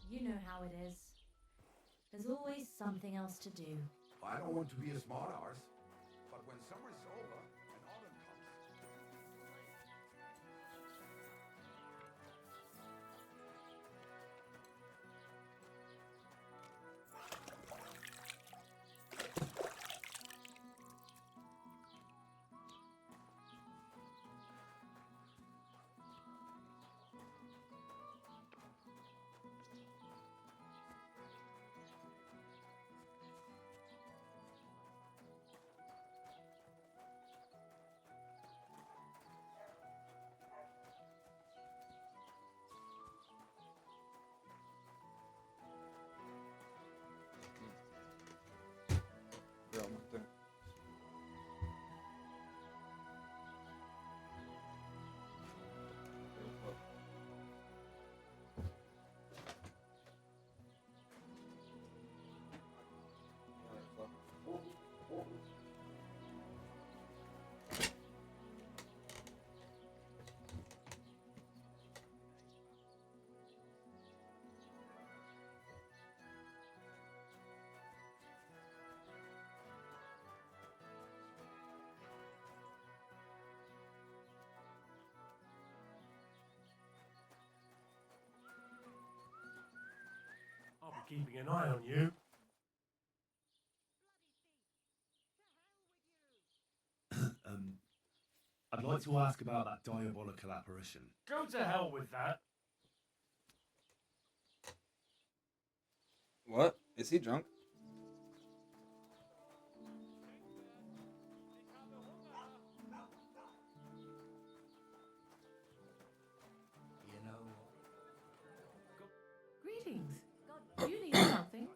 You know how it is. There's always something else to do. I don't want to be a smart arse, but when summer's over and autumn comes. Realmente. I'll be keeping an eye on you. I'd like to ask about that diabolical apparition. Go to hell with that. What? Is he drunk? You know, Greetings. God, you need something?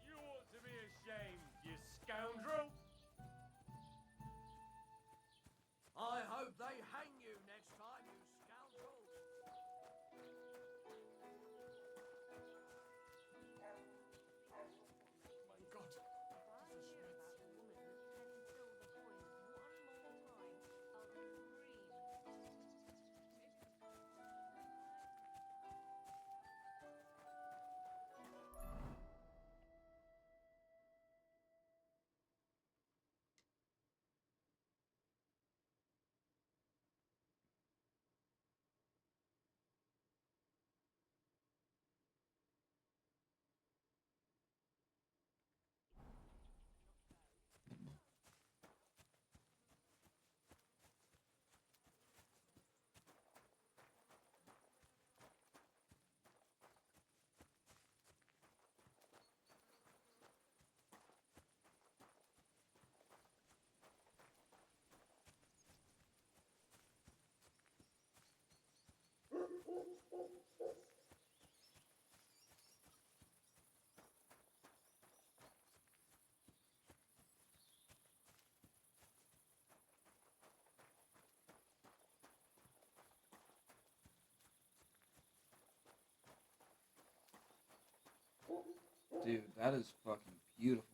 You ought to be ashamed, you scoundrel. I hope they hang you next time, you scoundrel. My God. Dude, that is fucking beautiful.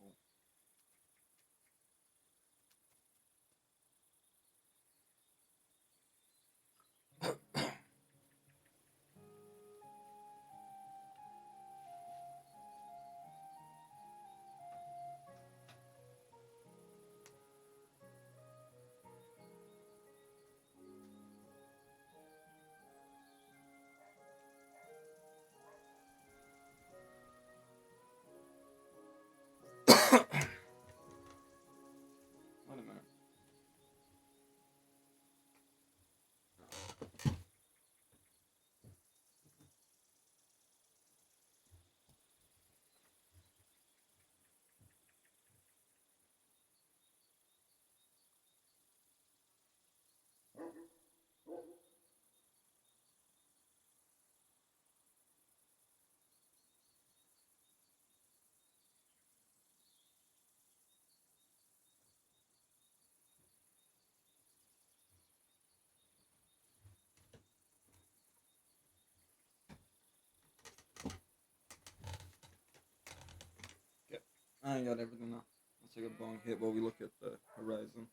I ain't got everything now. Let's take a bong hit while we look at the horizon.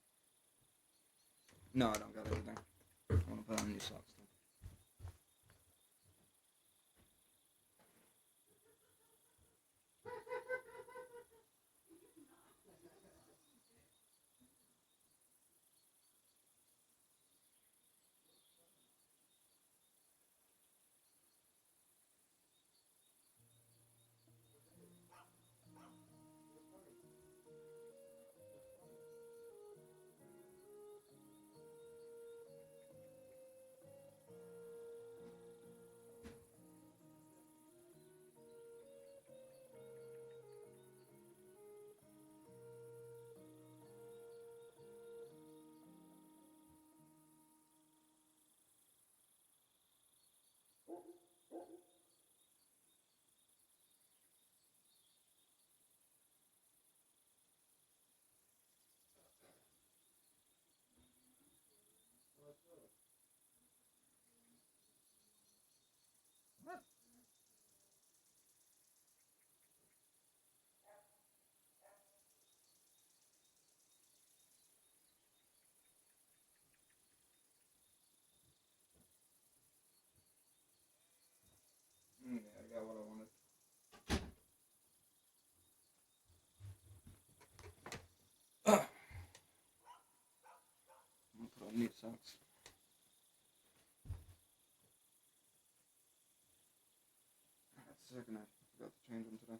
No, I don't got everything. I want to put on new socks though. Yeah, I got what I wanted. I'm gonna put on new socks. That's a second, I forgot to change them today.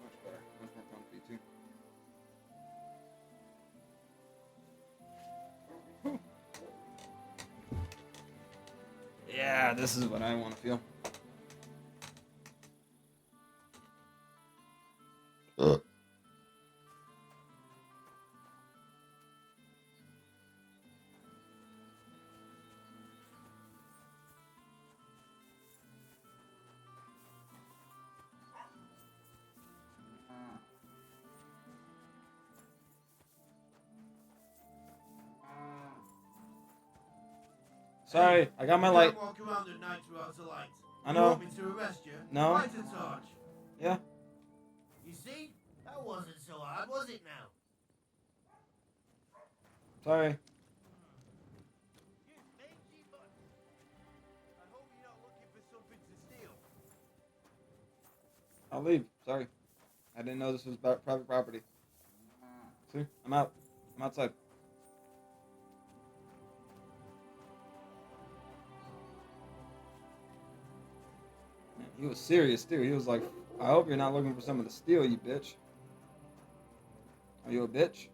Much better. Much more comfy too. Yeah, this is what I want to feel. Sorry, I got my You light. don't walk around at night without a light. I You know. want me to arrest you? No. Light a torch. Yeah. You see? That wasn't so hard, was it now? Sorry. You mangy mutt. I hope you're not looking for something to steal. I'll leave. Sorry. I didn't know this was private property. See? I'm out. I'm outside. Man, he was serious, too. He was like, I hope you're not looking for someone to steal, you bitch. Are you a bitch?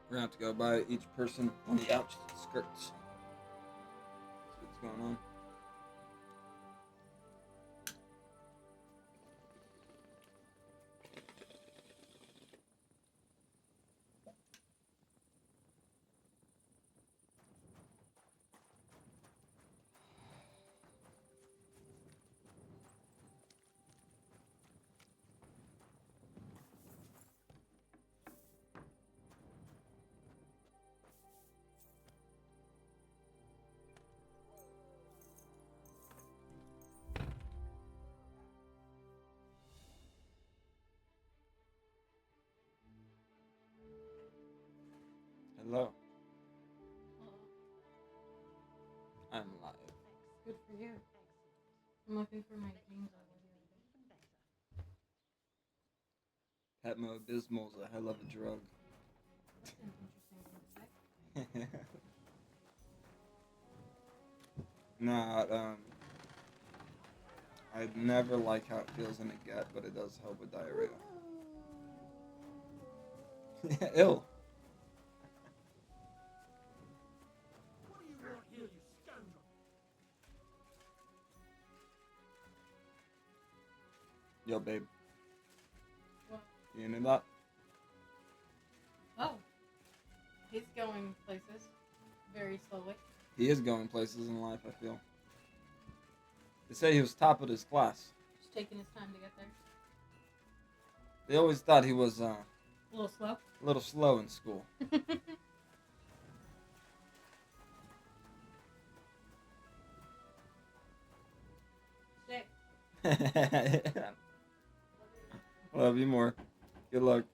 We're gonna have to go by each person on the outskirts. See what's going on. Hello. I'm live. Good for you. I'm looking for my jeans Pepto Bismol's a hell of a drug. That's an interesting thing to say. Nah, I never like how it feels in the gut, but it does help with diarrhea. Ill. What do you want here, you scoundrel? Yo, babe. What? You into that? Oh. He's going places very slowly. He is going places in life, I feel. They say he was top of his class. Just taking his time to get there. They always thought he was A little slow. a little slow in school. Stay. Love you more. Good luck.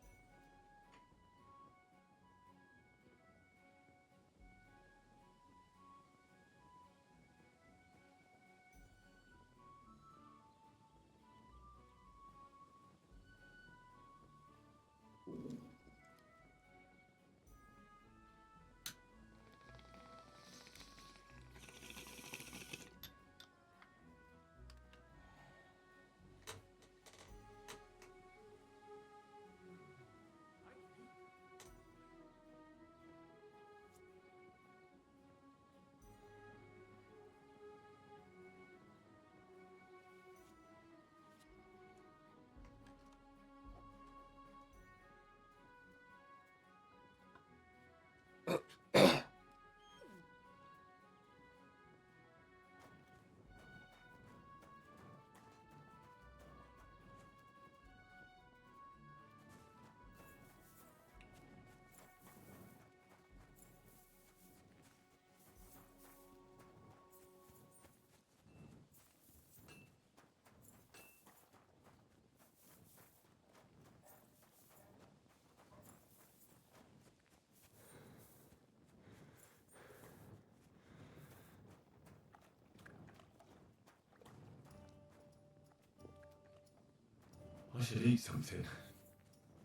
I should eat something.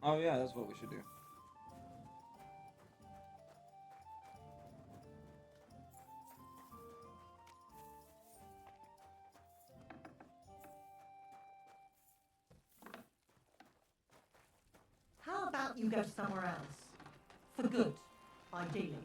Oh yeah, that's what we should do. How about you go somewhere else? For good, ideally.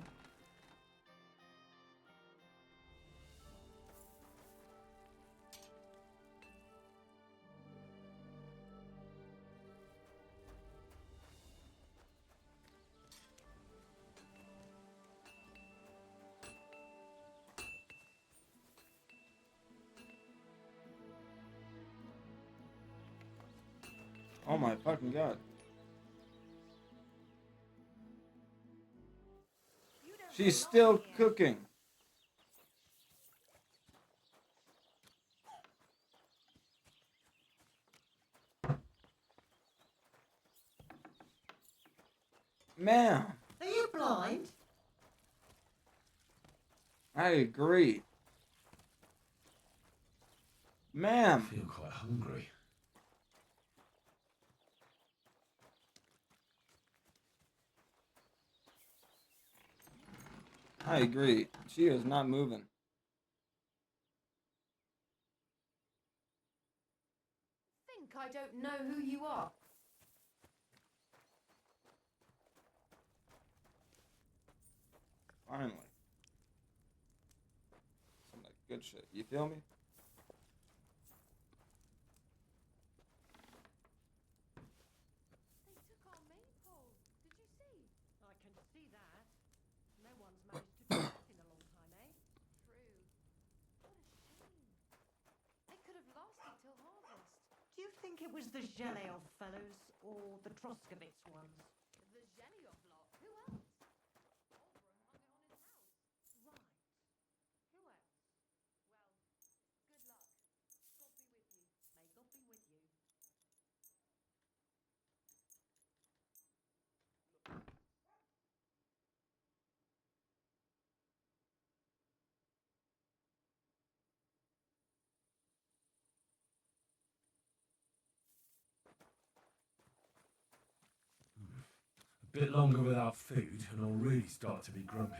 Oh my fucking god. She's still cooking. Ma'am, Are you blind? I agree. I Ma'am. feel quite hungry. I agree. She is not moving. Think I don't know who you are. Finally. Some of that good shit. You feel me? They took our maple. Did you see? I can see that. No one's managed to do that in a long time, eh? True. What a shame. They could have lasted till harvest. Do you think it was the Zheleov fellows or the Troskovitz ones? The Zheleov lot. Who else? Oberon hung it on his house. Right. Who else? Well, good luck. God be with you. May God be with you. Bit longer without food, and I'll really start to be grumpy.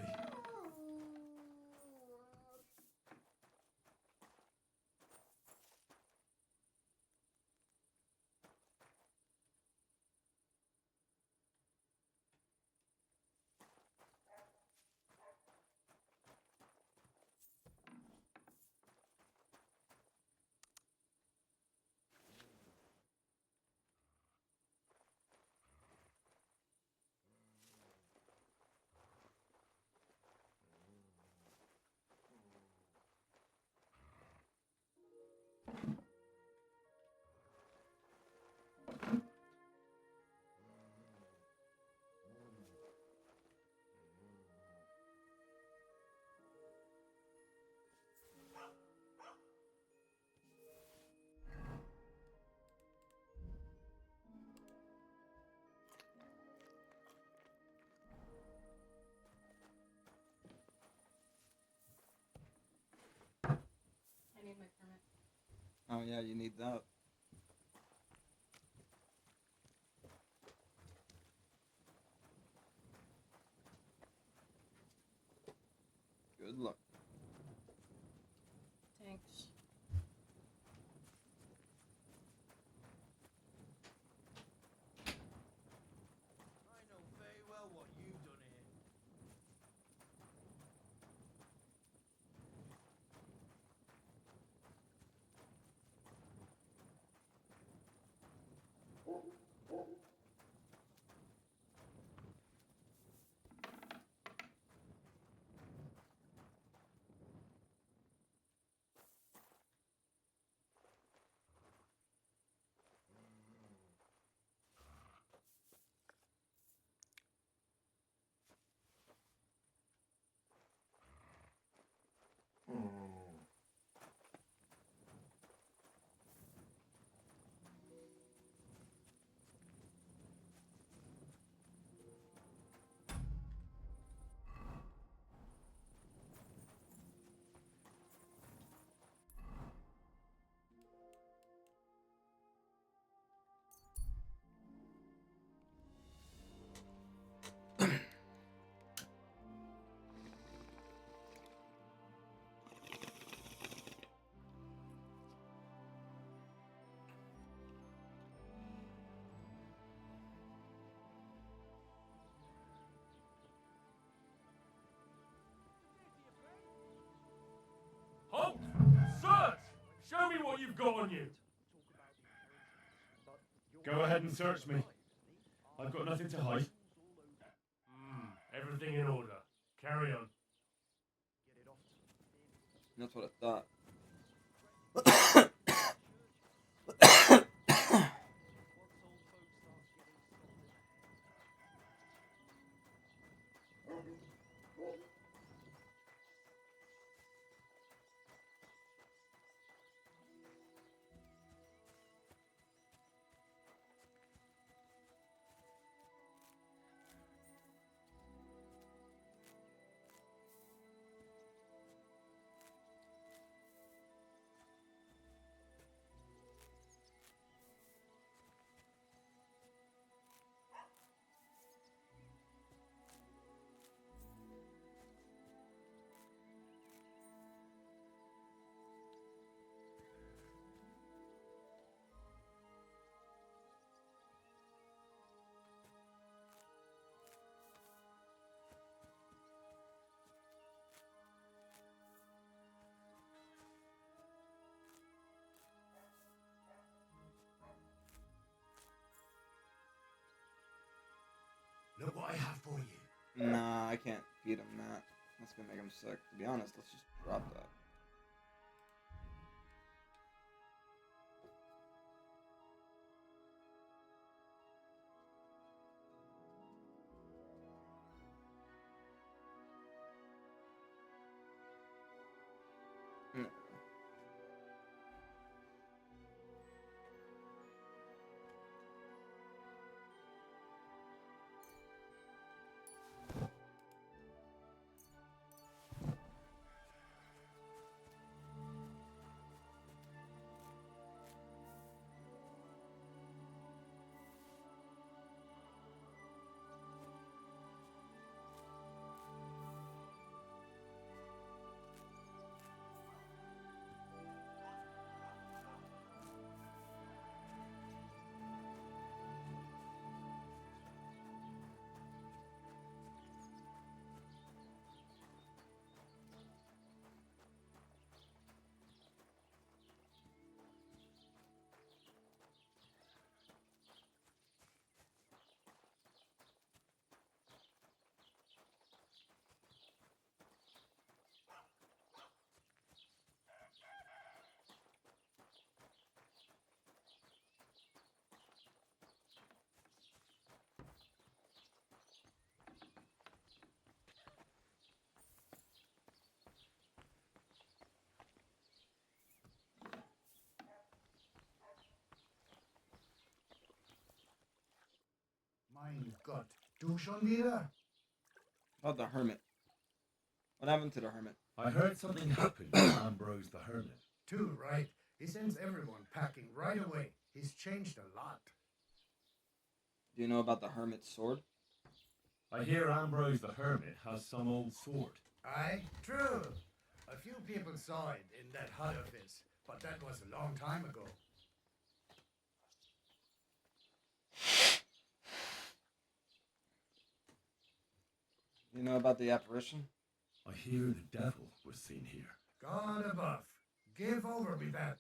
I need my permit. Oh yeah, you need that. Good luck. Thanks. I know very well what you've done here. Halt! Search! Show me what you've got on you. Go ahead and search me. I've got nothing to hide. Everything in order. Carry on. That's what I thought. Look what I have for you. Nah, I can't feed him that. That's gonna make him sick. To be honest, let's just drop that. No. Mein Gott, du schon wieder? About the hermit. What happened to the hermit? I heard something happened to Ambrose the Hermit. Too right. He sends everyone packing right away. He's changed a lot. Do you know about the hermit's sword? I hear Ambrose the Hermit has some old sword. Aye, true. A few people saw it in that hut of his, but that was a long time ago. You know about the apparition? I hear the devil was seen here. God above, give over me that.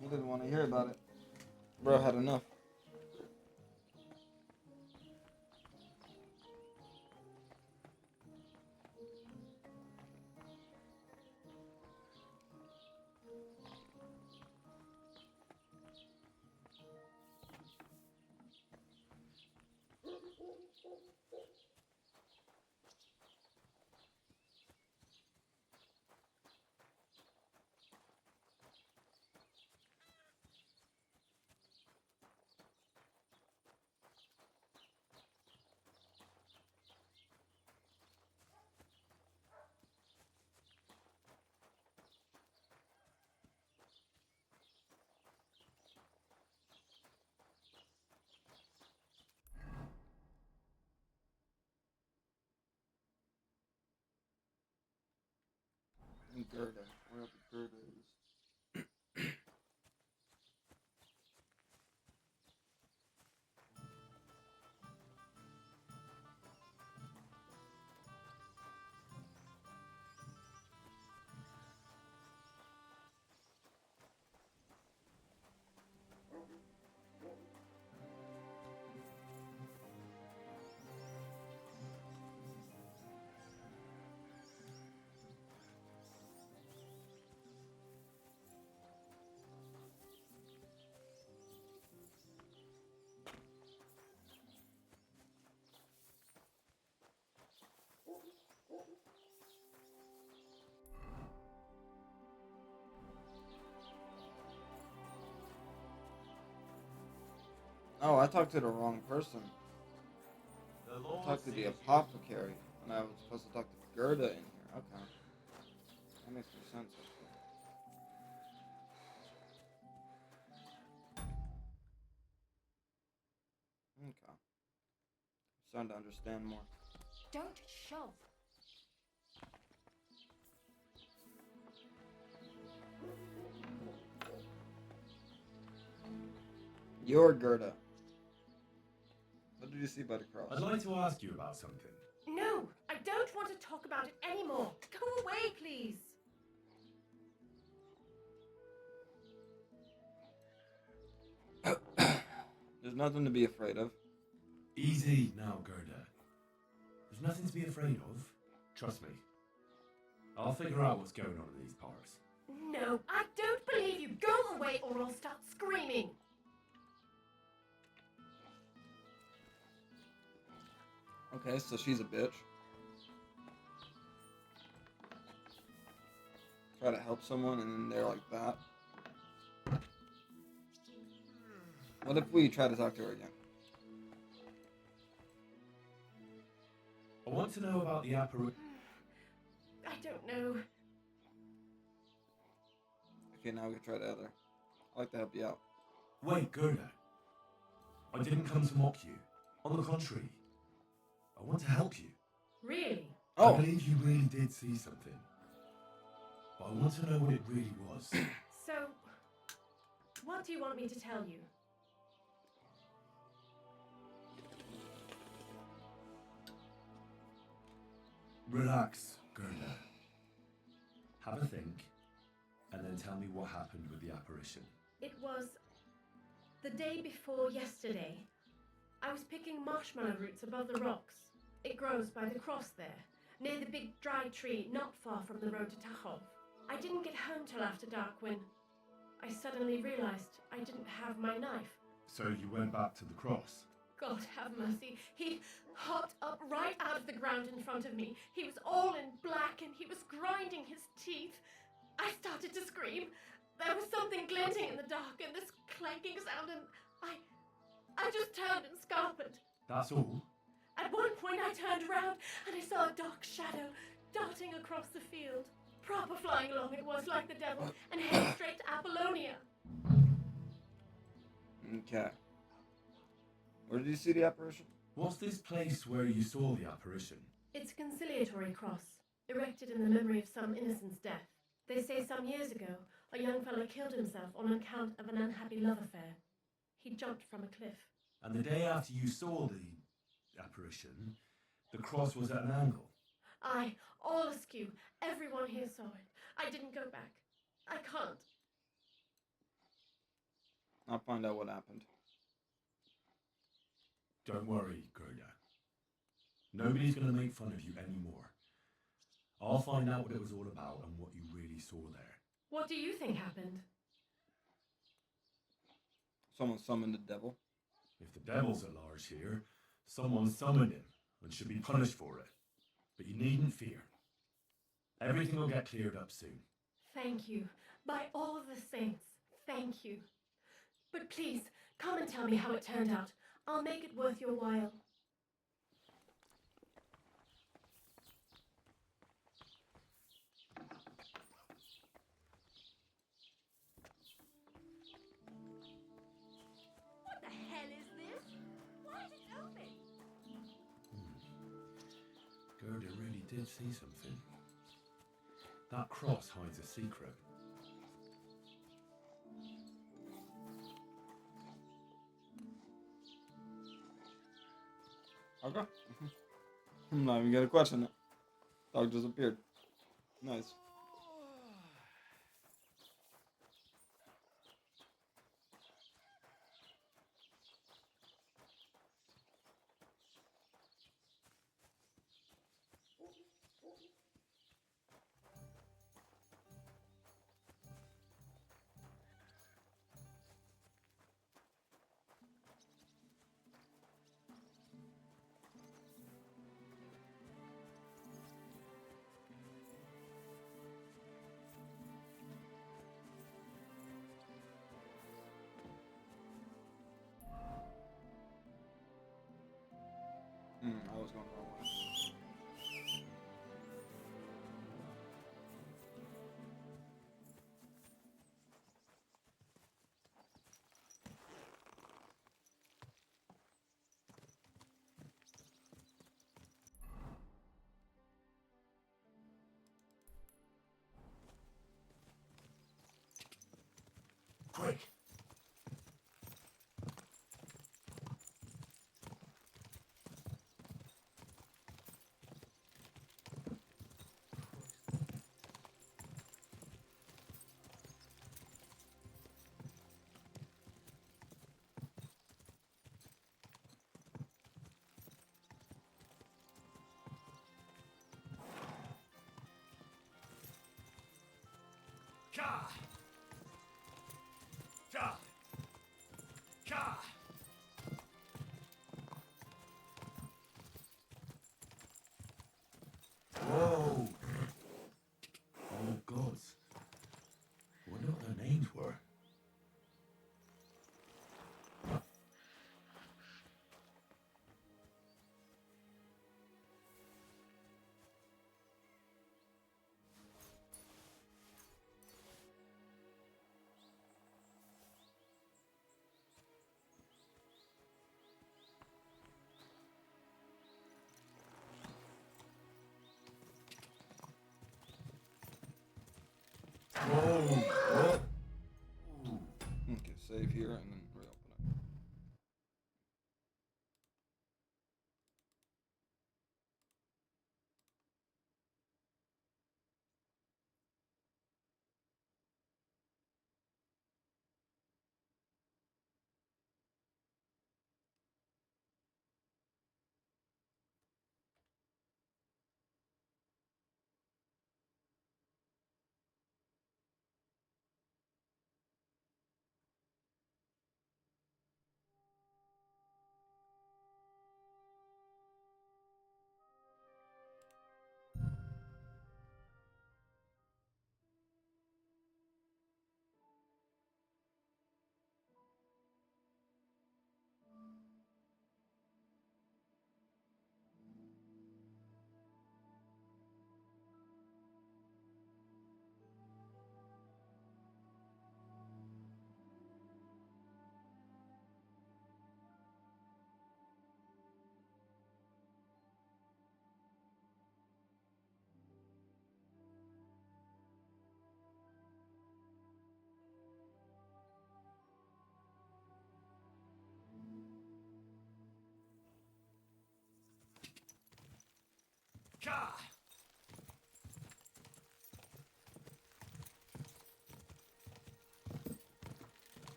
He didn't want to hear about it. Bro had enough. Gerda. Where the Gerda is. Oh, I talked to the wrong person. I talked to the apothecary, and I was supposed to talk to Gerda in here. Okay. That makes more sense, actually. Okay. I'm starting to understand more. Don't shove. You're Gerda. What did you see by the cross? I'd like to ask you about something. No, I don't want to talk about it anymore. Go away, please. There's nothing to be afraid of. Easy now, Gerda. There's nothing to be afraid of. Trust me. I'll figure out what's going on in these parts. No, I don't believe you. Go away or I'll start screaming. Okay, so she's a bitch. Try to help someone and then they're like that. What if we try to talk to her again? I want to know about the apparition. I don't know. Okay, now we can try the other. I'd like to help you out. Wait, Gerda. I didn't come to mock you. On the contrary, I want to help you. Really? Oh! I believe you really did see something. But I want to know what it really was. So, what do you want me to tell you? Relax, Gerda. Have a think, and then tell me what happened with the apparition. It was the day before yesterday. I was picking marshmallow roots above the rocks. It grows by the cross there, near the big dry tree not far from the road to Tachov. I didn't get home till after dark when I suddenly realized I didn't have my knife. So you went back to the cross? God have mercy. He hopped up right out of the ground in front of me. He was all in black and he was grinding his teeth. I started to scream. scream. There was something glinting in the dark and this clanking sound, and I just turned and scampered. That's all? At one point I turned around and I saw a dark shadow darting across the field. Proper flying along it was, like the devil, and headed straight to Apollonia. Okay. Where did you see the apparition? What's this place where you saw the apparition? It's a conciliatory cross, erected in the memory of some innocent's death. They say some years ago, a young fellow killed himself on account of an unhappy love affair. He jumped from a cliff. And the day after you saw the apparition, the cross was at an angle. Aye, all askew. Everyone here saw it. I didn't go back. I can't. I'll find out what happened. Don't worry, Gerda. Nobody's going to make fun of you anymore. I'll find out what it was all about and what you really saw there. What do you think happened? Someone summoned the devil. If the devil's at large here, someone summoned him and should be punished for it. But you needn't fear. Everything will get cleared up soon. Thank you. By all of the saints, thank you. But please, come and tell me how it turned out. I'll make it worth your while. What the hell is this? Why is it open? Gerda really did see something. That cross hides a secret. Okay. I'm not even gonna question it. Dog just appeared. Nice. I was going the wrong way. Quick! Ka! Ka! Ka! Whoa! Oh, gods. I wonder what their names were. Whoa! What? Okay, save here and then reopen it.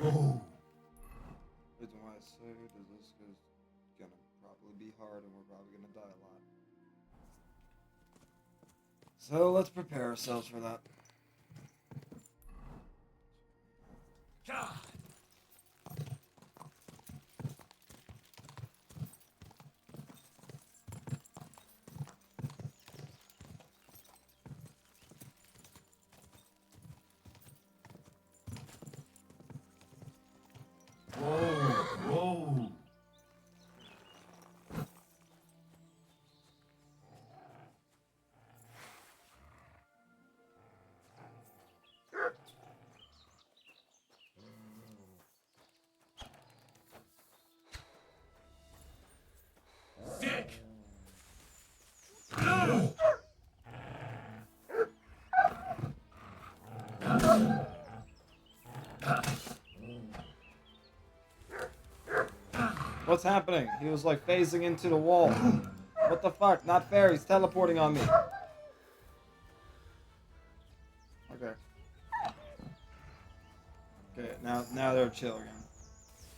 Oh. Reason why I saved is this is gonna probably be hard and we're probably gonna die a lot. So let's prepare ourselves for that. Whoa. Sick. What's happening? He was like phasing into the wall. What the fuck? Not fair. He's teleporting on me. Okay. Okay, now they're chill again.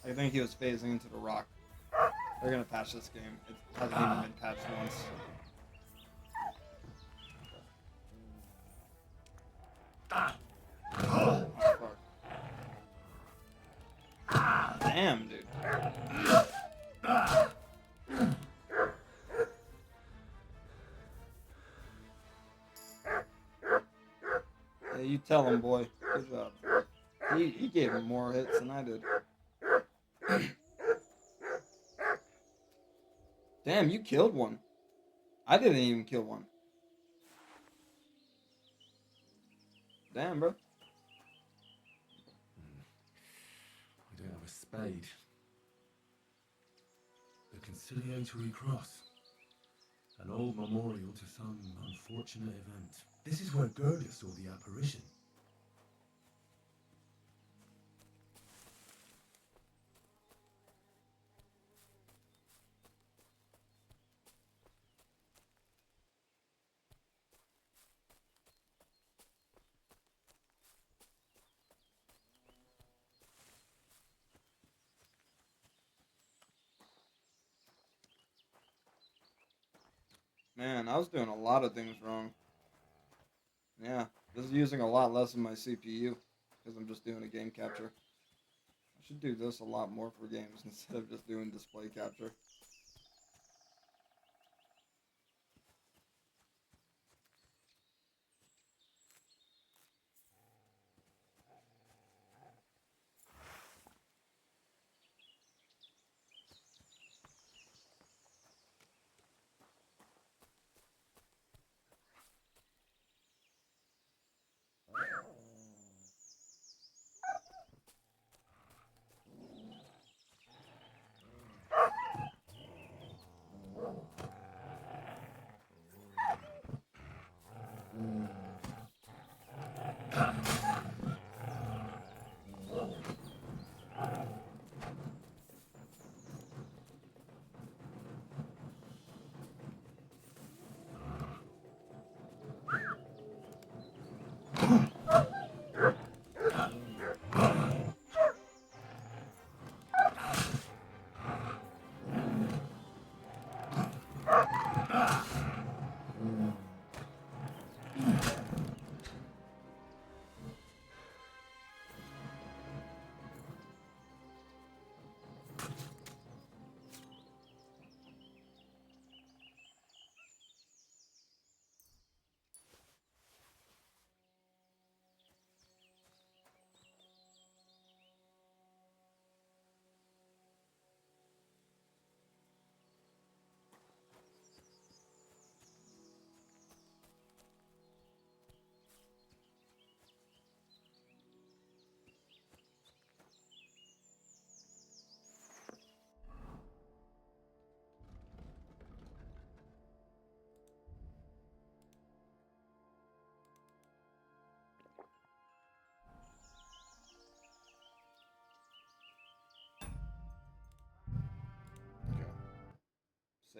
I think he was phasing into the rock. They're gonna patch this game. It hasn't even been patched once. Oh, fuck. Damn, dude. Hey, you tell him, boy. Good job. He gave him more hits than I did. Damn, you killed one. I didn't even kill one. Damn, bro. I don't have a spade. The conciliatory cross. An old memorial to some unfortunate event. This is where Gerda saw the apparition. Man, I was doing a lot of things wrong. Yeah, this is using a lot less of my CPU because I'm just doing a game capture. I should do this a lot more for games instead of just doing display capture.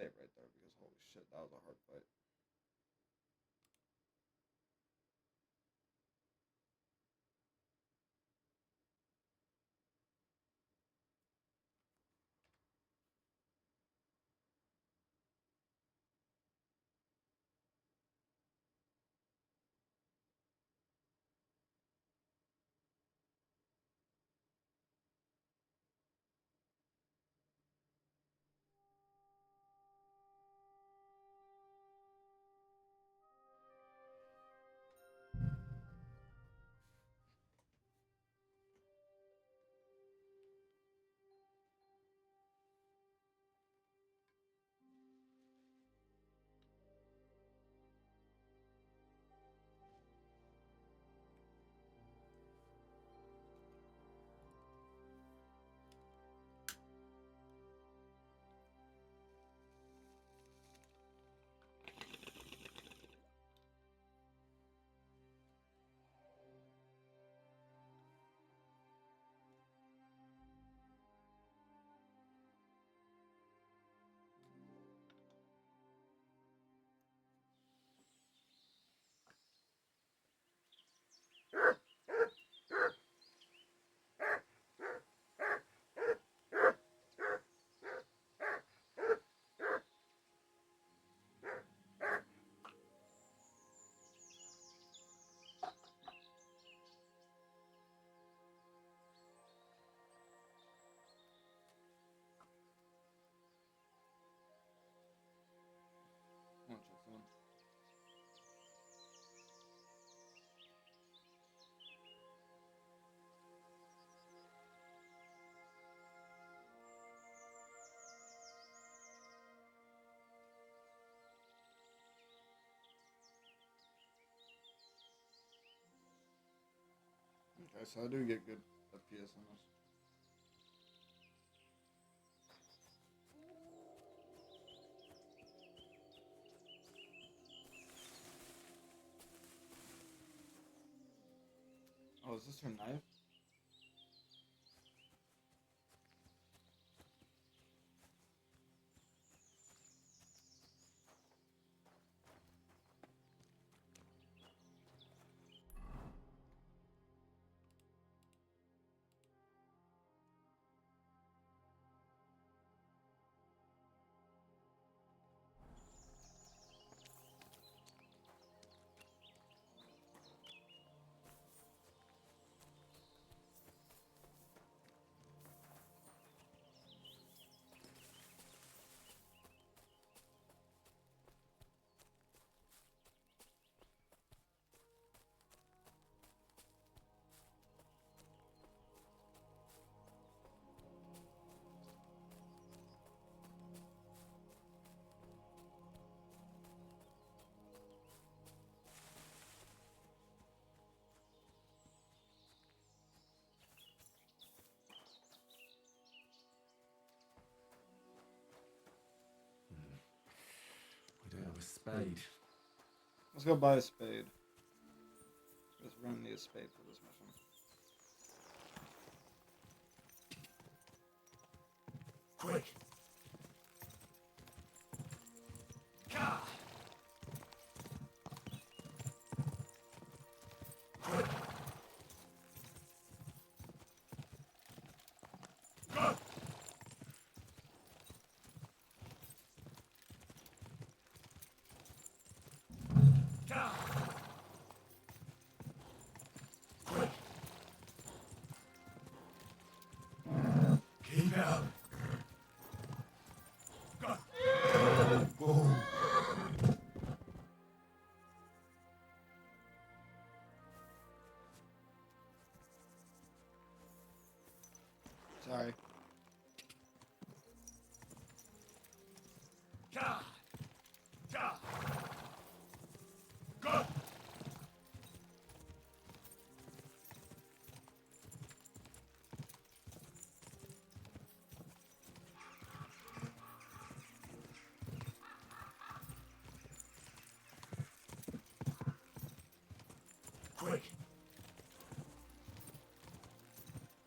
save right there because holy shit, that was a hard fight. Come on, check someone. Okay, so I do get good FPS on this. Oh, is this her knife? I don't have a spade. Let's go buy a spade. Because we're gonna need a spade for this mission. Quick! Ka! Quick! Go! Ka! Quick! Keep out! Go! Whoa! Sorry. Ka! Ka! Go! Quick!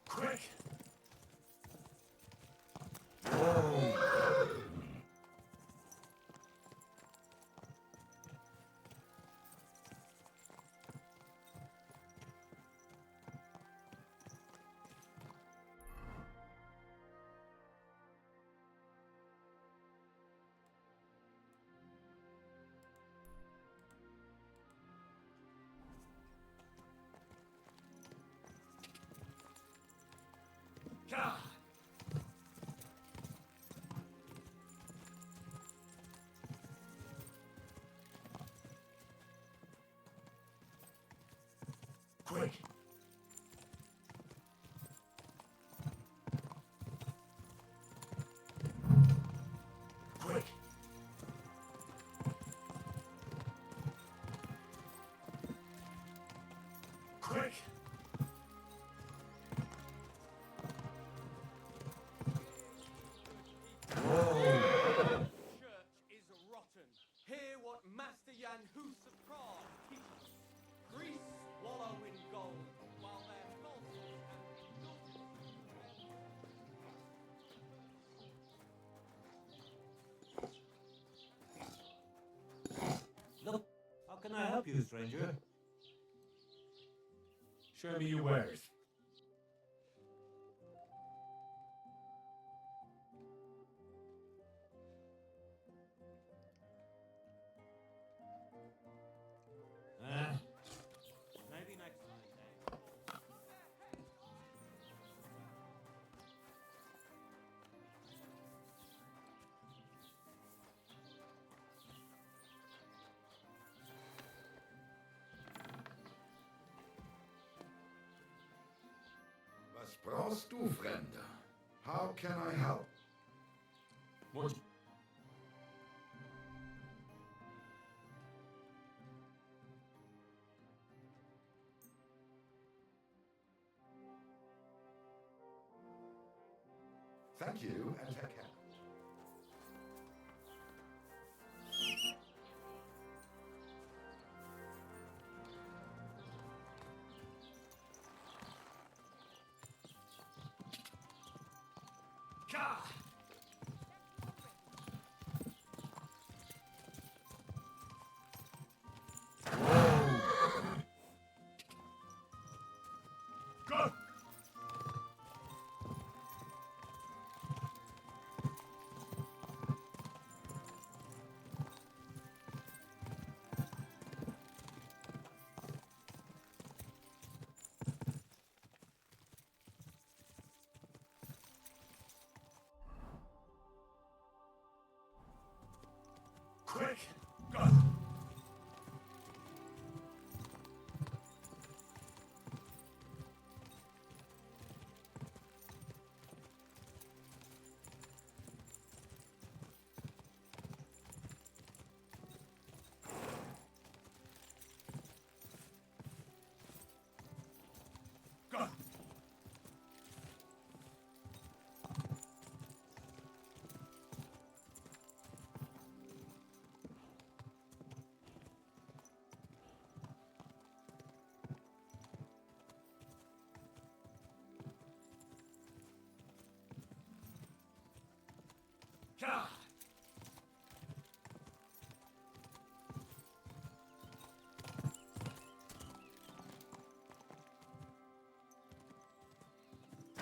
Quick! Whoa! Gah! Quick! Quick! Quick! Church is rotten. Hear what Master Jan Hus of Prague teaches. Priests wallow in gold, while their falsehoods and Look, how can I help you, stranger? Show me your wares. Maybe next time then. Was brauchst du, Fremder? How can I help? What? Thank you, and take care. Gah! Go! Quick! Go! Go! Gah!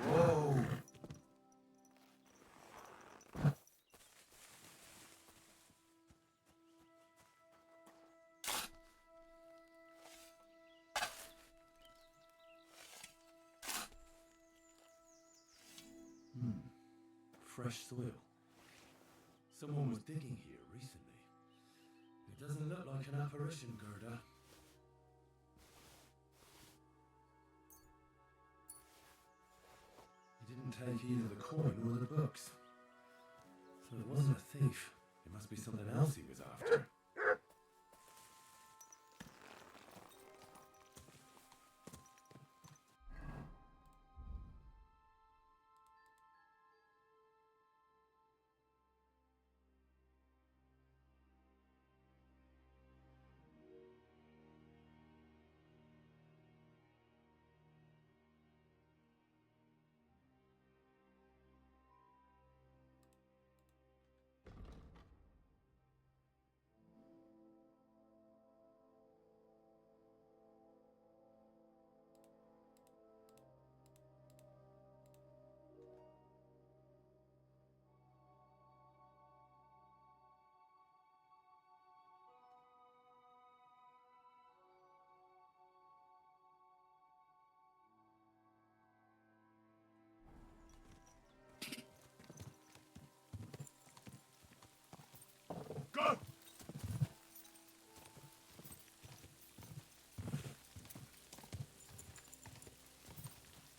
Whoa! Fresh soil. Someone was digging here recently. It doesn't look like an apparition, Gerda. He didn't take either the coin or the books. So it wasn't a thief. It must be something else he was after.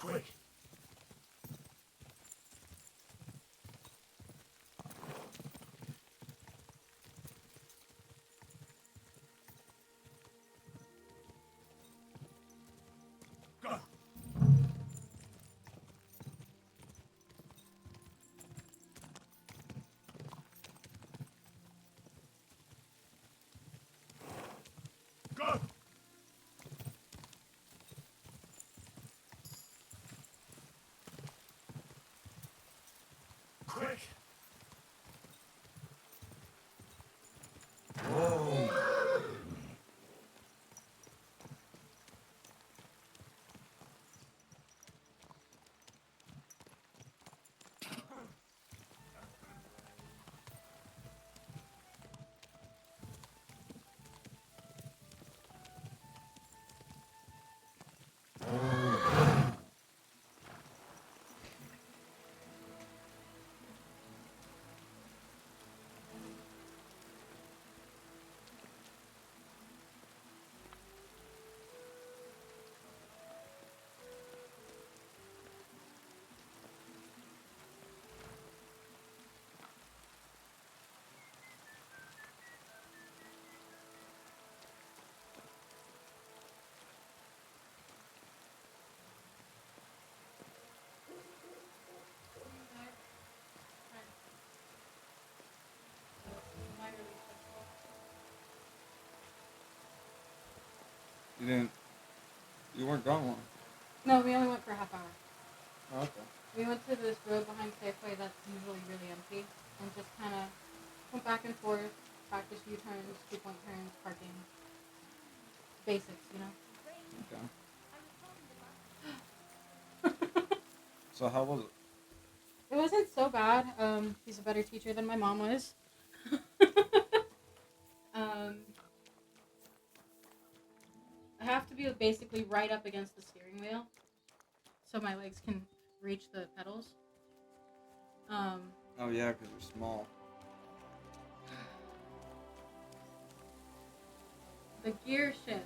Quick! Go! Go! Quick! Whoa! You weren't gone long. No, we only went for a half hour. Oh, okay. We went to this road behind Safeway that's usually really empty and just kind of went back and forth, practice U-turns, two-point turns, parking. Basics, you know? Okay. So how was it? It wasn't so bad. He's a better teacher than my mom was. I have to be basically right up against the steering wheel so my legs can reach the pedals. Oh yeah, because you're small. The gear shift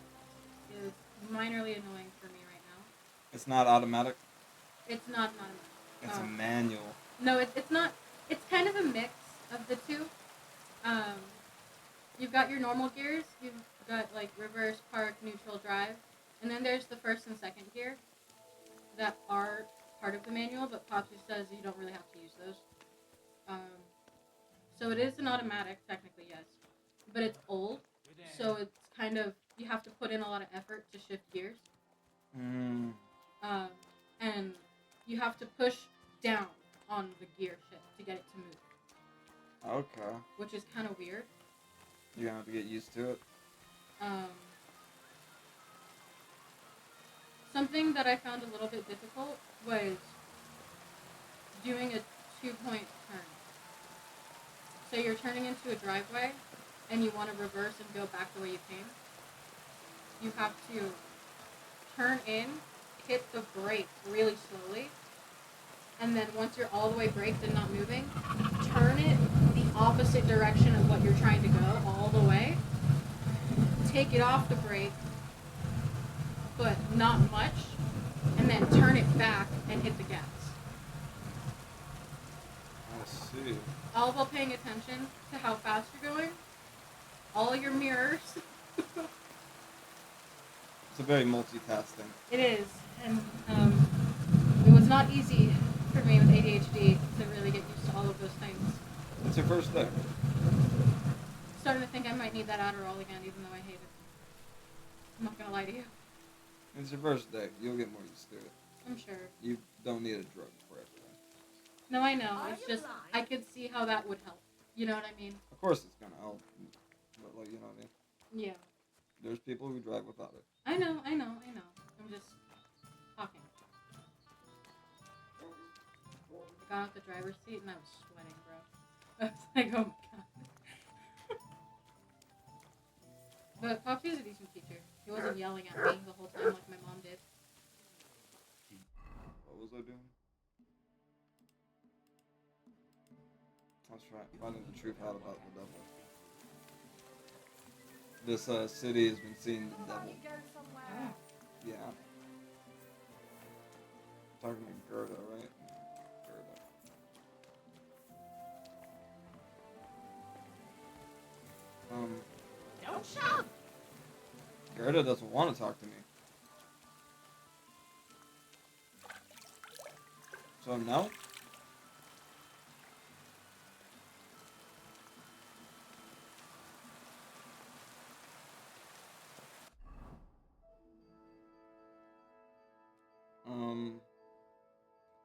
is minorly annoying for me right now. It's not automatic. It's not automatic. It's a manual. No, it's not. It's kind of a mix of the two. You've got your normal gears. You've got like reverse, park, neutral, drive, and then there's the first and second gear that are part of the manual, but Pops just says you don't really have to use those. So it is an automatic, technically, yes, but it's old, so it's kind of you have to put in a lot of effort to shift gears. And you have to push down on the gear shift to get it to move. Okay. Which is kind of weird. You're gonna have to get used to it. Something that I found a little bit difficult was doing a two-point turn. So you're turning into a driveway and you want to reverse and go back the way you came. You have to turn in, hit the brake really slowly, and then once you're all the way braked and not moving, turn it the opposite direction of what you're trying to go all the way. Take it off the brake, but not much, and then turn it back and hit the gas. I see. All while paying attention to how fast you're going, all your mirrors. It's a very multitasking. It is, and it was not easy for me with ADHD to really get used to all of those things. It's your first day. Starting to think I might need that Adderall again, even though I hate it. I'm not gonna lie to you. It's your first day. You'll get more used to it. I'm sure. You don't need a drug for everything. No, I know. It's just I could see how that would help. You know what I mean? Of course it's gonna help. But like, you know what I mean? Yeah. There's people who drive without it. I know. I'm just talking. I got off the driver's seat and I was sweating, bro. I was like, oh my god. But Popsy's a decent teacher. He wasn't yelling at me the whole time like my mom did. What was I doing? I was finding the truth out about the devil. This city has been seeing the devil. Yeah. talking to Gerda, right? Gerda. Don't shove! Gerda doesn't want to talk to me. So no?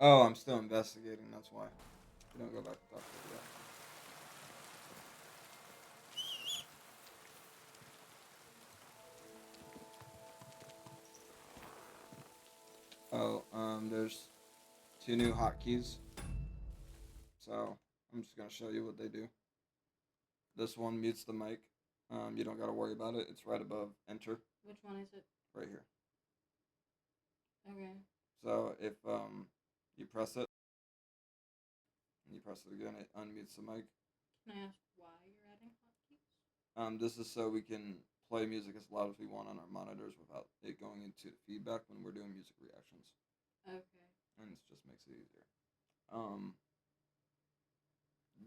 Oh, I'm still investigating, that's why. We don't go back to talk to her yet. Oh, there's 2 new hotkeys. So, I'm just gonna show you what they do. This one mutes the mic. You don't gotta worry about it. It's right above enter. Which one is it? Right here. Okay. So, if you press it, and you press it again, it unmutes the mic. Can I ask why you're adding hotkeys? This is so we can play music as loud as we want on our monitors without it going into feedback when we're doing music reactions. Okay. And it just makes it easier.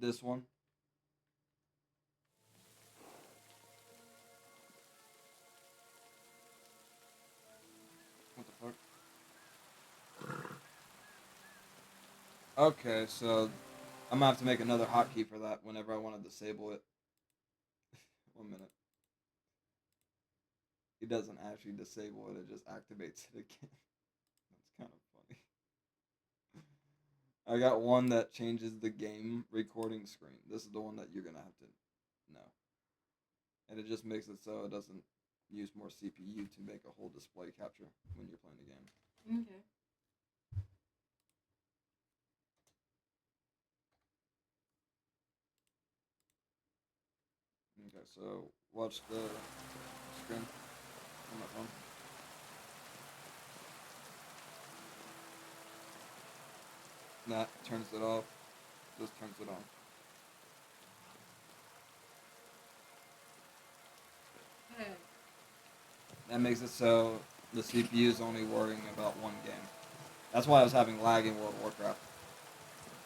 This one. What the fuck? Okay, so I'm gonna have to make another hotkey for that whenever I want to disable it. 1 minute. It doesn't actually disable it, it just activates it again. That's kind of funny. I got one that changes the game recording screen. This is the one that you're gonna have to know. And it just makes it so it doesn't use more CPU to make a whole display capture when you're playing the game. Okay. Okay, so watch the screen on my phone. That turns it off. This turns it on. Okay. That makes it so the CPU is only worrying about one game. That's why I was having lag in World of Warcraft.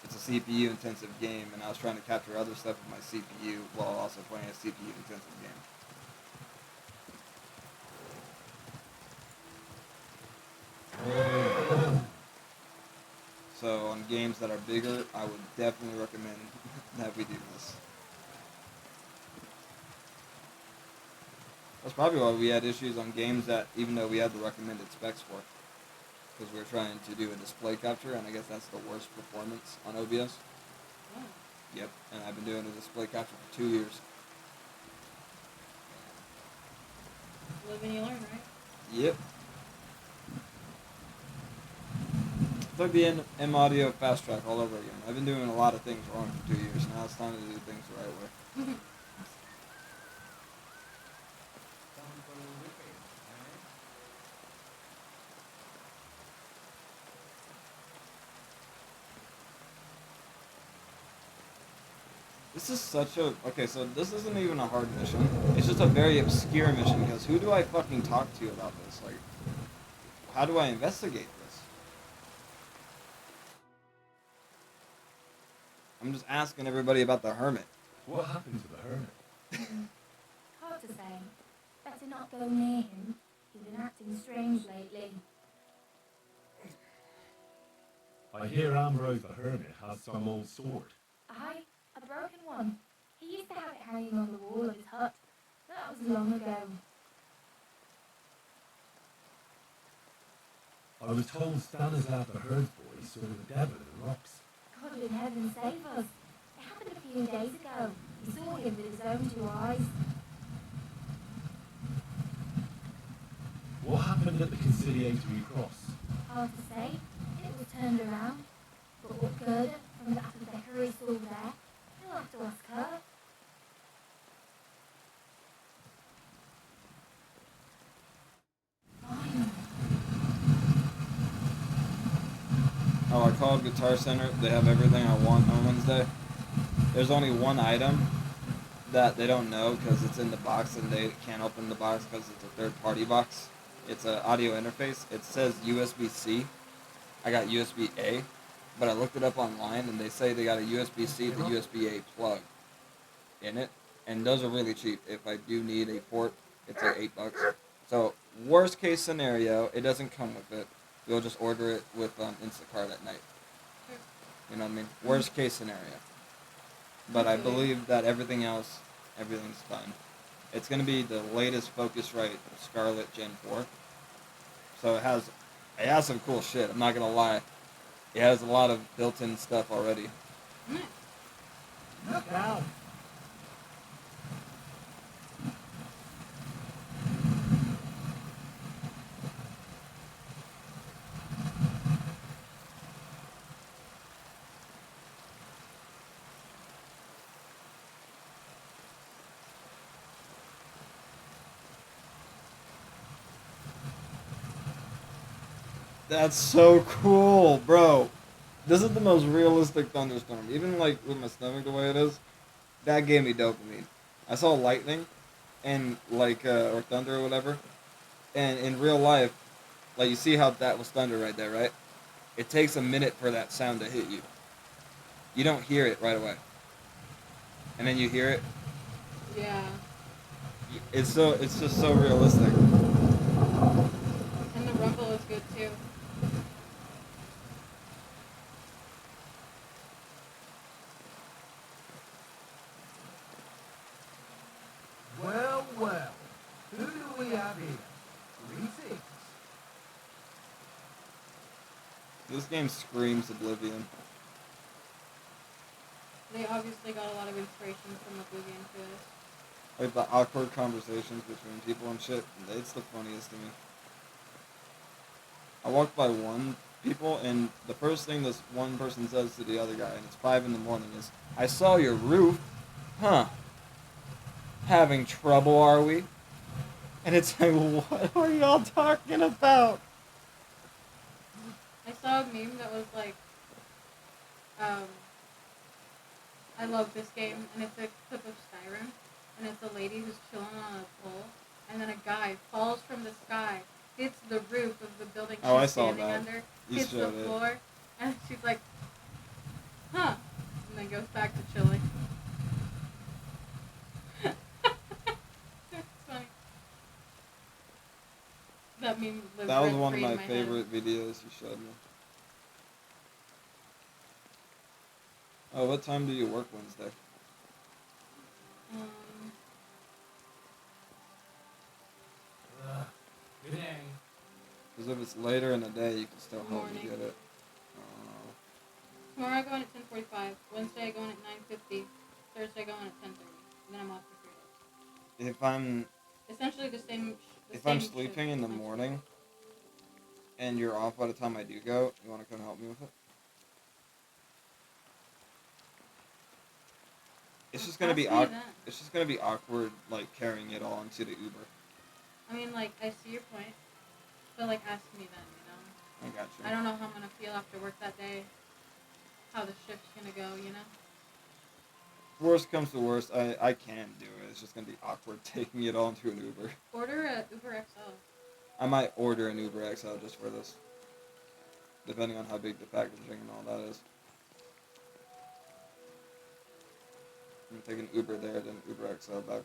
It's a CPU intensive game, and I was trying to capture other stuff with my CPU while also playing a CPU intensive game. So on games that are bigger, I would definitely recommend that we do this. That's probably why we had issues on games that, even though we had the recommended specs for, because we were trying to do a display capture, and I guess that's the worst performance on OBS. Oh. Yep, and I've been doing a display capture for 2 years. Live and you learn, right? Yep. It's like the M Audio Fast Track all over again. I've been doing a lot of things wrong for 2 years. Now it's time to do things the right way. This is such a... Okay, so this isn't even a hard mission. It's just a very obscure mission, because who do I fucking talk to about this? Like, how do I investigate this? I'm just asking everybody about the hermit. What happened to the hermit? Hard to say. Better not go near him. He's been acting strange lately. I hear Ambrose the hermit has some old sword. Aye, a broken one. He used to have it hanging on the wall of his hut. That was long ago. I was told Stanislav the herd boy saw the devil in the rocks. God in heaven save us. It happened a few days ago. He saw him with his own 2 eyes. What happened at the conciliatory cross? Hard to say. It was turned around. But what Gerda from the apothecary saw there, you'll have to ask her. Fine. Oh, I called Guitar Center. They have everything I want on Wednesday. There's only one item that they don't know because it's in the box and they can't open the box because it's a third-party box. It's an audio interface. It says USB-C, I got USB-A, but I looked it up online, and they say they got a USB-C to USB-A plug in it, and those are really cheap. If I do need a port, it's like $8. So worst case scenario, it doesn't come with it. You'll just order it with Instacart at night. You know what I mean? Worst case scenario. But I believe that everything's fine. It's going to be the latest Focusrite Scarlett Gen 4. So it has some cool shit. I'm not going to lie. It has a lot of built-in stuff already. No doubt. That's so cool, bro. This is the most realistic thunderstorm. Even like with my stomach the way it is, that gave me dopamine. I saw lightning and like or thunder or whatever, and in real life, like you see how that was thunder right there, right? It takes a minute for that sound to hit you. You don't hear it right away, and then you hear it. Yeah. It's just so realistic. And the rumble is good too. Well, well. Who do we have here? Greetings. This game screams Oblivion. They obviously got a lot of inspiration from Oblivion for this. Like the awkward conversations between people and shit. It's the funniest to me. I walked by one people, and the first thing this one person says to the other guy, and it's 5 in the morning, is, "I saw your roof." Huh. Having trouble, are we? And it's like, what are y'all talking about? I saw a meme that was like, I love this game, and it's a clip of Skyrim, and it's a lady who's chilling on a pole, and then a guy falls from the sky, hits the roof of the building she's I saw standing that. under, You hits the showed it. floor, and she's like, huh, and then goes back to chilling. It's funny. That meme lives That was rent one of free in my my favorite videos you showed me. Oh, what time do you work Wednesday? head. Good day. Because if it's later in the day, you can still help me Morning. get it. Tomorrow I go in at 10:45. Wednesday I go in at 9:50. Thursday I go in at 10:30. And then I'm off for 3 days. If I'm Essentially the same. if I'm sleeping in the morning and you're off by the time I do go, you want to come help me with it? It's just gonna be Ask me awkward. then. It's just gonna be awkward, like carrying it all into the Uber. I mean, like, I see your point, but like, ask me then. You know. I got you. I don't know how I'm gonna feel after work that day. How the shift's gonna go. You know. Worst comes to worst, I can do it. It's just gonna be awkward taking it all into an Uber. Order a Uber XL. I might order an Uber XL just for this, depending on how big the packaging and all that is. I'm gonna take an Uber there, then Uber XL back.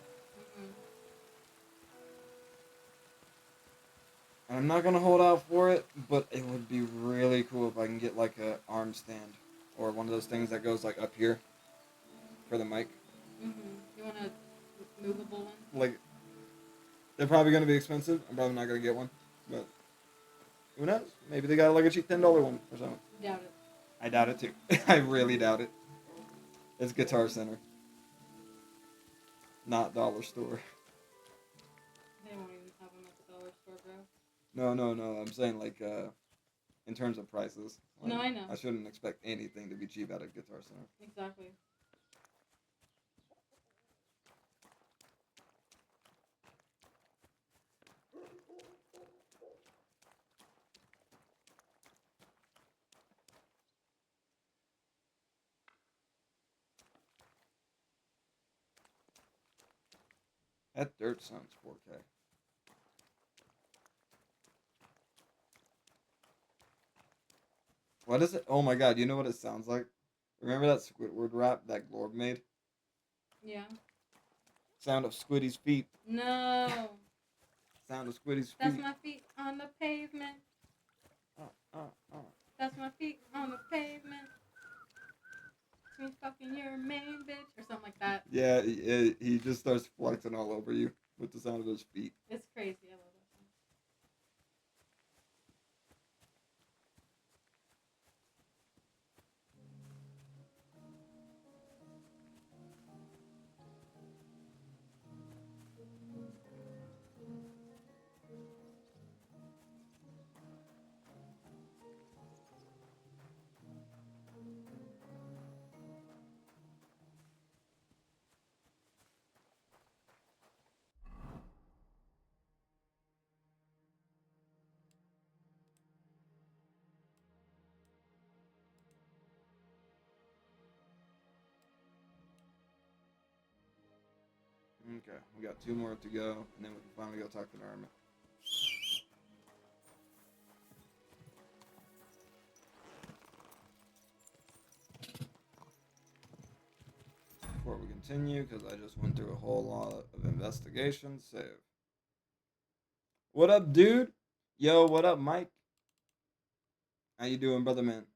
And I'm not gonna hold out for it, but it would be really cool if I can get like a arm stand or one of those things that goes like up here for the mic. You want a movable one? Like, they're probably gonna be expensive. I'm probably not gonna get one, but who knows? Maybe they got like a cheap $10 one or something. Doubt it. I doubt it too. I really doubt it. It's Guitar Center, not Dollar Store. They won't even have them at the dollar store, bro. No. I'm saying like in terms of prices. Like, No, I know. I shouldn't expect anything to be cheap at a Guitar Center. Exactly. That dirt sounds 4K. What is it? Oh my god, you know what it sounds like? Remember that Squidward rap that Glorb made? Yeah. Sound of Squiddy's feet. No. Sound of Squiddy's feet. That's my feet on the pavement. That's my feet on the pavement. It's me fucking your main bitch. Or something like that. Yeah, he just starts flexing all over you with the sound of his feet. It's crazy. I love that song. Okay, we got 2 more to go, and then we can finally go talk to the army. Before we continue, because I just went through a whole lot of investigations, save. What up, dude? Yo, what up, Mike? How you doing, brother man?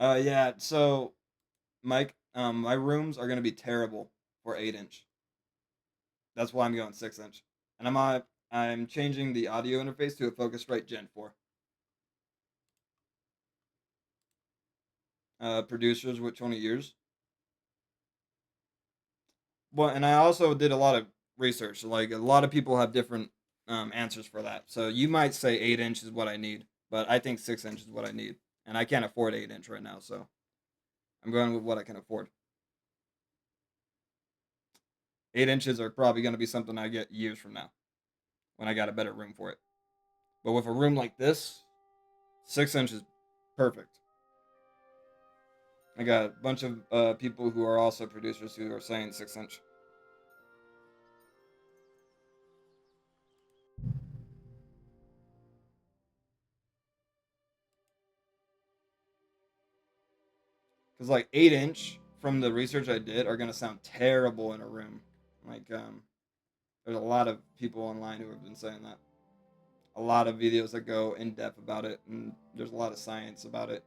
Yeah, so, Mike, my rooms are gonna be terrible for 8-inch. That's why I'm going 6-inch. And I'm changing the audio interface to a Focusrite Gen 4. Producers, which one of yours? Well, and I also did a lot of research. Like, a lot of people have different answers for that. So you might say 8-inch is what I need, but I think 6-inch is what I need. And I can't afford 8-inch right now, so I'm going with what I can afford. 8 inches are probably going to be something I get years from now when I got a better room for it. But with a room like this, 6-inch is perfect. I got a bunch of people who are also producers who are saying 6-inch. Because like 8-inch from the research I did are gonna sound terrible in a room. Like there's a lot of people online who have been saying that. A lot of videos that go in depth about it, and there's a lot of science about it.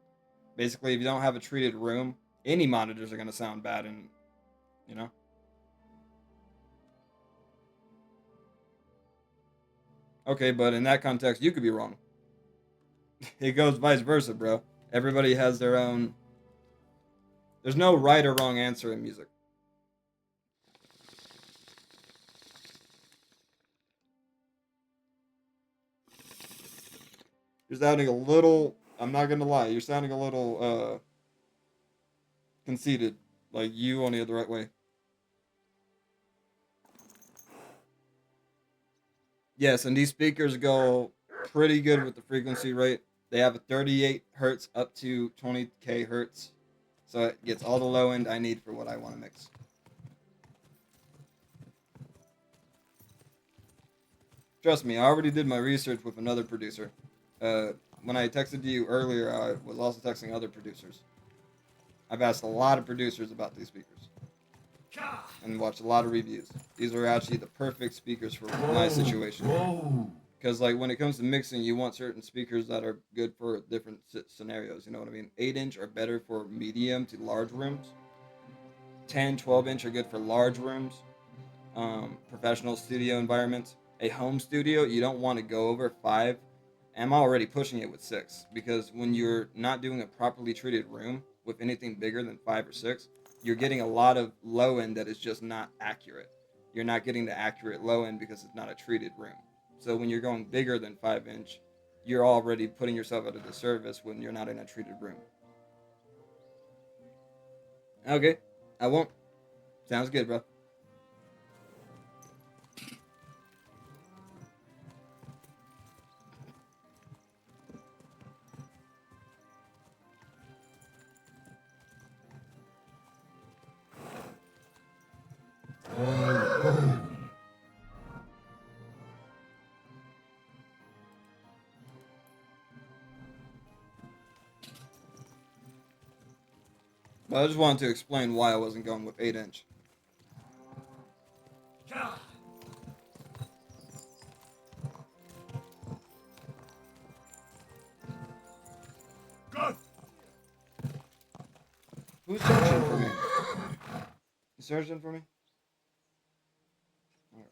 Basically, if you don't have a treated room, any monitors are gonna sound bad, and you know. Okay, but in that context, you could be wrong. It goes vice versa, bro. Everybody has their own. There's no right or wrong answer in music. You're sounding a little. I'm not gonna lie. You're sounding a little conceited. Like you only had the right way. Yes, and these speakers go pretty good with the frequency rate. They have a 38 hertz up to 20k hertz, so it gets all the low end I need for what I want to mix. Trust me, I already did my research with another producer. When I texted you earlier, I was also texting other producers. I've asked a lot of producers about these speakers and watched a lot of reviews. These are actually the perfect speakers for my situation. Because like when it comes to mixing, you want certain speakers that are good for different scenarios. You know what I mean? 8-inch are better for medium to large rooms. 10, 12-inch are good for large rooms. Professional studio environments. A home studio, you don't want to go over 5. I'm already pushing it with 6 because when you're not doing a properly treated room with anything bigger than 5 or 6, you're getting a lot of low end that is just not accurate. You're not getting the accurate low end because it's not a treated room. So when you're going bigger than 5-inch, you're already putting yourself at a disservice when you're not in a treated room. Okay, I won't. Sounds good, bro. But I just wanted to explain why I wasn't going with 8-inch. Go! Who's searching for me? You searching for me? Alright.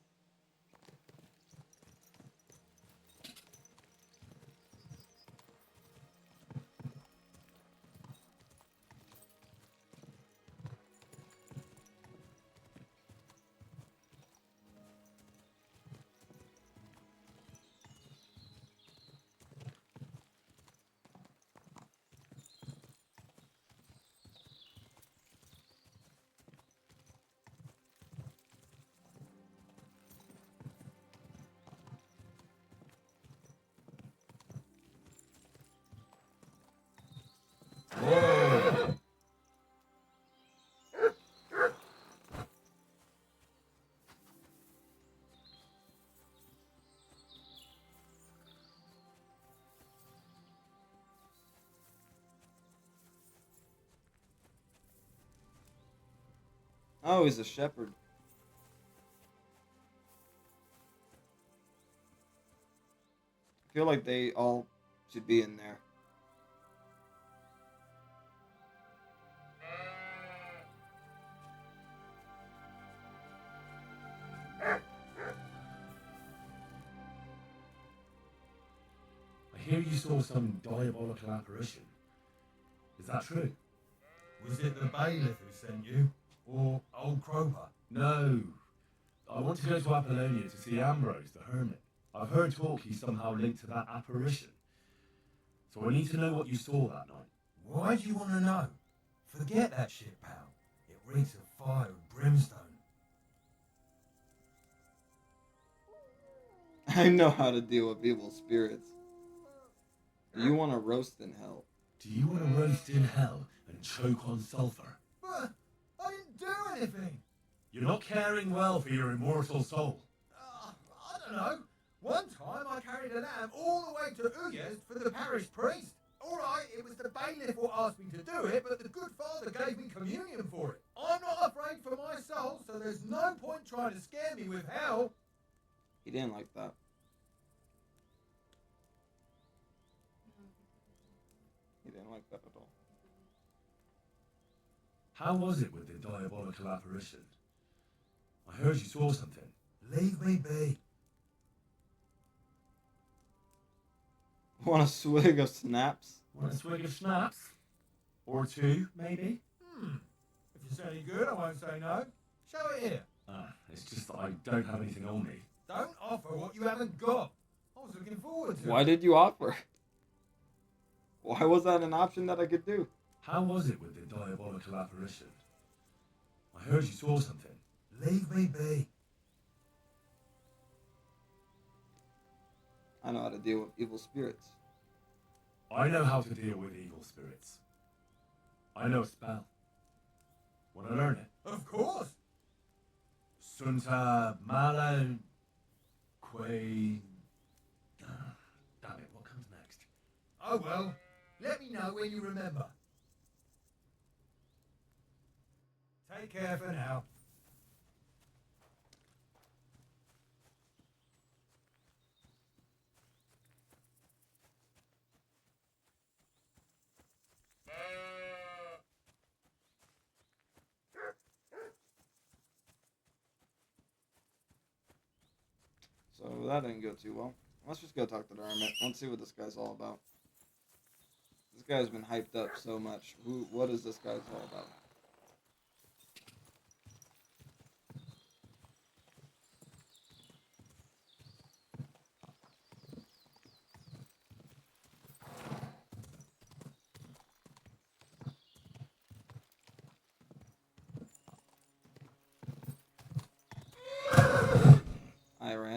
Whoa! Oh, he's a shepherd. I feel like they all should be in there. I hear you saw some diabolical apparition. Is that true? Was it the bailiff who sent you? Or old Crowbar? No. I want to go to Apollonia to see Ambrose, the hermit. I've heard talk he's somehow linked to that apparition. So I need to know what you saw that night. Why do you want to know? Forget that shit, pal. It reeks of fire and brimstone. I know how to deal with evil spirits. Do you want to roast in hell? Do you want to roast in hell and choke on sulphur? But I didn't do anything. You're not caring well for your immortal soul. I don't know. One time I carried a lamb all the way to Uyez for the parish priest. All right, it was the bailiff who asked me to do it, but the good father gave me communion for it. I'm not afraid for my soul, so there's no point trying to scare me with hell. He didn't like that. He didn't like that at all. How was it with the diabolical apparition? I heard you saw something. Leave me be. Want a swig of snaps? Want a swig of schnapps? Or two, maybe? If it's any good, I won't say no. Show it here. It's just that I don't have anything on me. Don't offer what you haven't got. I was looking forward to it. Why did you offer? Why was that an option that I could do? How was it with the diabolical apparition? I heard you saw something. Leave me be. I know how to deal with evil spirits. I know how to deal with evil spirits. I know a spell. Want to learn it? Of course. Sunta Mala Quay. Damn it, what comes next? Oh well, let me know when you remember. Take care for now. So that didn't go too well. Let's just go talk to the hermit. Let's see what this guy's all about. This guy's been hyped up so much. What is this guy's all about?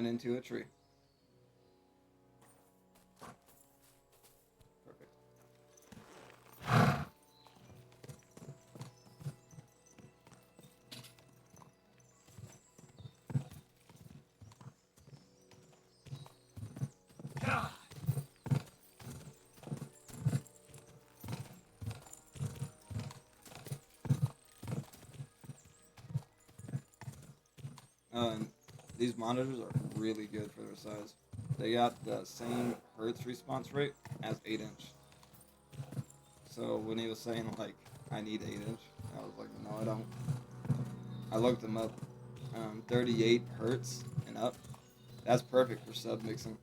ran into a tree. Perfect. And these monitors are really good for their size. They got the same hertz response rate as 8-inch. So when he was saying like, I need 8-inch, I was like, no, I don't. I looked them up. 38 hertz and up. That's perfect for sub mixing.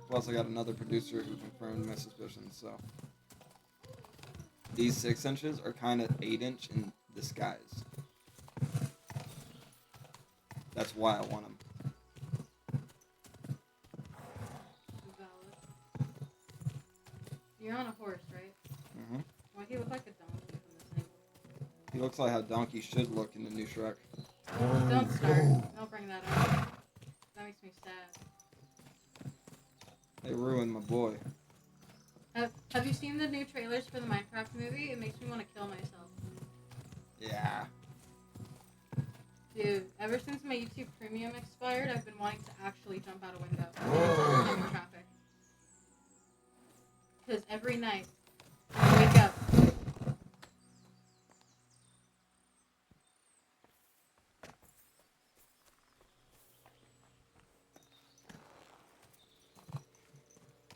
Plus, I got another producer who confirmed my suspicions. So these 6 inches are kind of 8-inch in disguise. That's why I want them. Valid. You're on a horse, right? Mm-hmm. Why do you look like a donkey from this angle? He looks like how donkeys should look in the new Shrek. Don't start. Don't bring that up. That makes me sad. They ruined my boy. Have you seen the new trailers for the Minecraft movie? It makes me want to kill myself. Yeah. Dude, ever since my YouTube Premium expired, I've been wanting to actually jump out a window in traffic. Because every night, I wake up.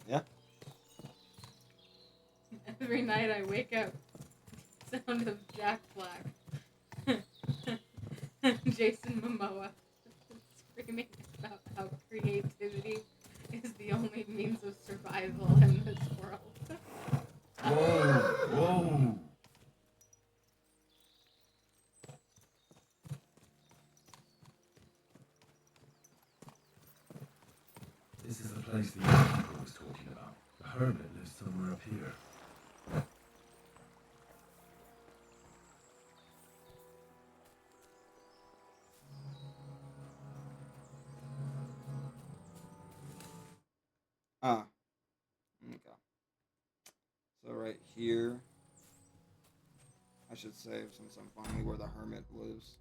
Yeah? Every night I wake up to the sound of Jack Black. Jason Momoa screaming about how creativity is the only means of survival in this world. Whoa! This is the place the innkeeper was talking about. The hermit lives somewhere up here. Ah. Okay. So right here, I should save since I'm finally where the hermit lives.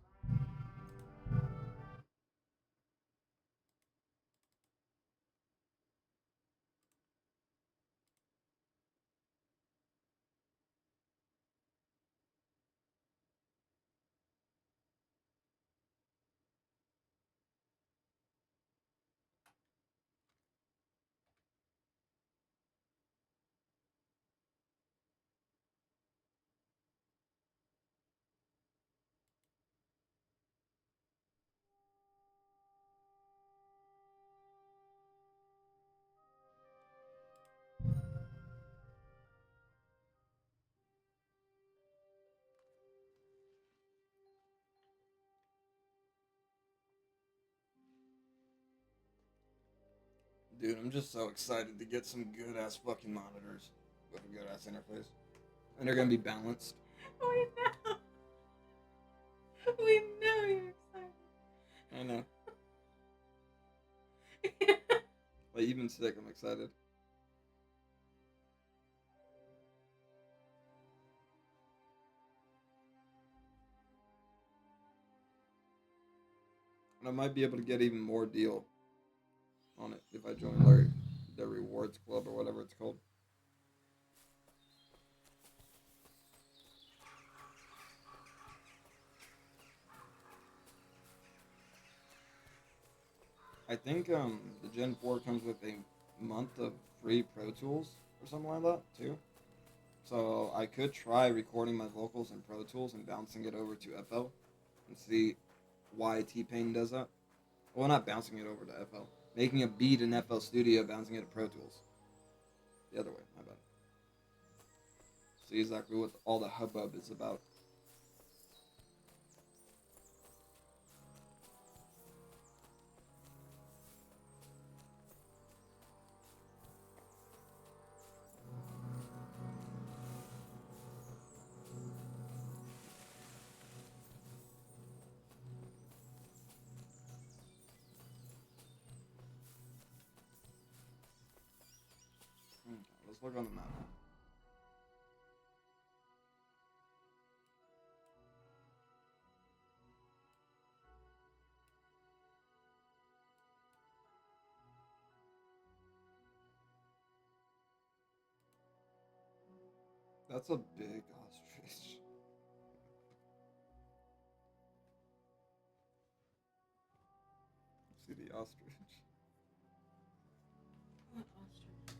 Dude, I'm just so excited to get some good ass fucking monitors with a good ass interface. And they're gonna be balanced. We know. We know you're excited. I know. Like, even sick, I'm excited. And I might be able to get even more deal on it if I join their rewards club or whatever it's called. I think the Gen 4 comes with a month of free Pro Tools or something like that too. So I could try recording my vocals in Pro Tools and bouncing it over to FL and see why T-Pain does that. Well, not bouncing it over to FL. Making a beat in FL Studio, bouncing it to Pro Tools. The other way, my bad. See exactly what all the hubbub is about. Let's look on the map. That's a big ostrich. See the ostrich? What ostrich?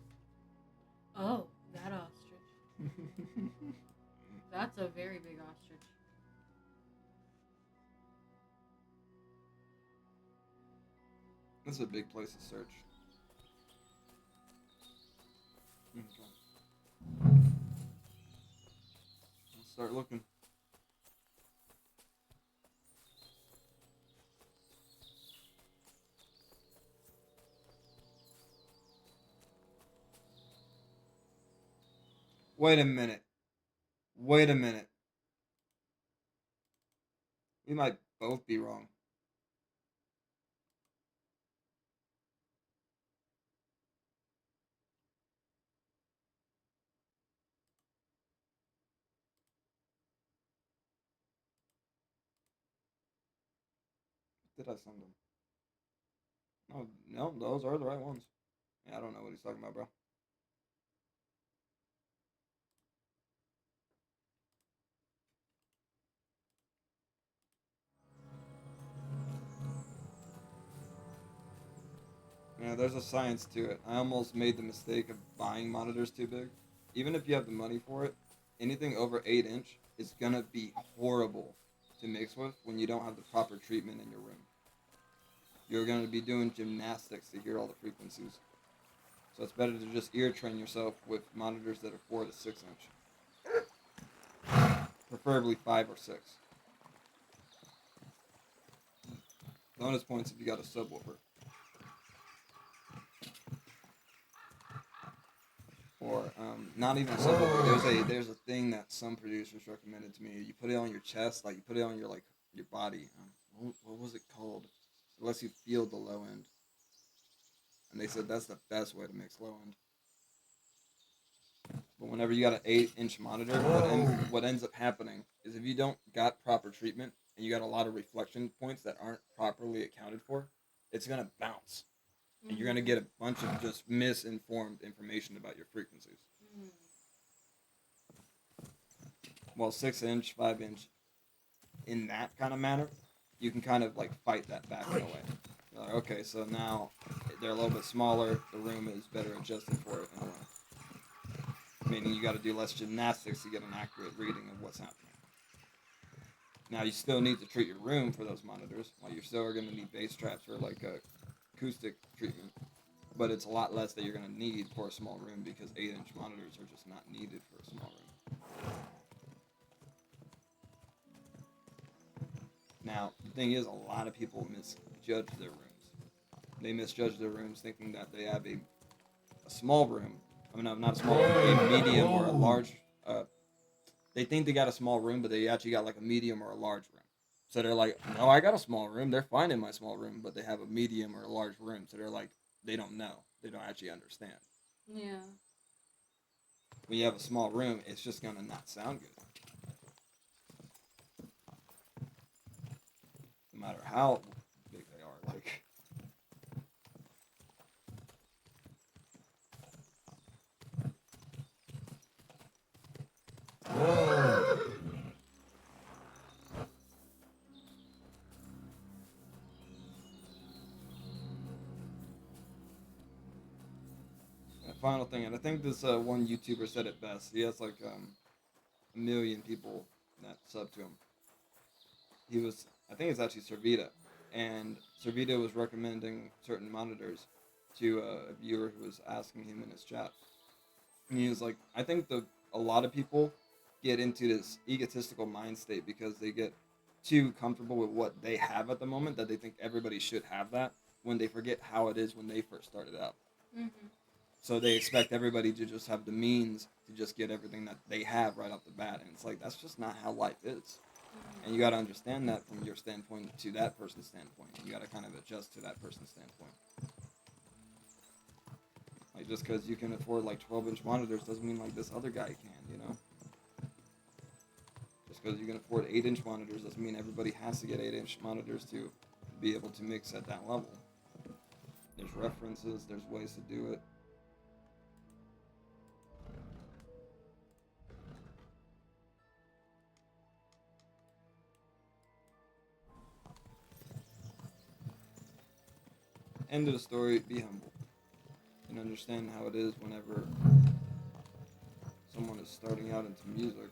Oh, that ostrich. That's a very big ostrich. This is a big place to search. Okay. Let's start looking. Wait a minute. Wait a minute. We might both be wrong. Did I send them? No, no, those are the right ones. Yeah, I don't know what he's talking about, bro. Yeah, there's a science to it. I almost made the mistake of buying monitors too big. Even if you have the money for it, anything over 8" is gonna be horrible to mix with when you don't have the proper treatment in your room. You're gonna be doing gymnastics to hear all the frequencies. So it's better to just ear train yourself with monitors that are 4 to 6". Preferably 5 or 6. Bonus points if you got a subwoofer. Or not even a subwoofer. There's a thing that some producers recommended to me. You put it on your chest, like you put it on your your body. What was it called? It lets you feel the low end. And they said that's the best way to mix low end. But whenever you got an 8" monitor, what ends up happening is if you don't got proper treatment and you got a lot of reflection points that aren't properly accounted for, it's gonna bounce. And you're going to get a bunch of just misinformed information about your frequencies. Well, 6", 5", in that kind of manner, you can kind of like fight that back in a way. You're like, okay, so now they're a little bit smaller, the room is better adjusted for it in a way. Meaning you got to do less gymnastics to get an accurate reading of what's happening. Now, you still need to treat your room for those monitors, while you still are going to need bass traps or like a acoustic treatment, but it's a lot less that you're going to need for a small room because 8" monitors are just not needed for a small room. Now, the thing is, a lot of people misjudge their rooms. They misjudge their rooms thinking that they have a small room. I mean, not a small room, a medium or a large. They think they got a small room, but they actually got like a medium or a large room. So they're like, no, I got a small room. They're fine in my small room, but they have a medium or a large room. So they're like, they don't know. They don't actually understand. Yeah. When you have a small room, it's just going to not sound good. No matter how big they are. Like, Whoa. final thing, and I think this one YouTuber said it best. He has like 1 million people that sub to him. He was, I think it's actually Servita, and Servita was recommending certain monitors to a viewer who was asking him in his chat. And he was like, I think a lot of people get into this egotistical mind state because they get too comfortable with what they have at the moment that they think everybody should have that when they forget how it is when they first started out. Mm-hmm. So they expect everybody to just have the means to just get everything that they have right off the bat. And it's like, that's just not how life is. Mm-hmm. And you got to understand that from your standpoint to that person's standpoint. You got to kind of adjust to that person's standpoint. Like, just because you can afford, like, 12-inch monitors doesn't mean, like, this other guy can, you know? Just because you can afford 8-inch monitors doesn't mean everybody has to get 8-inch monitors to be able to mix at that level. There's references, there's ways to do it. End of the story, be humble. And understand how it is whenever someone is starting out into music,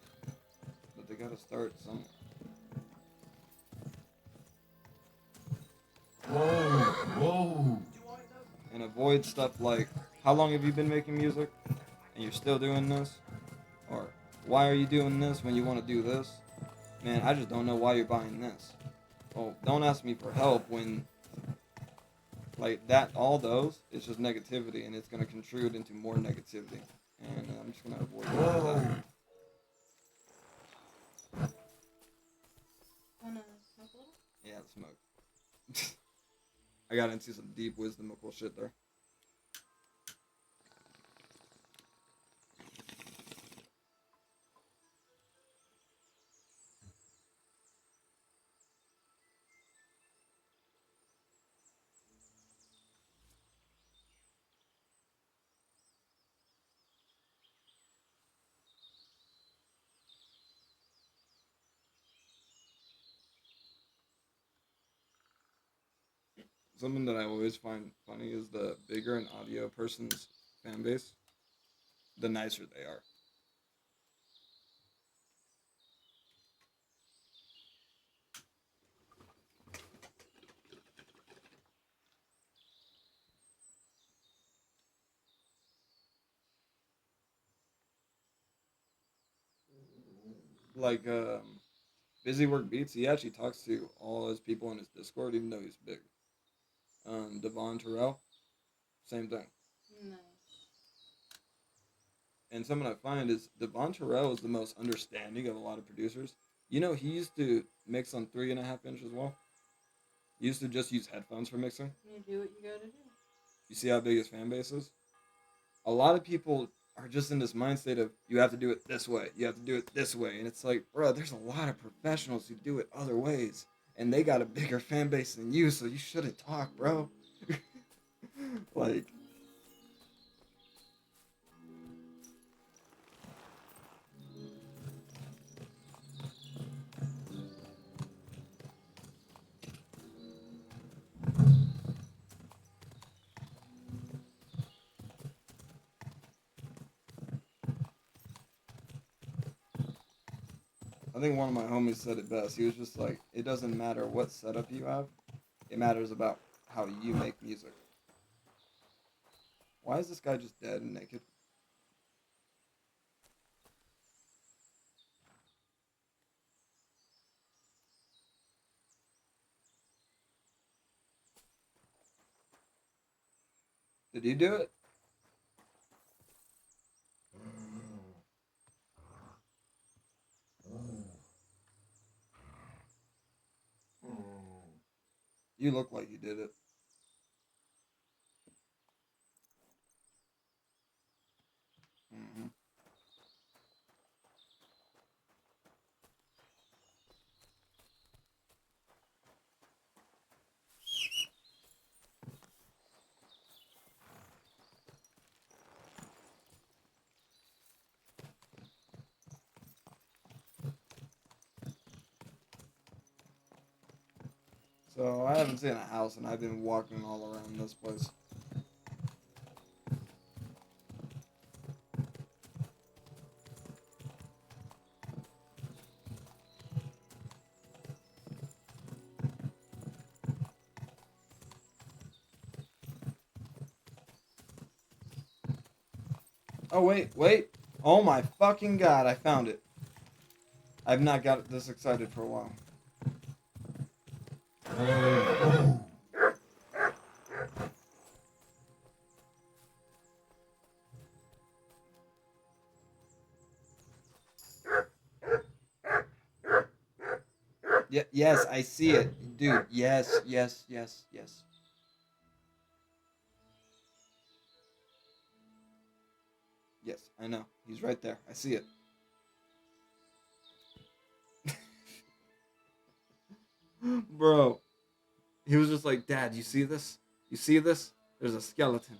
but they gotta start somewhere. Whoa! And avoid stuff like, how long have you been making music? And you're still doing this? Or, why are you doing this when you want to do this? Man, I just don't know why you're buying this. Oh, don't ask me for help when, like, that, all those, it's just negativity, and it's going to contribute into more negativity. And I'm just going to avoid that. Wanna smoke a little? Yeah, smoke. I got into some deep wisdomical shit there. Something that I always find funny is the bigger an audio person's fan base, the nicer they are. Like, Busy Work Beats, he actually talks to all his people in his Discord, even though he's big. Devon Terrell, same thing. Nice. And something I find is Devon Terrell is the most understanding of a lot of producers. You know, he used to mix on 3.5 inch as well. He used to just use headphones for mixing. You do what you gotta do. You see how big his fan base is? A lot of people are just in this mind state of, you have to do it this way, you have to do it this way. And it's like, bro, there's a lot of professionals who do it other ways. And they got a bigger fan base than you, so you shouldn't talk, bro. Like... I think one of my homies said it best. He was just like, it doesn't matter what setup you have. It matters about how you make music. Why is this guy just dead and naked? Did he do it? You look like you did it. Mm-hmm. So I haven't seen a house and I've been walking all around this place. Oh, wait. Oh my fucking god, I found it. I've not got this excited for a while. Yes, I see it. Dude, yes. Yes, I know. He's right there. I see it. Bro. He was just like, Dad, you see this? You see this? There's a skeleton.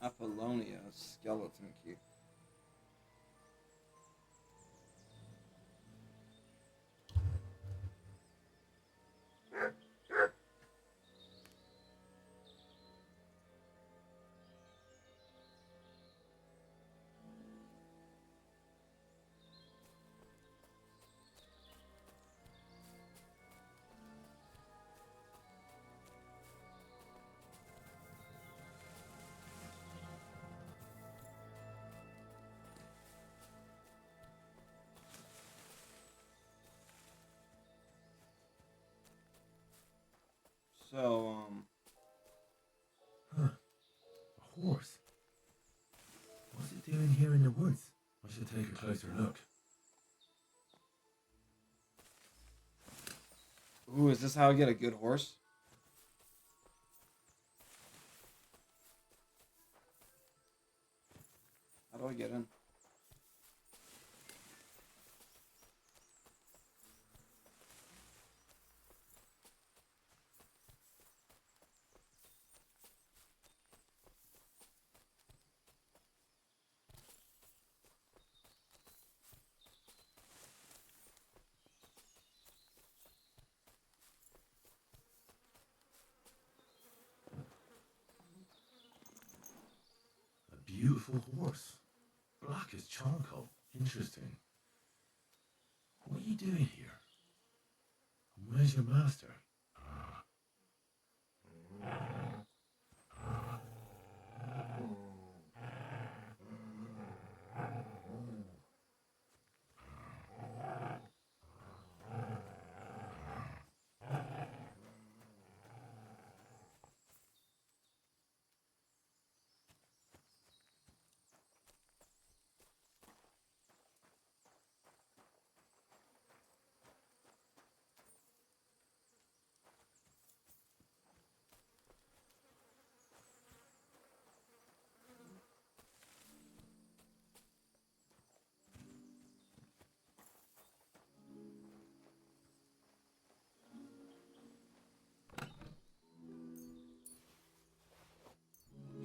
Apollonia skeleton key. So, Huh. A horse? What's it doing here in the woods? I should take a closer look. ooh, is this how I get a good horse? How do I get in? A beautiful horse. Black as charcoal. Interesting. What are you doing here? And where's your master?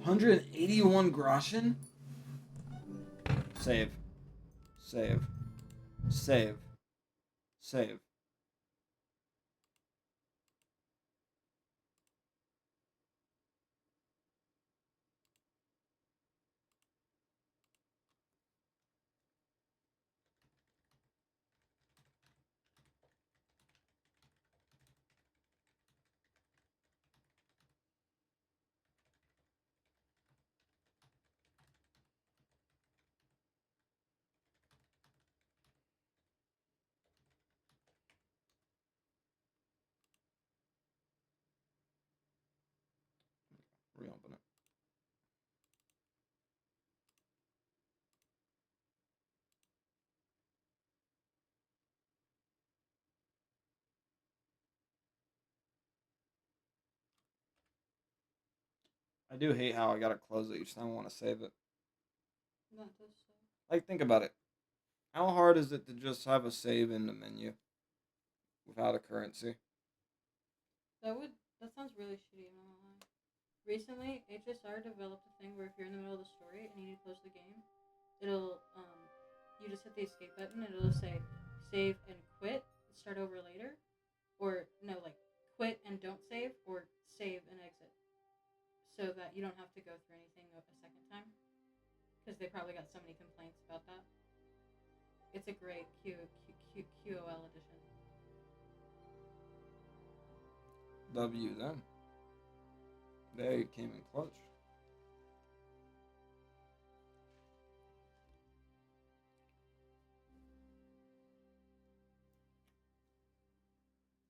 $181 groschen? Save. Save. Save. Save. Reopen it. I do hate how I gotta close it each time I want to save it. That does suck. Like, think about it. How hard is it to just have a save in the menu without a currency? That sounds really shitty, I'm not gonna lie. Recently, HSR developed a thing where if you're in the middle of the story and you need to close the game, it'll you just hit the escape button and it'll say save and quit, start over later, or no, like quit and don't save, or save and exit, so that you don't have to go through anything a second time, because they probably got so many complaints about that. It's a great QOL edition. W then. They came in clutch.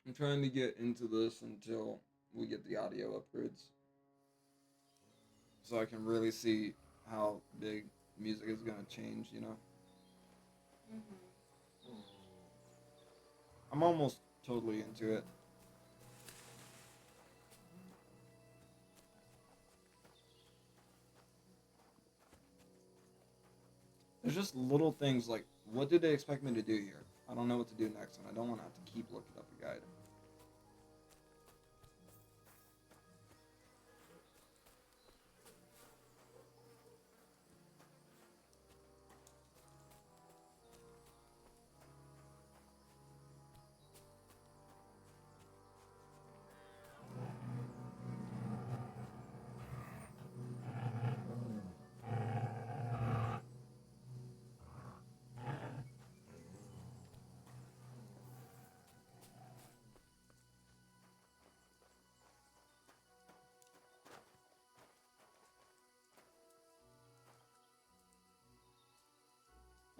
I'm trying to get into this until we get the audio upgrades, so I can really see how big music is gonna change, you know? I'm almost totally into it. There's just little things like, what did they expect me to do here? I don't know what to do next, and I don't want to have to keep looking up a guide.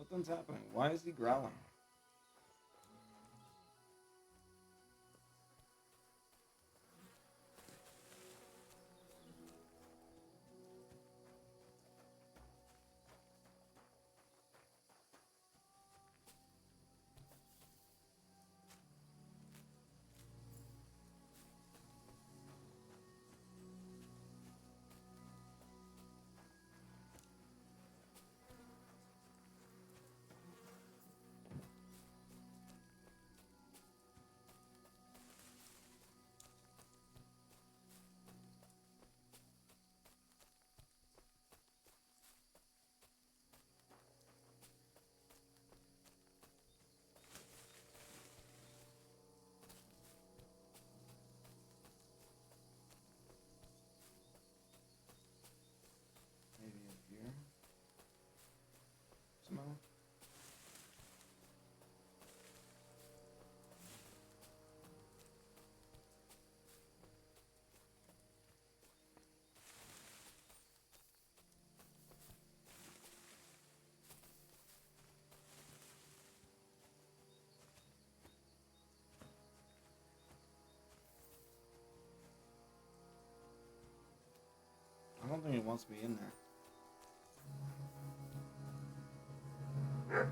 Nothing's happening. Why is he growling? Maybe up here? Somehow? I don't think it wants me in there. I'm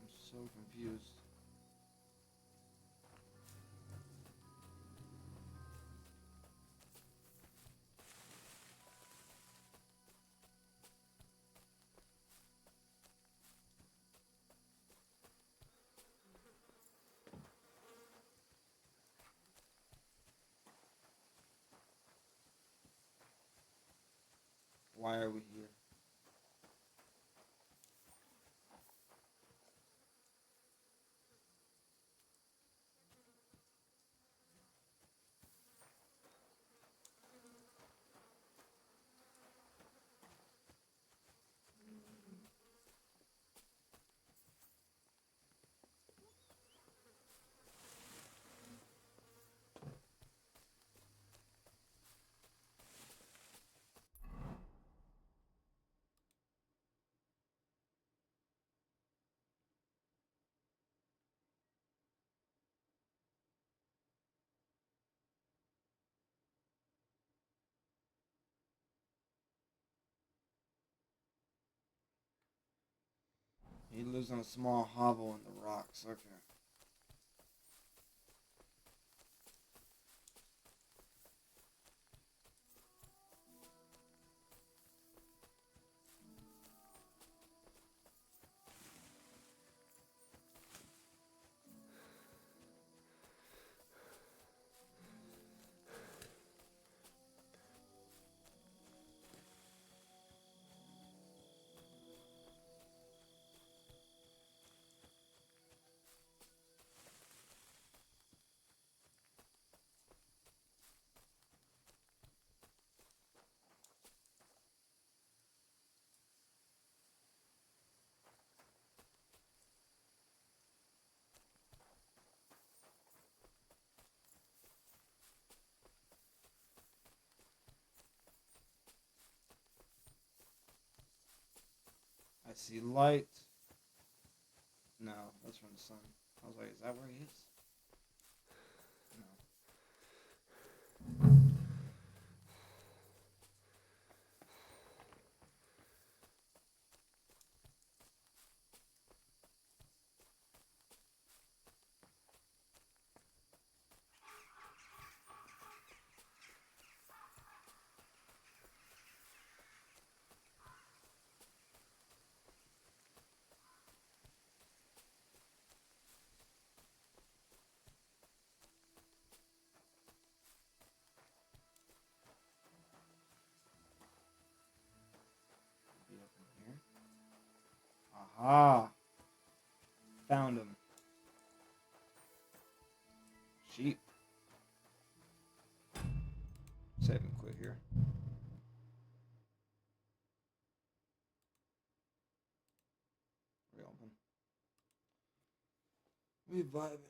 so confused. Why are we here? He lives in a small hovel in the rocks. Okay. I see light. No, that's from the sun. I was like, is that where he is? No. Be up in here. Aha! Found him. Sheep. Save him quick here. Reopen. We vibing.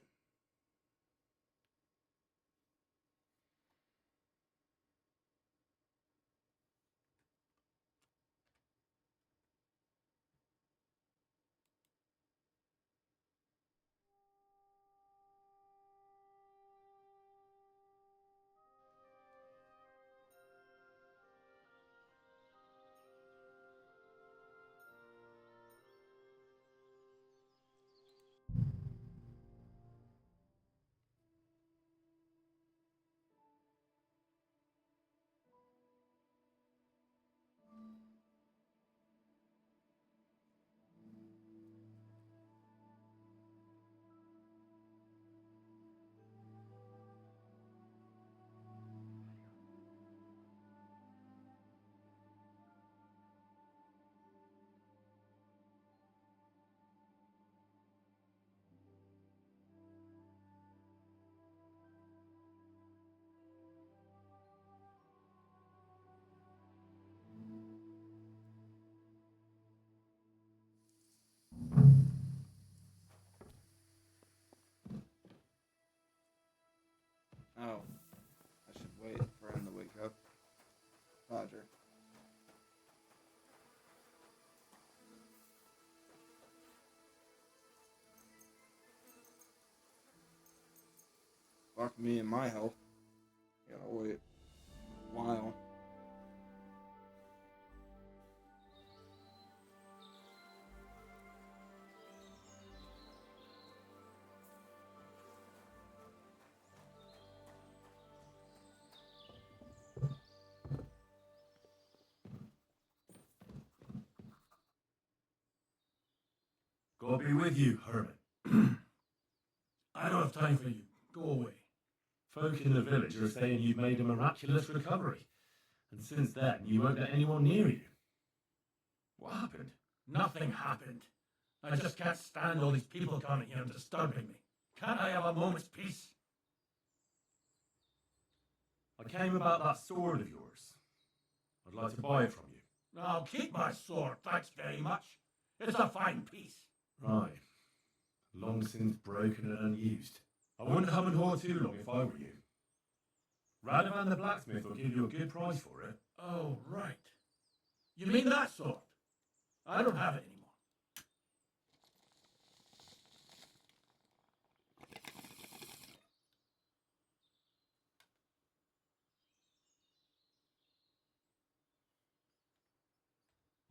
Oh, I should wait for him to wake up. Roger. Fuck me and my health. Gotta wait a while. God be with you, hermit. I don't have time for you. Go away. Folk in the village are saying you've made a miraculous recovery, and since then you won't let anyone near you. What happened? Nothing happened. I just can't stand all these people coming here and disturbing me. Can't I have a moment's peace? I came about that sword of yours. I'd like to buy it from you. I'll keep my sword, thanks very much. It's a fine piece. Right. Long since broken and unused. I wouldn't hum and haw too long if I were you. Radovan the blacksmith will give you a good price for it. Oh, right. You mean that sword? I don't have it anymore.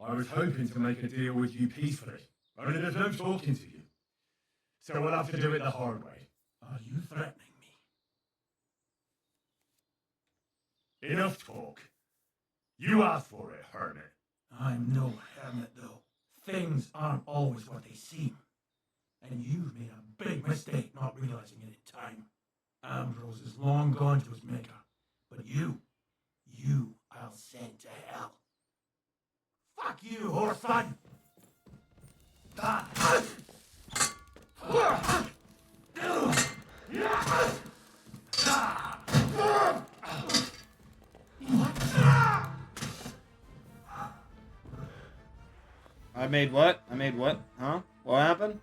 I was hoping to make a deal with you peacefully, only there's no talking to you. So we'll have to do it the hard way. Are you threatening me? Enough talk. You asked for it, hermit. I'm no hermit, though. Things aren't always what they seem. And you've made a big mistake not realizing it in time. Ambrose is long gone to his maker. But you I'll send to hell. Fuck you, whoreson! I made what? I made what? Huh? What happened?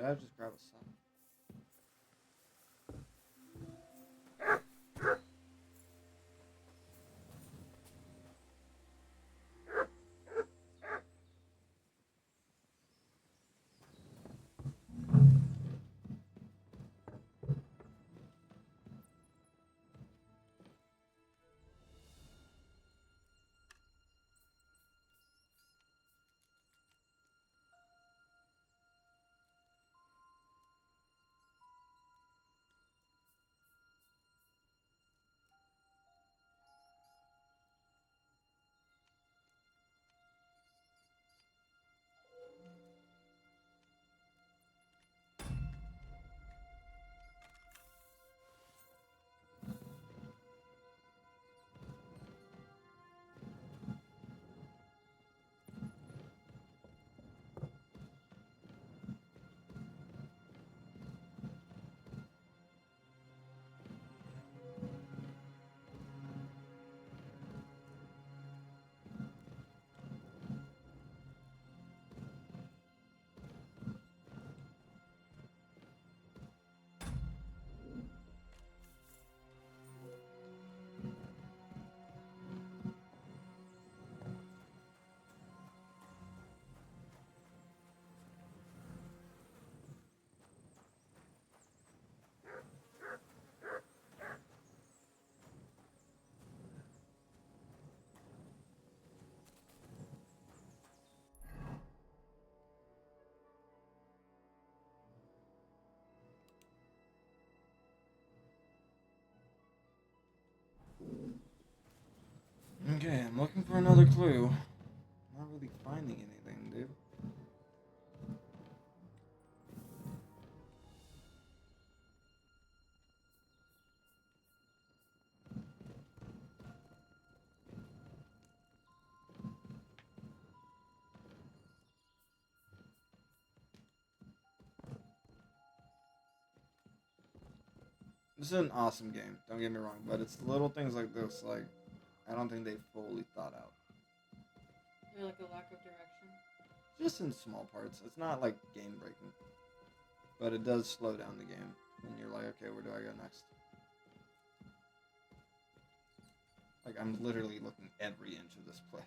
I just grab a sun? Okay, I'm looking for another clue. Not really finding anything, dude. This is an awesome game, don't get me wrong, but it's little things like this, like, I don't think they fully thought out. Or like a lack of direction. Just in small parts. It's not like game breaking. But it does slow down the game. And you're like, okay, where do I go next? Like, I'm literally looking every inch of this place.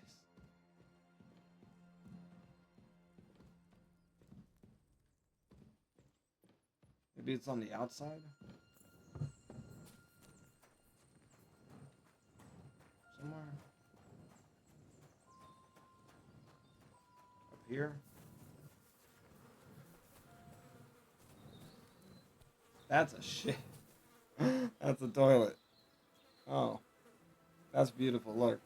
Maybe it's on the outside? Somewhere? Up here? That's a shit. That's a toilet. Oh. That's beautiful, look.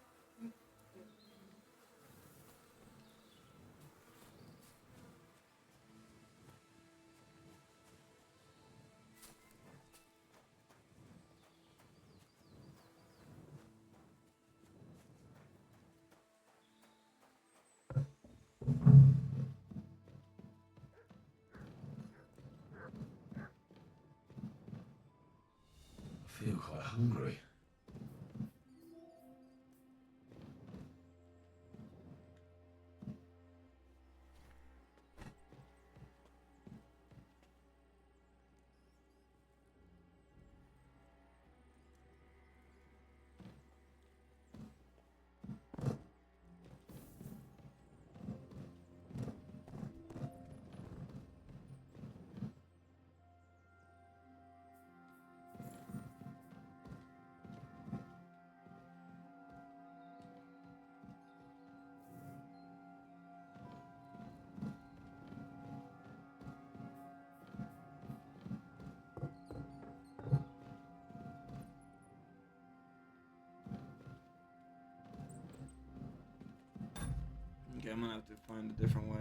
I feel quite hungry. Okay, I'm gonna have to find a different way.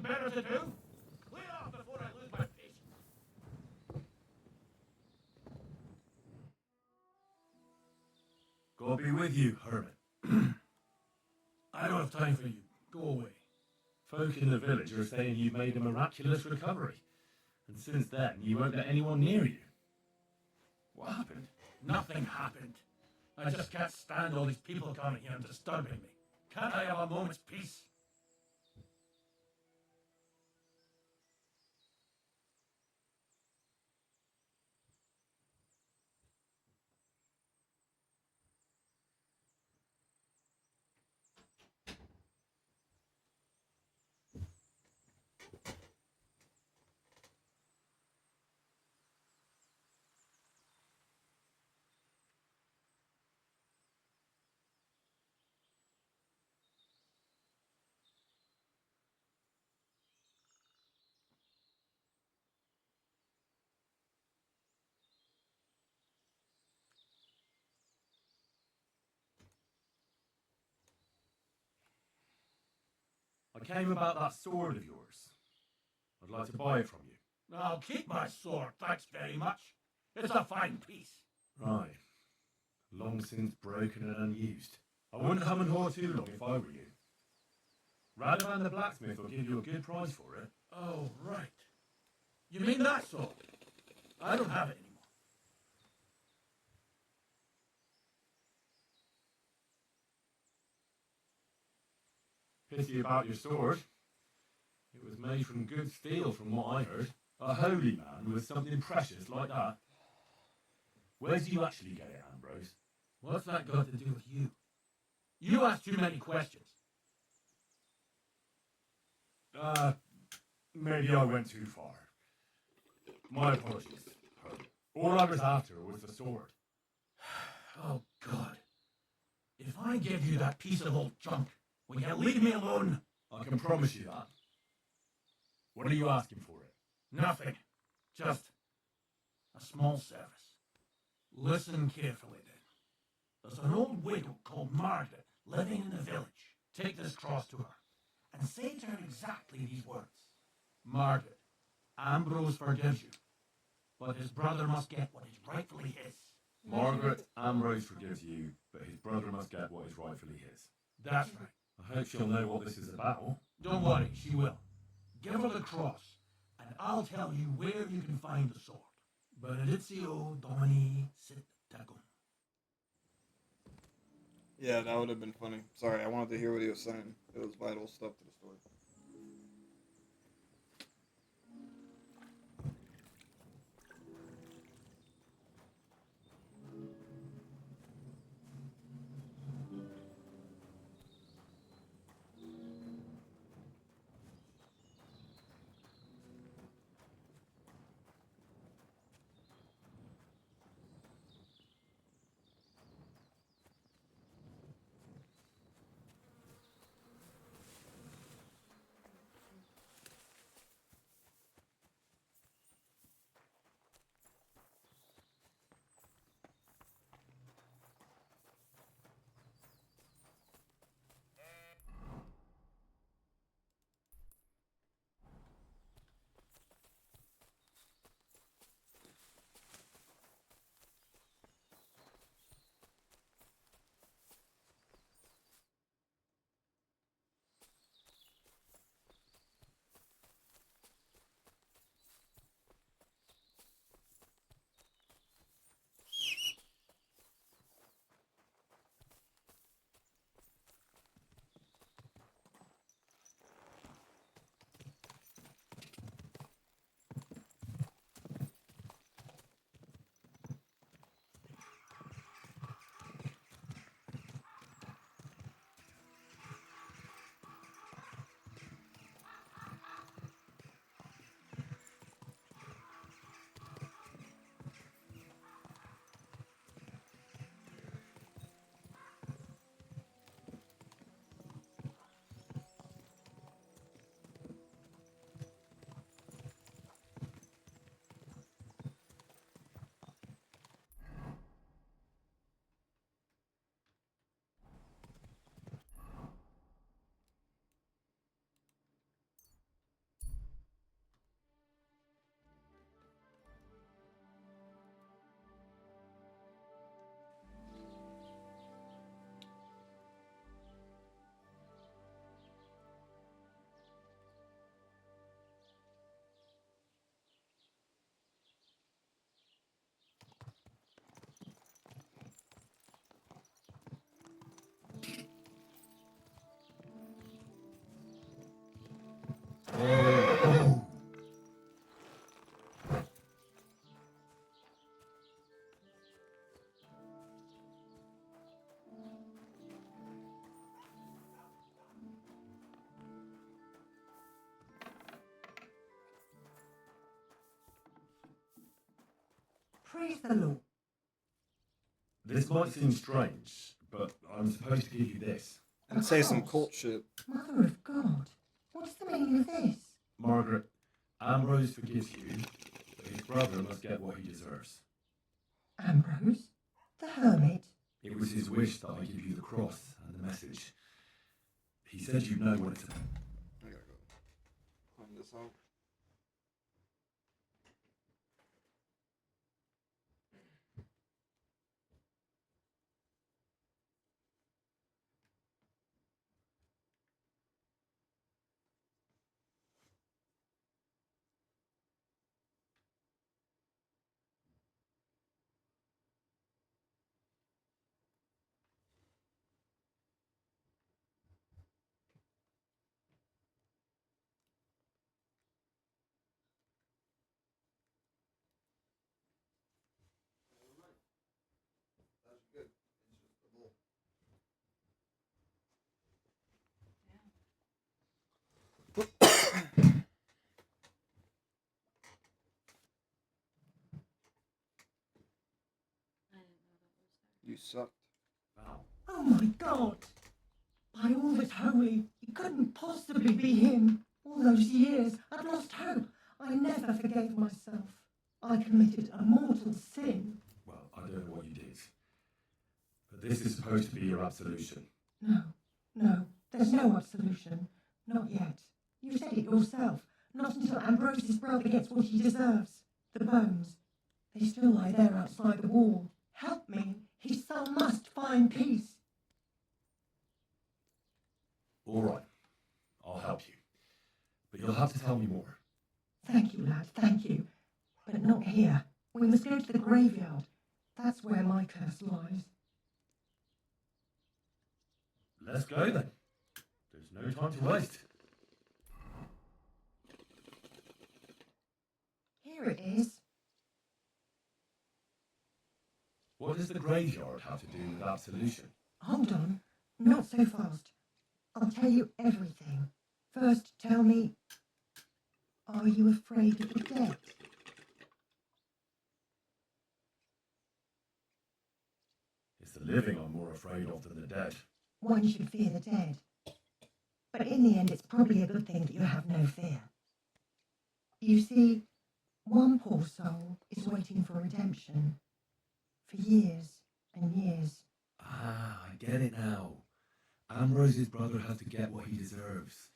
better to do? Clear off before I lose my patience. God be with you, hermit. I don't have time for you. Go away. Folk in the village are saying you made a miraculous recovery. And since then, you won't let anyone near you. What happened? Nothing happened. I just can't stand all these people coming here and disturbing me. Can't I have a moment's peace? I came about that sword of yours. I'd like to buy it from you. I'll keep my sword, thanks very much. It's a fine piece. Right. Long since broken and unused. I wouldn't hum and haw too long if I were you. Radovan the blacksmith will give you a good price for it. Oh, right. You mean that sword? I don't have it anymore. Pity about your sword. It was made from good steel from what I heard. A holy man with something precious like that. Where do you actually get it, Ambrose? What's that got to do with you? You ask too many questions. Maybe I went too far. My apologies. All I was after was the sword. Oh, God. If I give you that piece of old junk, will you leave me alone? I can promise you that. What are you asking for it? Nothing. Just a small service. Listen carefully then. There's an old widow called Margaret living in the village. Take this cross to her and say to her exactly these words. Margaret, Ambrose forgives you, but his brother must get what is rightfully his. Margaret, Ambrose forgives you, but his brother must get what is rightfully his. That's right. I hope she'll know what this is about. Don't worry, she will. Give her the cross, and I'll tell you where you can find the sword. Benedictio Domini sit tecum. Yeah, that would have been funny. Sorry, I wanted to hear what he was saying. It was vital stuff to the story. Praise the Lord. This might seem strange, but I'm supposed to give you this. And say some cult shit. Mother of God. What's the meaning of this? Margaret, Ambrose forgives you, but his brother must get what he deserves. Ambrose? The hermit? It was his wish that I give you the cross and the message. He said you know what it's about. I gotta go find this out. You sucked. Wow. Oh my God! By all that's holy, it couldn't possibly be him. All those years, I'd lost hope. I never forgave myself. I committed a mortal sin. Well, I don't know what you did. But this is supposed to be your absolution. No, there's no absolution. Not yet. You said it yourself. Not until Ambrose's brother gets what he deserves. The bones. They still lie there outside the wall. Help me. His soul must find peace. All right, I'll help you. But you'll have to tell me more. Thank you, lad, thank you. But not here. We must go to the graveyard. That's where my curse lies. Let's go then. There's no time to waste. Here it is. What does the graveyard have to do with absolution? Hold on. Not so fast. I'll tell you everything. First, tell me, are you afraid of the dead? It's the living I'm more afraid of than the dead. One should fear the dead. But in the end, it's probably a good thing that you have no fear. You see, one poor soul is waiting for redemption. For years and years. Ah, I get it now. Ambrose's brother has to get what he deserves.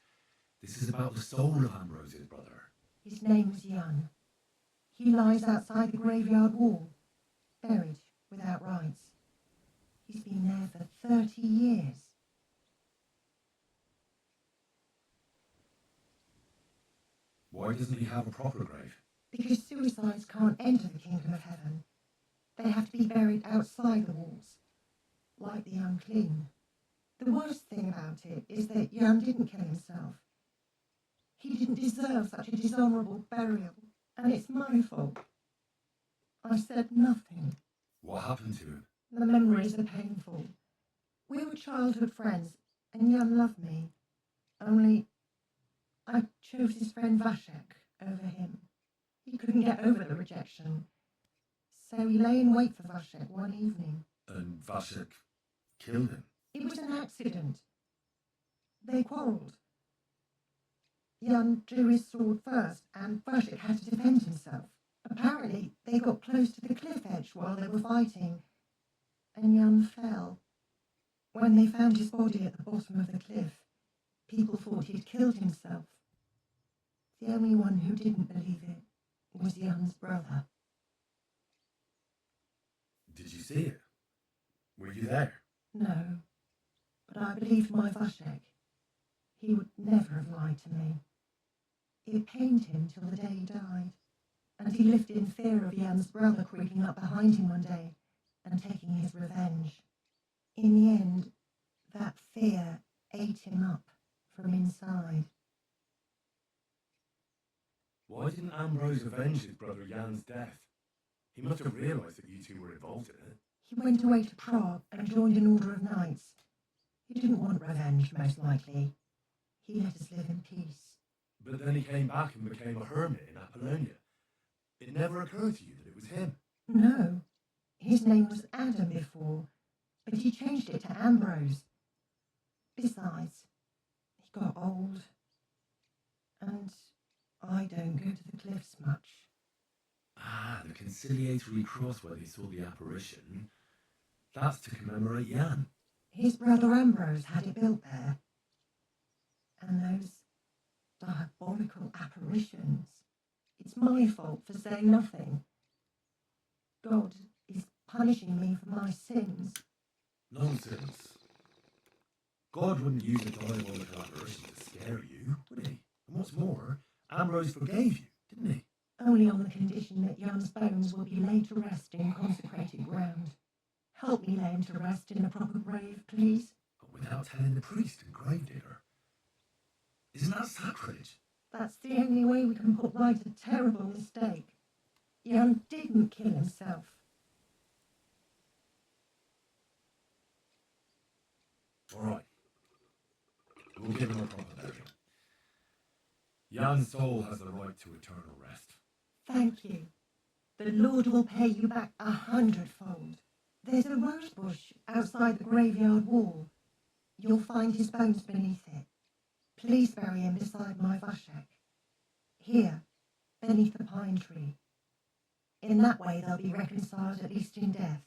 This is about the soul of Ambrose's brother. His name was Jan. He lies outside the graveyard wall, buried without rites. He's been there for 30 years. Why doesn't he have a proper grave? Because suicides can't enter the kingdom of heaven. They have to be buried outside the walls, like the unclean. The worst thing about it is that Jan didn't kill himself. He didn't deserve such a dishonourable burial, and it's my fault. I said nothing. What happened to him? The memories are painful. We were childhood friends, and Jan loved me. Only, I chose his friend Vashek over him. He couldn't get over the rejection. So he lay in wait for Vashek one evening. And Vashek killed him? It was an accident. They quarrelled. Jan drew his sword first, and Vashek had to defend himself. Apparently, they got close to the cliff edge while they were fighting, and Jan fell. When they found his body at the bottom of the cliff, people thought he'd killed himself. The only one who didn't believe it was Jan's brother. Did you see it? Were you there? No, but I believed my Vashek. He would never have lied to me. It pained him till the day he died, and he lived in fear of Jan's brother creeping up behind him one day and taking his revenge. In the end, that fear ate him up from inside. Why didn't Ambrose avenge his brother Jan's death? He must have realised that you two were involved in it. He went away to Prague and joined an order of knights. He didn't want revenge, most likely. He let us live in peace. But then he came back and became a hermit in Apollonia. It never occurred to you that it was him. No, his name was Adam before, but he changed it to Ambrose. Besides, he got old, and I don't go to the cliffs much. Ah, the conciliatory cross where they saw the apparition. That's to commemorate Jan. His brother Ambrose had it built there. And those diabolical apparitions. It's my fault for saying nothing. God is punishing me for my sins. Nonsense. God wouldn't use a diabolical apparition to scare you, would he? And what's more, Ambrose forgave you, didn't he? Only on the condition that Jan's bones will be laid to rest in consecrated ground. Help me lay him to rest in a proper grave, please. But without telling the priest and gravedigger. Isn't that sacrilege? That's the only way we can put right a terrible mistake. Jan didn't kill himself. All right. We'll give him a proper burial. Jan's soul has the right to eternal rest. Thank you. The Lord will pay you back 100-fold. There's a rose bush outside the graveyard wall. You'll find his bones beneath it. Please bury him beside my vashek. Here, beneath the pine tree. In that way they'll be reconciled at least in death.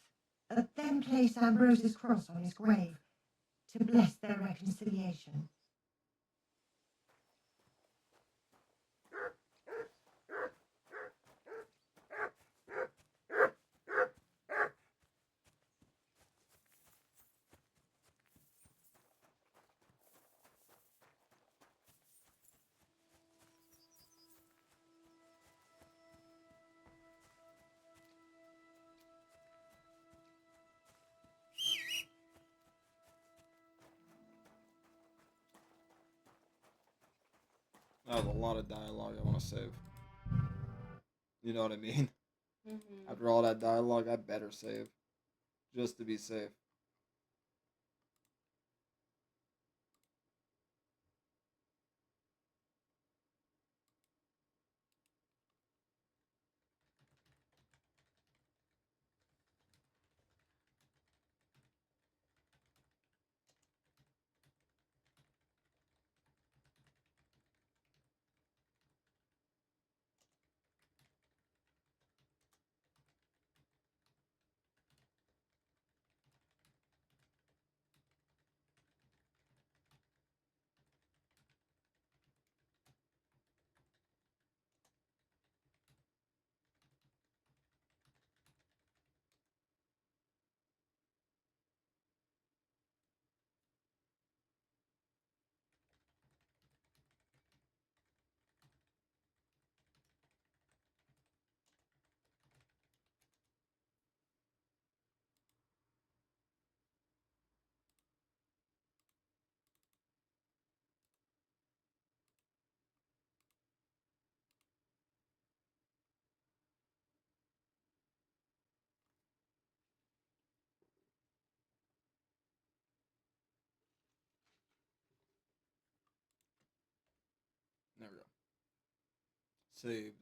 Then place Ambrose's cross on his grave to bless their reconciliation. That was a lot of dialogue I want to save. You know what I mean? Mm-hmm. After all that dialogue, I better save. Just to be safe. There we go. Saved.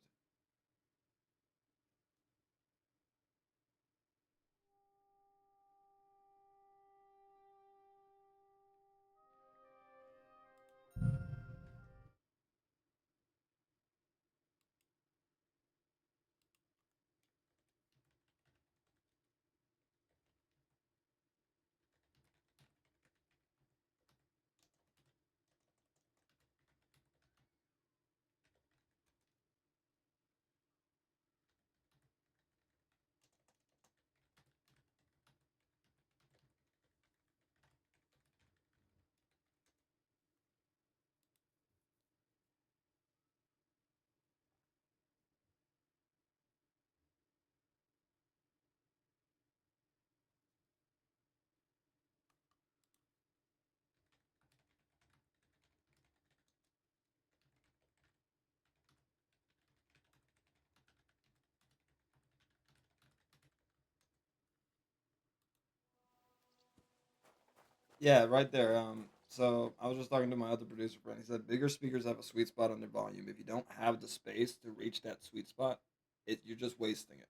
Yeah, right there. So I was just talking to my other producer friend. He said bigger speakers have a sweet spot on their volume. If you don't have the space to reach that sweet spot, you're just wasting it.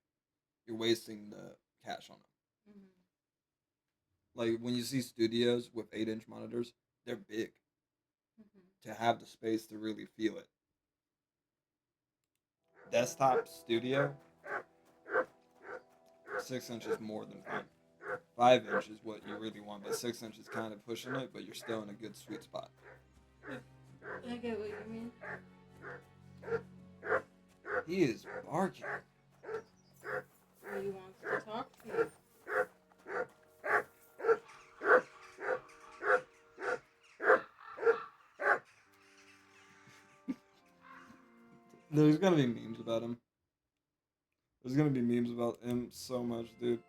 you're wasting the cash on them. Mm-hmm. Like when you see studios with 8-inch monitors, they're big Mm-hmm. to have the space to really feel it. Desktop studio, 6 inches more than fine. 5 inch is what you really want, but 6 inch is kind of pushing it, but you're still in a good sweet spot. I get what you mean. He is barking. He wants to talk to you. There's gonna be memes about him. There's gonna be memes about him so much, dude.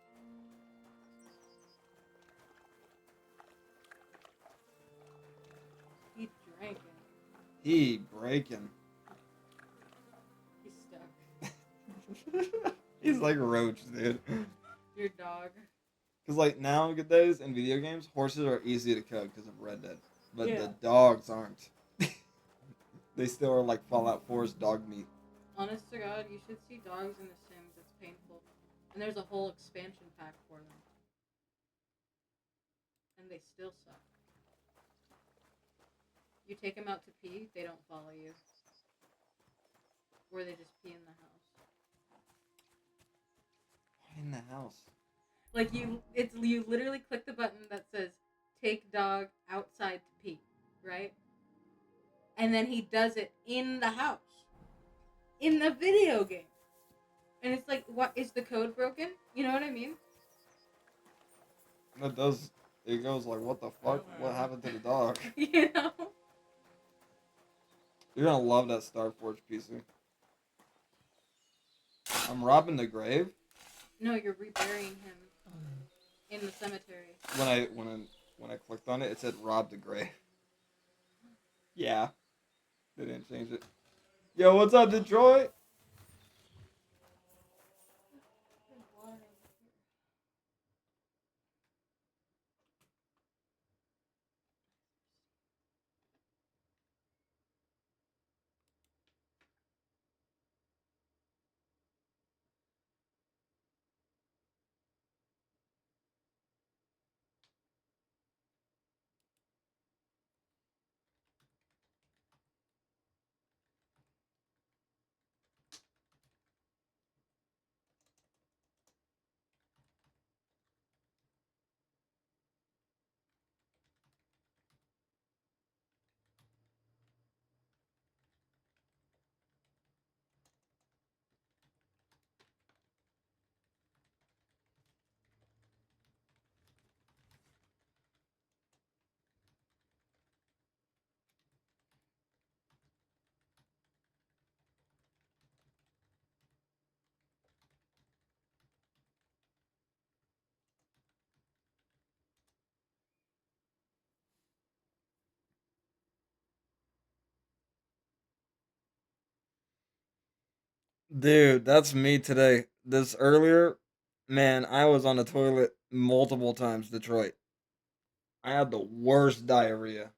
He drank it. He breaking. He's stuck. He's like a roach, dude. Your dog. Cause like nowadays in video games, horses are easy to cook because of Red Dead, but Yeah. the dogs aren't. They still are like Fallout 4's dog meat. Honest to God, you should see dogs in The Sims. It's painful. And there's a whole expansion pack for them. And they still suck. You take them out to pee, they don't follow you. Or they just pee in the house. In the house. Like you literally click the button that says take dog outside to pee, right? And then he does it in the house. In the video game. And it's like, what, is the code broken? You know what I mean? It does. It goes like, what the fuck? What happened to the dog? You know? You're gonna love that Starforge PC. I'm robbing the grave. No, you're reburying him in the cemetery. When I clicked on it, it said rob the grave. Yeah. They didn't change it. Yo, what's up, Detroit? Dude, that's me today. This earlier, man, I was on the toilet multiple times, Detroit. I had the worst diarrhea.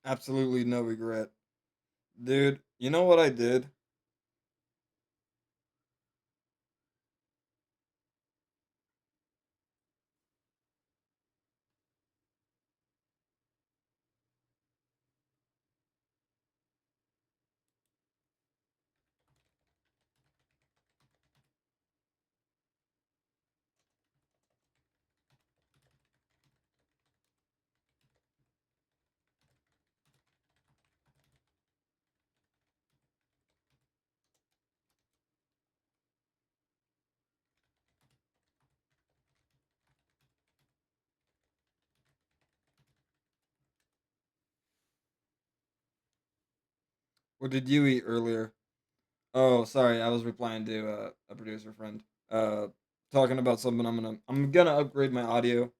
Absolutely no regret. Dude, you know what I did? What did you eat earlier? Oh, sorry, I was replying to a producer friend. Talking about something I'm gonna upgrade my audio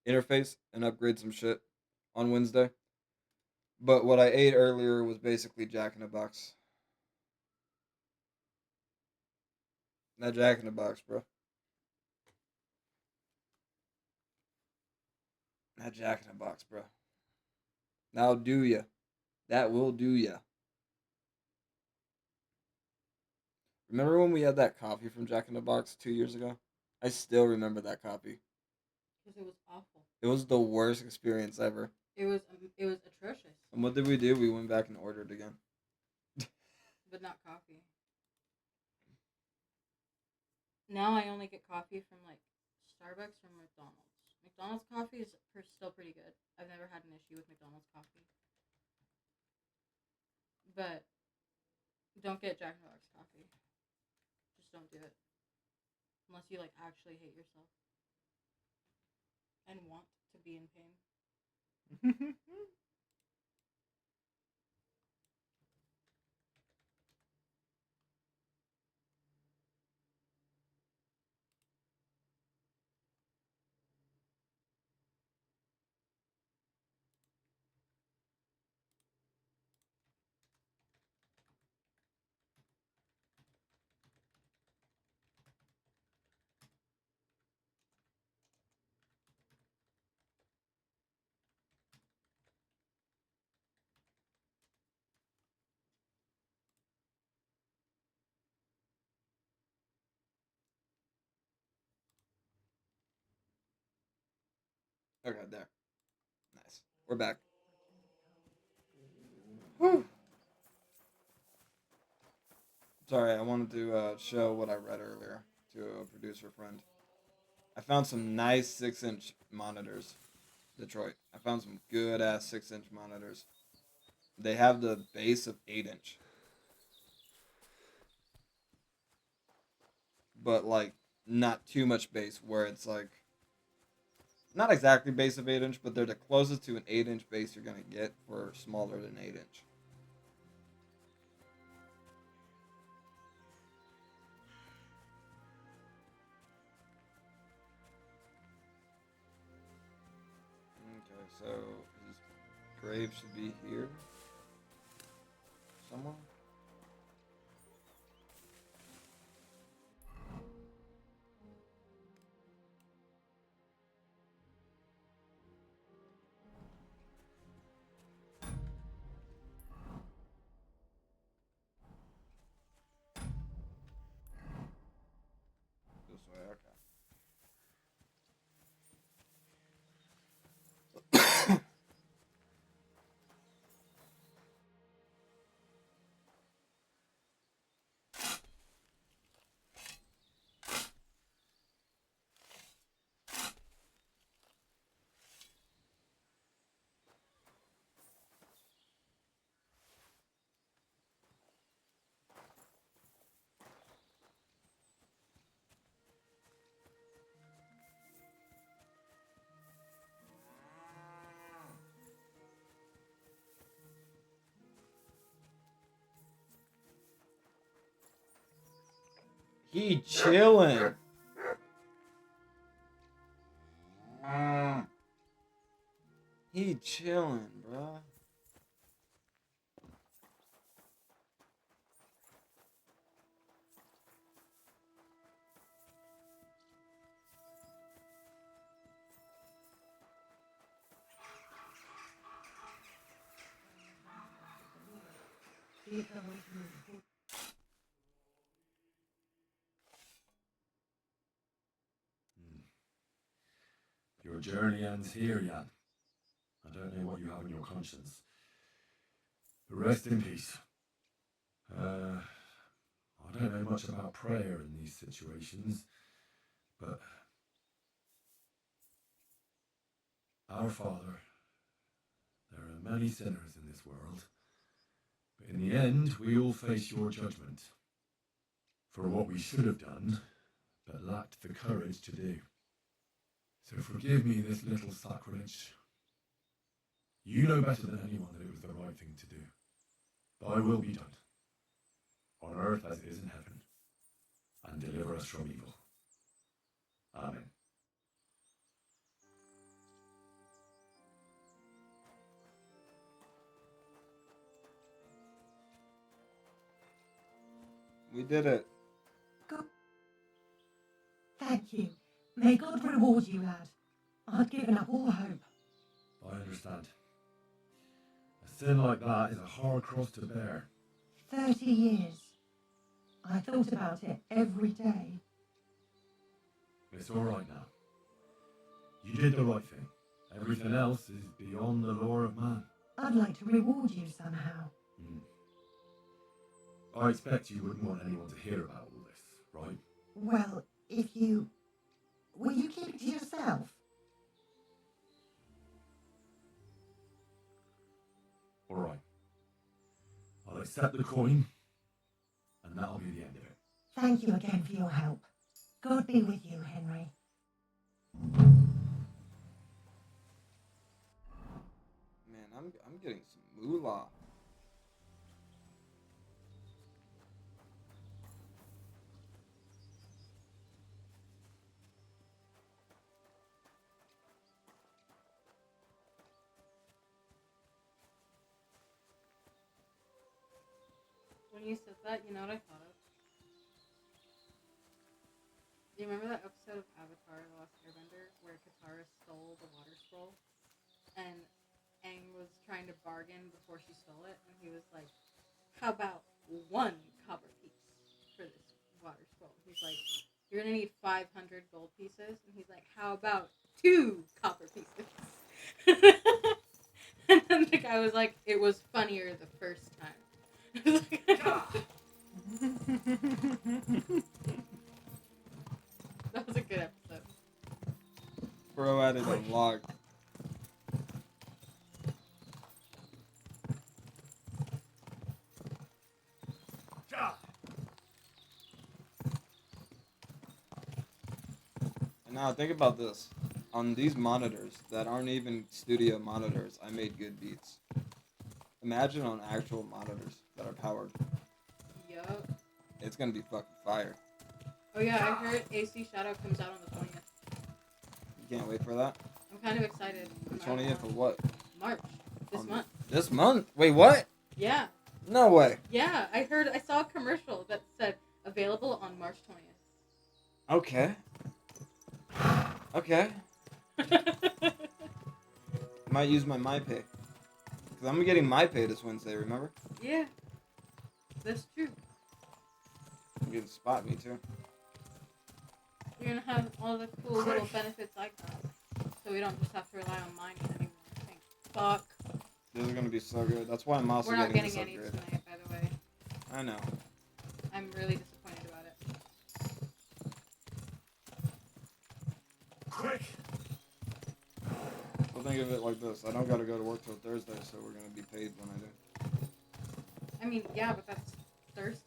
interface and upgrade some shit on Wednesday. But what I ate earlier was basically Jack in the Box. That Jack in the Box, bro. That Jack in the Box, bro. That'll do ya. That will do ya. Remember when we had that coffee from Jack in the Box 2 years ago? I still remember that coffee. Because it was awful. It was the worst experience ever. It was atrocious. And what did we do? We went back and ordered again. But not coffee. Now I only get coffee from like Starbucks or McDonald's. McDonald's coffee is still pretty good. I've never had an issue with McDonald's coffee. But don't get Jack in the Box coffee. Just don't do it. Unless you like actually hate yourself. And want to be in pain. Okay, there. Nice. We're back. Whew. Sorry, I wanted to show what I read earlier to a producer friend. I found some nice 6-inch monitors. Detroit. I found some good ass 6-inch monitors. They have the base of 8-inch. But like not too much base where it's like not exactly base of 8-inch, but they're the closest to an 8-inch base you're gonna get for smaller than 8-inch. Okay, so his grave should be here somewhere. This way, okay. He chilling. He chilling, bruh. Your journey ends here, Jan. I don't know what you have on your conscience. But rest in peace. I don't know much about prayer in these situations, but our Father, there are many sinners in this world, but in the end we all face your judgment for what we should have done, but lacked the courage to do. So forgive me this little sacrilege. You know better than anyone that it was the right thing to do. Thy will be done, on earth as it is in heaven, and deliver us from evil. Amen. We did it. God. Thank you. May God reward you, lad. I'd given up all hope. I understand. A sin like that is a hard cross to bear. 30 years. I thought about it every day. It's all right now. You did the right thing. Everything else is beyond the law of man. I'd like to reward you somehow. I expect you wouldn't want anyone to hear about all this, right? Well, if you... Will you keep it to yourself? All right. I'll accept the coin, and that'll be the end of it. Thank you again for your help. God be with you, Henry. Man, I'm getting some moolah. When you said that, you know what I thought of? Do you remember that episode of Avatar: The Last Airbender where Katara stole the water scroll, and Aang was trying to bargain before she stole it, and he was like, "How about 1 copper piece for this water scroll?" He's like, "You're gonna need 500 gold pieces," and he's like, "How about 2 copper pieces?" And then the guy was like, "It was funnier the first time." That was a good episode. Bro added a vlog. And now think about this. On these monitors that aren't even studio monitors, I made good beats. Imagine on actual monitors that are powered. Yup. It's gonna be fucking fire. Oh yeah, I heard AC Shadow comes out on the 20th. You can't wait for that? I'm kind of excited. The 20th of what? March. This month. This month? Wait, what? Yeah. No way. Yeah, I saw a commercial that said available on March 20th. Okay. Okay. Might use my MyPay. Because I'm getting MyPay this Wednesday, remember? Yeah. That's true. I'm getting Spot Me too. You're gonna have all the cool little benefits I got. So we don't just have to rely on mine anymore. Thank fuck. This is gonna be so good. That's why I'm also We're not getting getting this any upgrade. tonight, by the way. I know. I'm really disappointed about it. Quick! Well, think of it like this. I don't gotta go to work till Thursday, so we're gonna be paid when I do. I mean, yeah, but that's Thursday.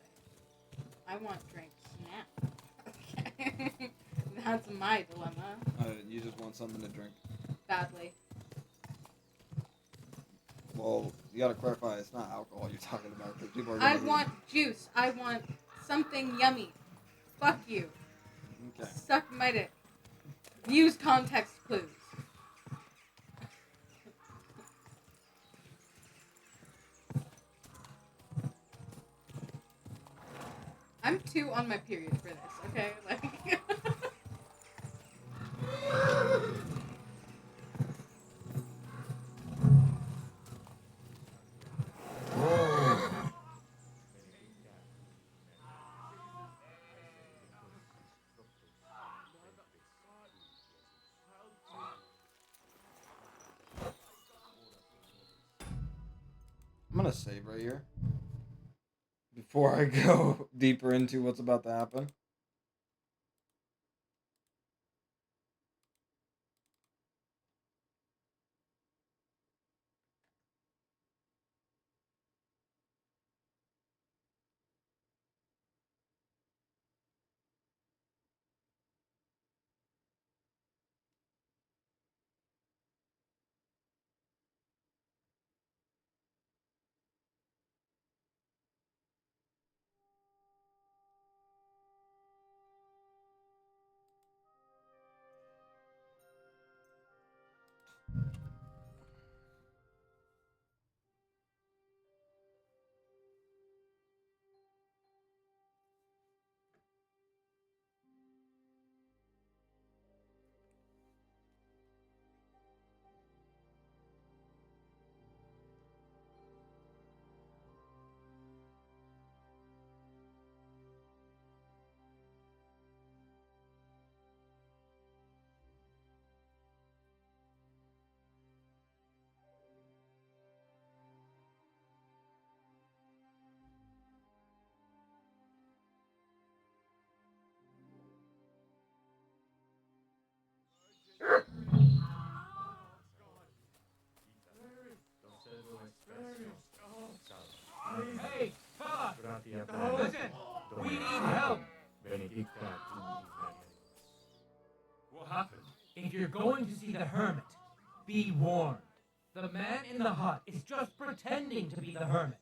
I want drinks now. Okay. That's my dilemma. You just want something to drink. Badly. Well, you gotta clarify, it's not alcohol you're talking about. 'Cause people are I gonna want juice. I want something yummy. Fuck you. Okay. Suck my dick. Use context clues. I'm 2 on my period for this, okay? Like I'm gonna save right here. Before I go deeper into what's about to happen. Hey, fella! Listen, we need help! What happened? If you're going to see the hermit, be warned. The man in the hut is just pretending to be the hermit.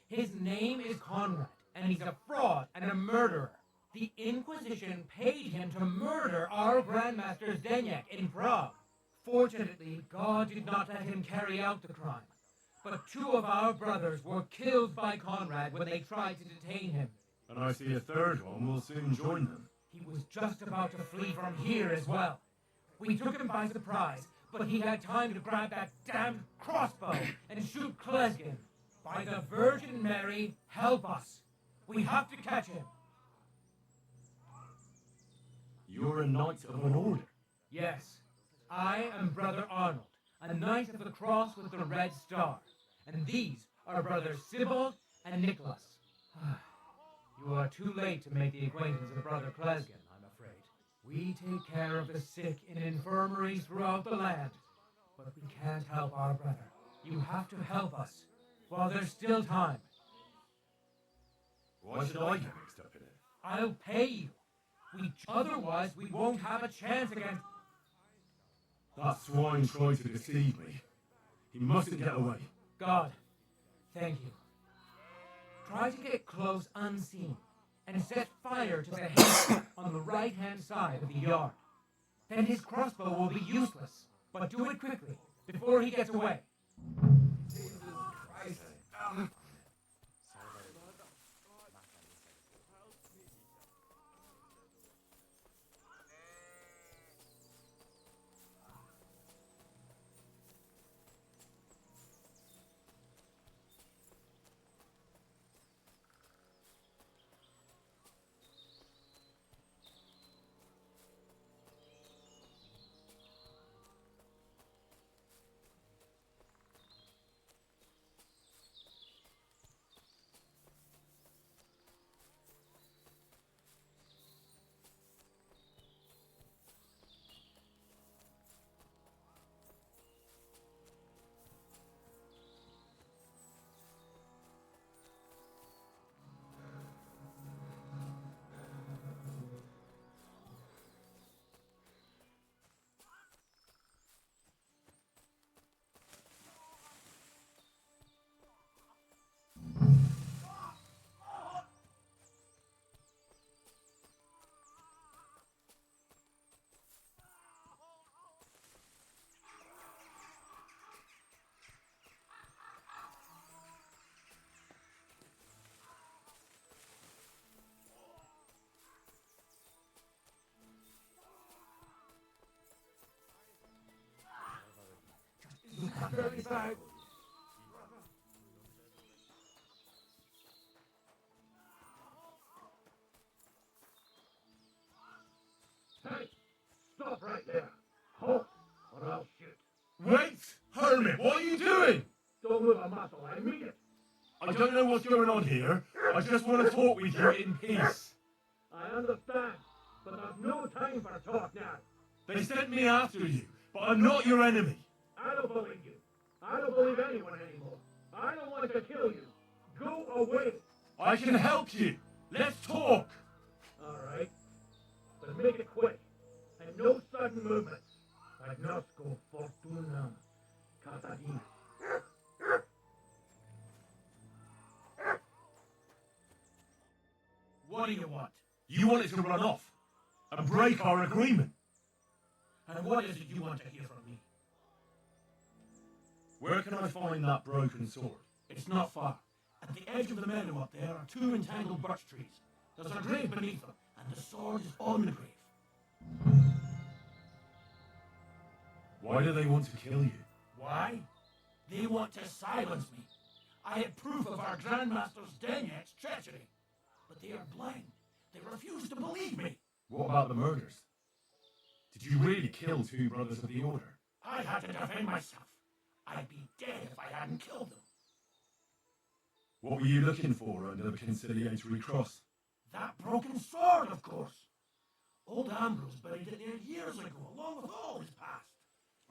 His name is Conrad, and he's a fraud and a murderer. The Inquisition paid him to murder our Grandmaster Zdenek in Prague. Fortunately, God did not let him carry out the crime. But 2 of our brothers were killed by Conrad when they tried to detain him. And I see a third one will soon join them. He was just about to flee from here as well. We took him by surprise, but he had time to grab that damned crossbow and shoot Klesgin. By the Virgin Mary, help us. We have to catch him. You're a knight of an order. Yes, I am Brother Arnold, a knight of the cross with the red star. And these are Brothers Sibbald and Nicholas. You are too late to make the acquaintance of Brother Klesgin, I'm afraid. We take care of the sick in infirmaries throughout the land, but we can't help our brother. You have to help us while there's still time. Why should I get mixed up in it? I'll pay you. Otherwise, we won't have a chance against... That swine tried to deceive me. He mustn't get away. God, thank you. Try to get close unseen and set fire to the hay on the right-hand side of the yard. Then his crossbow will be useless, but do it quickly, before he gets away. Jesus Christ. Very bad. Hey! Stop right there! Halt, or I'll shoot. Wait! Hermit, what are you doing? Don't move a muscle, I mean it. I don't know what's going on here. I just want to talk with you in peace. I understand, but there's no time for talk now. They sent me after you, but I'm not your enemy. I don't believe you. I don't believe anyone anymore. I don't want to kill you. Go away. I can help you. Let's talk. All right, but make it quick and no sudden movements. Agnosco fortuna catadina. What do you want? You want it to run off and break our agreement. And what is it you want to hear from me? Where can I find that broken sword? It's not far. At the edge of the meadow up there are 2 entangled birch trees. There's a grave beneath them, and the sword is on the grave. Why do they want to kill you? Why? They want to silence me. I have proof of our Grandmaster Zdenek's treachery. But they are blind. They refuse to believe me. What about the murders? Did you really kill 2 brothers of the Order? I had to defend myself. I'd be dead if I hadn't killed them. What were you looking for under the conciliatory cross? That broken sword, of course. Old Ambrose buried it there years ago, along with all his past.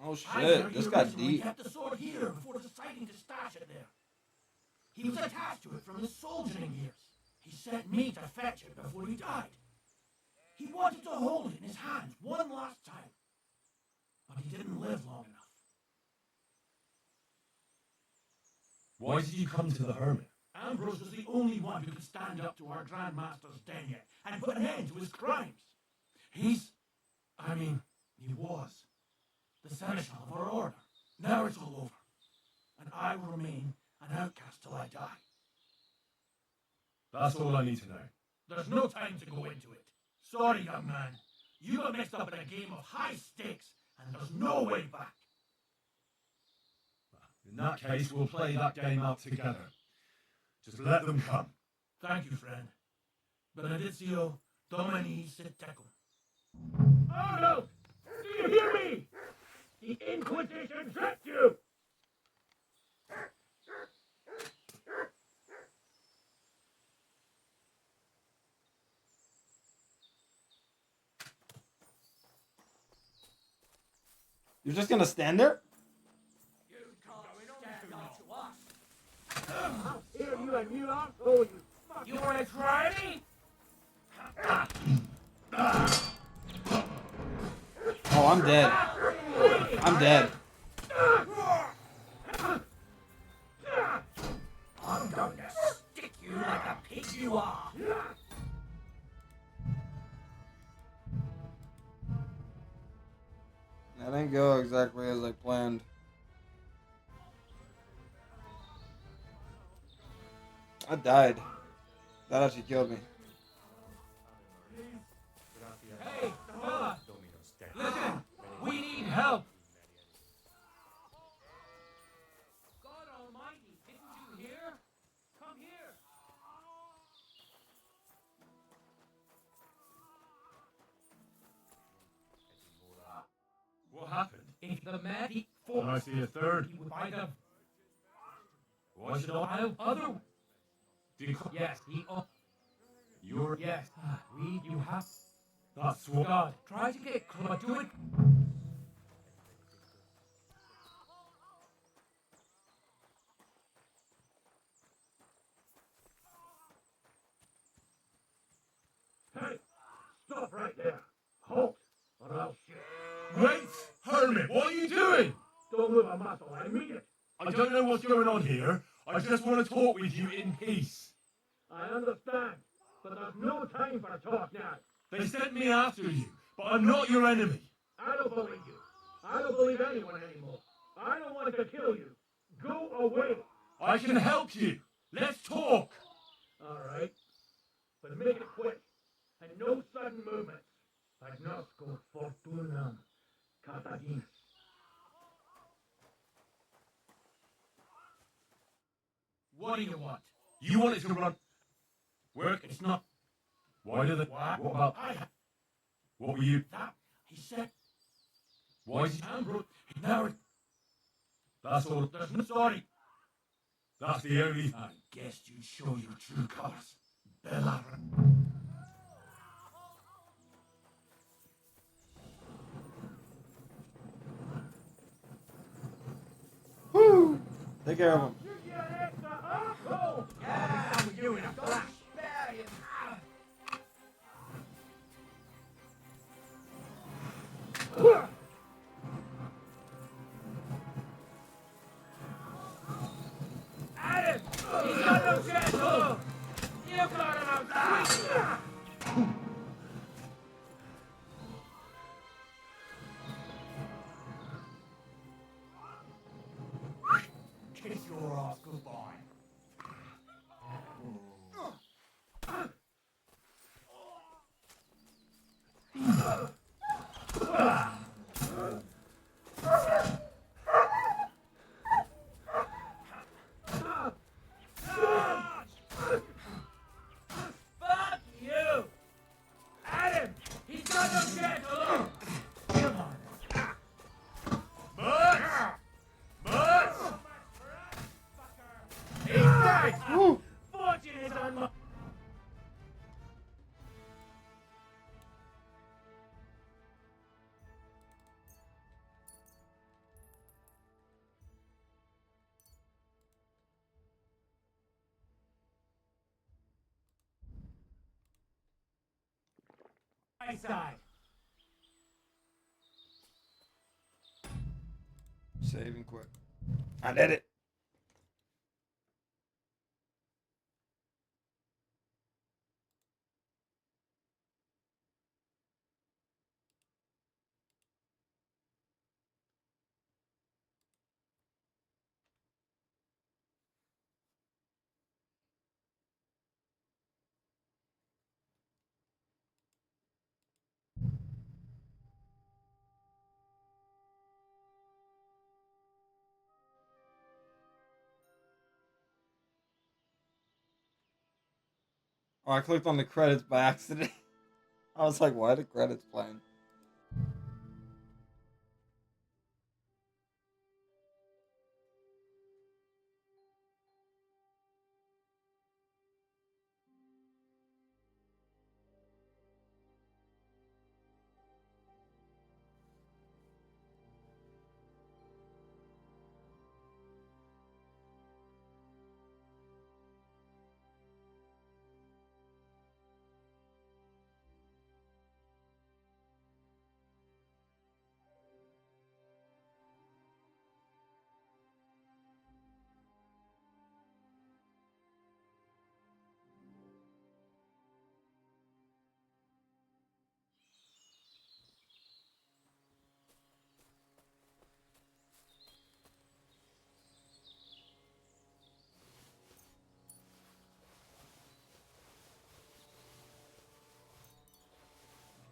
Oh I shit, heard this he got originally deep. kept the sword here before deciding to stash stash it there. He was attached to it from his soldiering years. He sent me to fetch it before he died. He wanted to hold it in his hands one last time, but he didn't live long enough. Why did you come to the hermit? Ambrose was the only one who could stand up to our Grand Master's denier and put an end to his crimes. He was the seneschal of our order. Now it's all over, and I will remain an outcast till I die. That's all I need to know. There's no time to go into it. Sorry, young man. You got mixed up in a game of high stakes, and there's no way back. In that case, we'll play that game out together. Just let them come. Thank you, friend. Benedictio Domini sit tecum. Oh no! Do you hear me? The Inquisition tricked you! You're just gonna stand there? You can't stand up to us. How dare you and you asshole, you fuck! You wanna try me? Oh, I'm dead. I'm dead. I'm going to stick you like a pig you are. That didn't go exactly as I planned. I died. That actually killed me. Hey, fella! Listen, we need help. God Almighty, didn't you hear? Come here. What happened? If the mighty Can I see a third? he would find a Why should I? other. Yes, You're... Yes, you have. That's what... God, try to get close to it. Hey, stop right there. Halt, or I'll shoot. Wait! Hermit, what are you doing? Don't move a muscle, I mean it. I don't know what's going on here. I just want to talk with you in peace. I understand, but there's no time for talk now. They sent me after you, but I'm not your enemy. I don't believe you. I don't believe anyone anymore. I don't want to kill you. Go away. I can help you. Let's talk. All right, but make it quick, and no sudden movements. Agnosco fortunam catadinus. What do you want? You want it to run... Work, it's not. Why did it... What? What about... What were you... That, he said. Why did you... Ambrose, now it, That's all... there's no sorry. That's the only... I guess you'd show your true colors. Bella. Woo! Take care of him. Yeah, I'm with you in a flash. Adam! He's got no chance! You got him outside! Kiss your ass goodbye. Fuck you! Adam! He's got no chance alone! Come on. Butch! Butch! Side. Save and quit. I did it. Oh, I clicked on the credits by accident. I was like, why are the credits playing?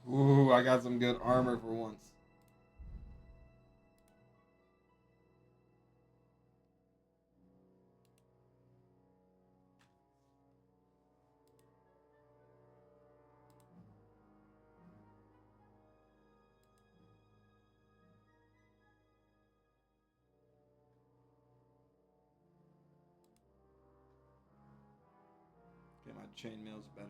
Ooh, I got some good armor for once. Okay, my chainmail's better.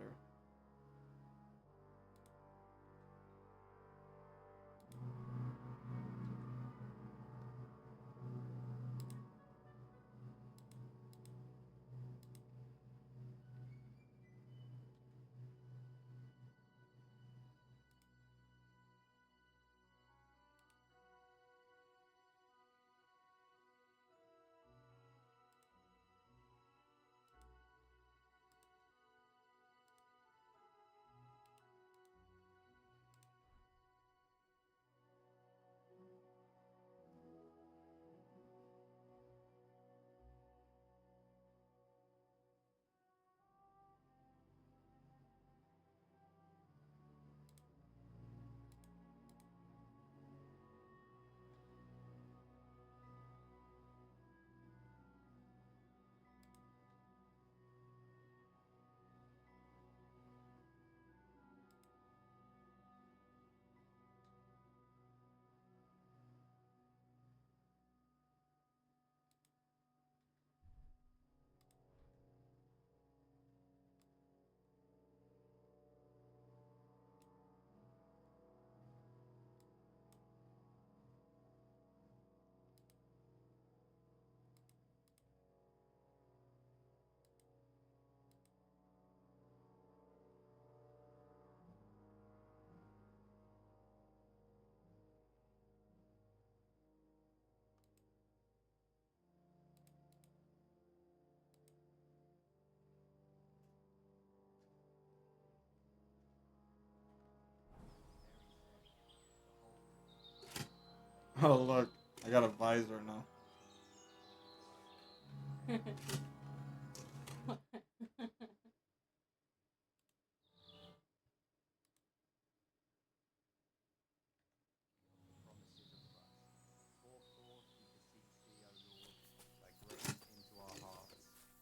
Oh, look. I got a visor now.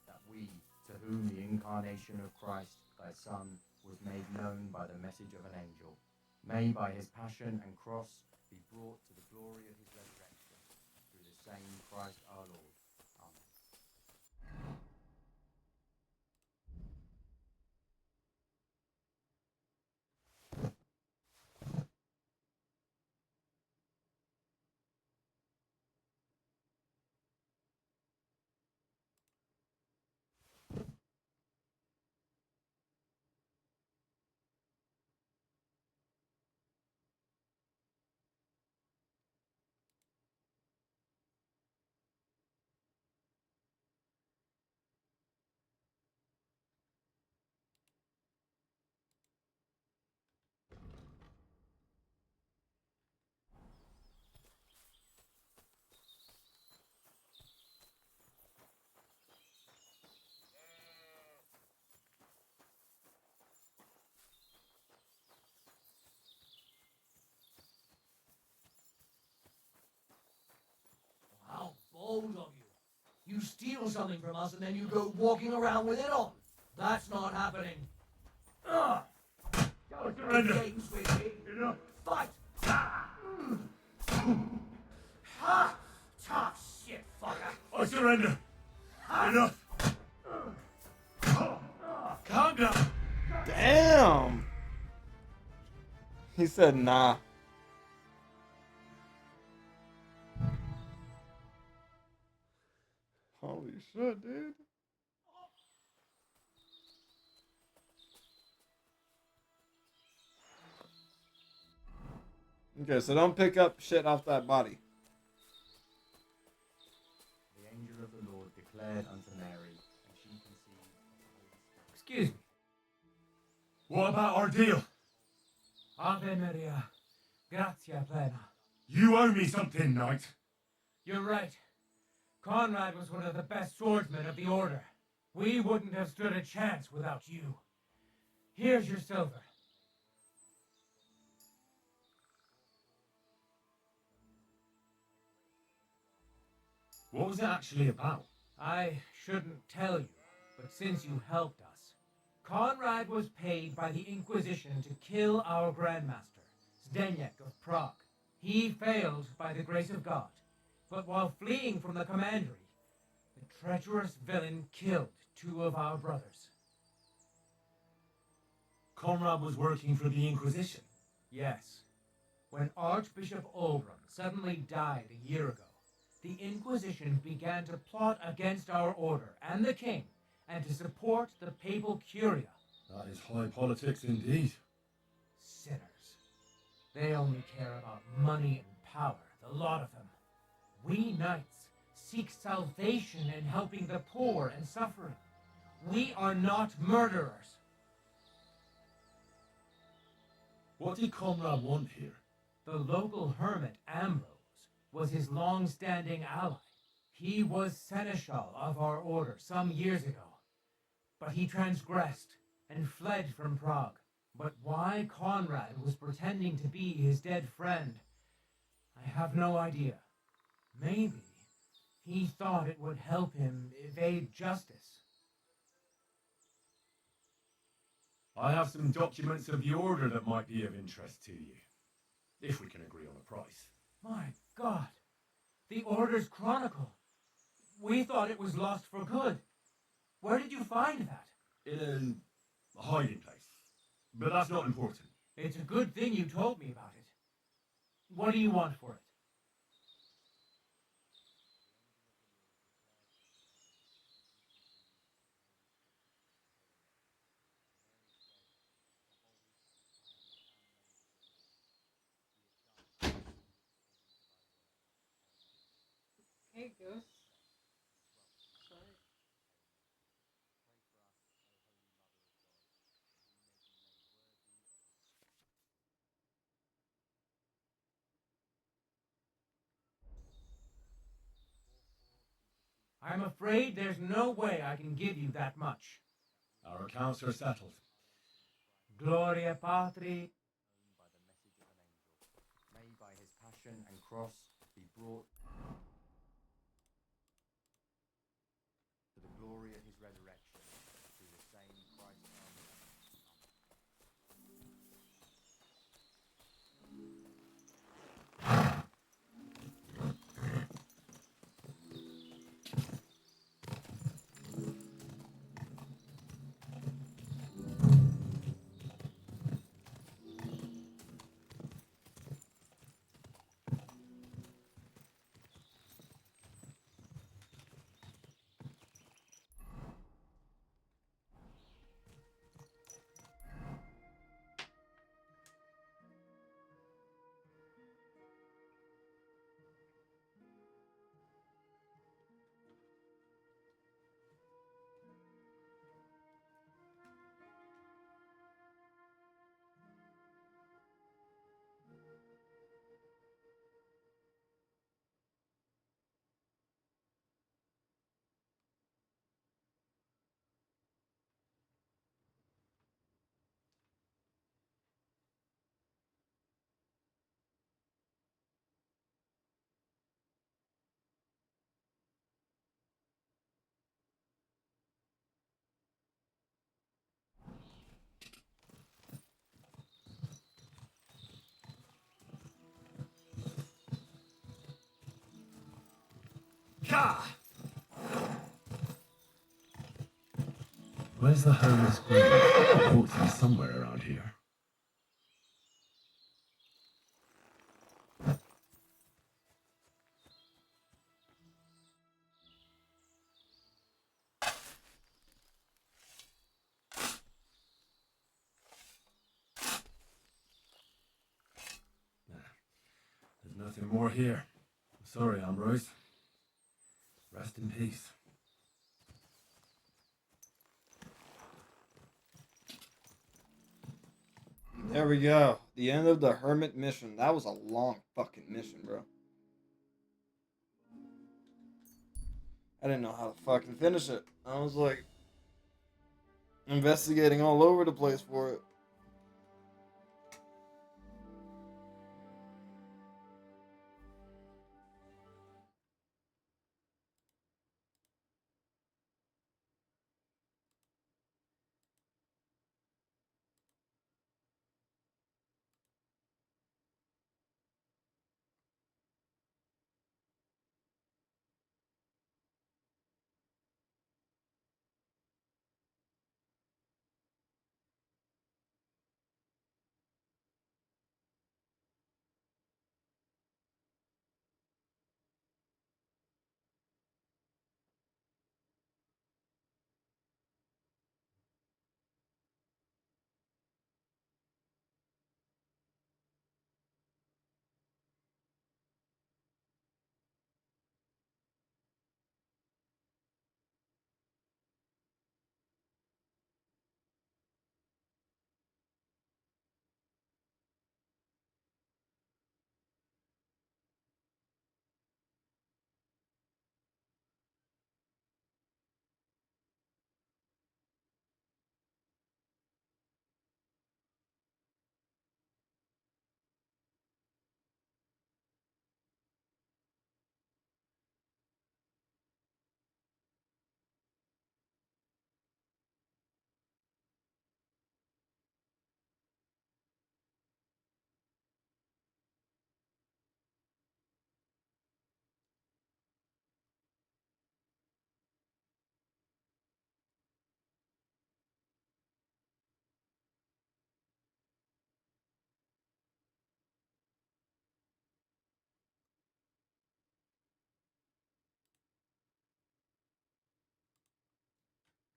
That we, to whom the incarnation of Christ, thy Son, was made known by the message of an angel, may by his passion and cross be brought to the glory of his resurrection, through the same Christ our Lord. Amen. hold of you. You steal something from us and then you go walking around with it on. That's not happening. Ugh. Go surrender. games with me. Enough. Fight. Ah. Ha! Tough shit, fucker. I surrender. Enough. Calm down. Damn. He said nah. Holy shit, dude. Okay, so don't pick up shit off that body. The angel of the Lord declared unto Mary, and she conceived of the Holy Spirit. Excuse me. What about our deal? Ave Maria, gratia plena. You owe me something, knight. You're right. Conrad was one of the best swordsmen of the Order. We wouldn't have stood a chance without you. Here's your silver. What was it actually about? I shouldn't tell you, but since you helped us, Conrad was paid by the Inquisition to kill our Grandmaster, Zdeněk of Prague. He failed by the grace of God, but while fleeing from the commandery, the treacherous villain killed 2 of our brothers. Conrad was working for the Inquisition. Yes. When Archbishop Olbran suddenly died a year ago, the Inquisition began to plot against our order and the king, and to support the papal curia. That is high politics indeed. Sinners. They only care about money and power, the lot of them. We knights seek salvation in helping the poor and suffering. We are not murderers. What did Conrad want here? The local hermit, Ambrose, was his long-standing ally. He was seneschal of our order some years ago. But he transgressed and fled from Prague. But why Conrad was pretending to be his dead friend, I have no idea. Maybe he thought it would help him evade justice. I have some documents of the Order that might be of interest to you, if we can agree on a price. My God, the Order's Chronicle. We thought it was lost for good. Where did you find that? In a hiding place. But that's not important. It's a good thing you told me about it. What do you want for it? Hey, Goose. Sorry. I'm afraid there's no way I can give you that much. Our accounts are settled. Gloria Patri. By the message of an angel, may by his passion and cross be brought to the glory of his resurrection through the same Christ our Lord. Gah! Where's the hermit's grave? I ought to be somewhere around here. There's nothing more here. I'm sorry, Ambrose. Rest in peace. There we go. The end of the hermit mission. That was a long fucking mission, bro. I didn't know how to fucking finish it. I was like investigating all over the place for it.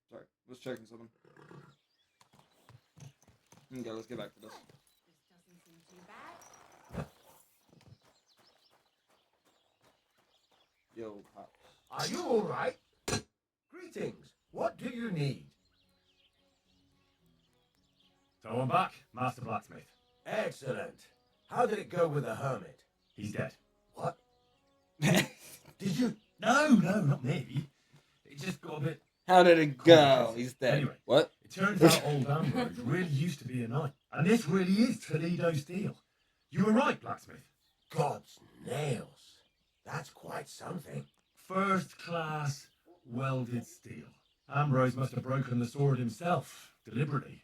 Sorry, was checking something. Okay, let's get back to this. This doesn't seem too bad. Yo, Pops. Are you all right? Greetings. What do you need? So I'm back, Master Blacksmith. Excellent. How did it go with the hermit? He's dead. What? Did you? No, not me. It just got a bit... How did it go? He's dead. Anyway, what? It turns out old Ambrose really used to be a knight. And this really is Toledo steel. You were right, Blacksmith. God's nails. That's quite something. First class welded steel. Ambrose must have broken the sword himself, deliberately.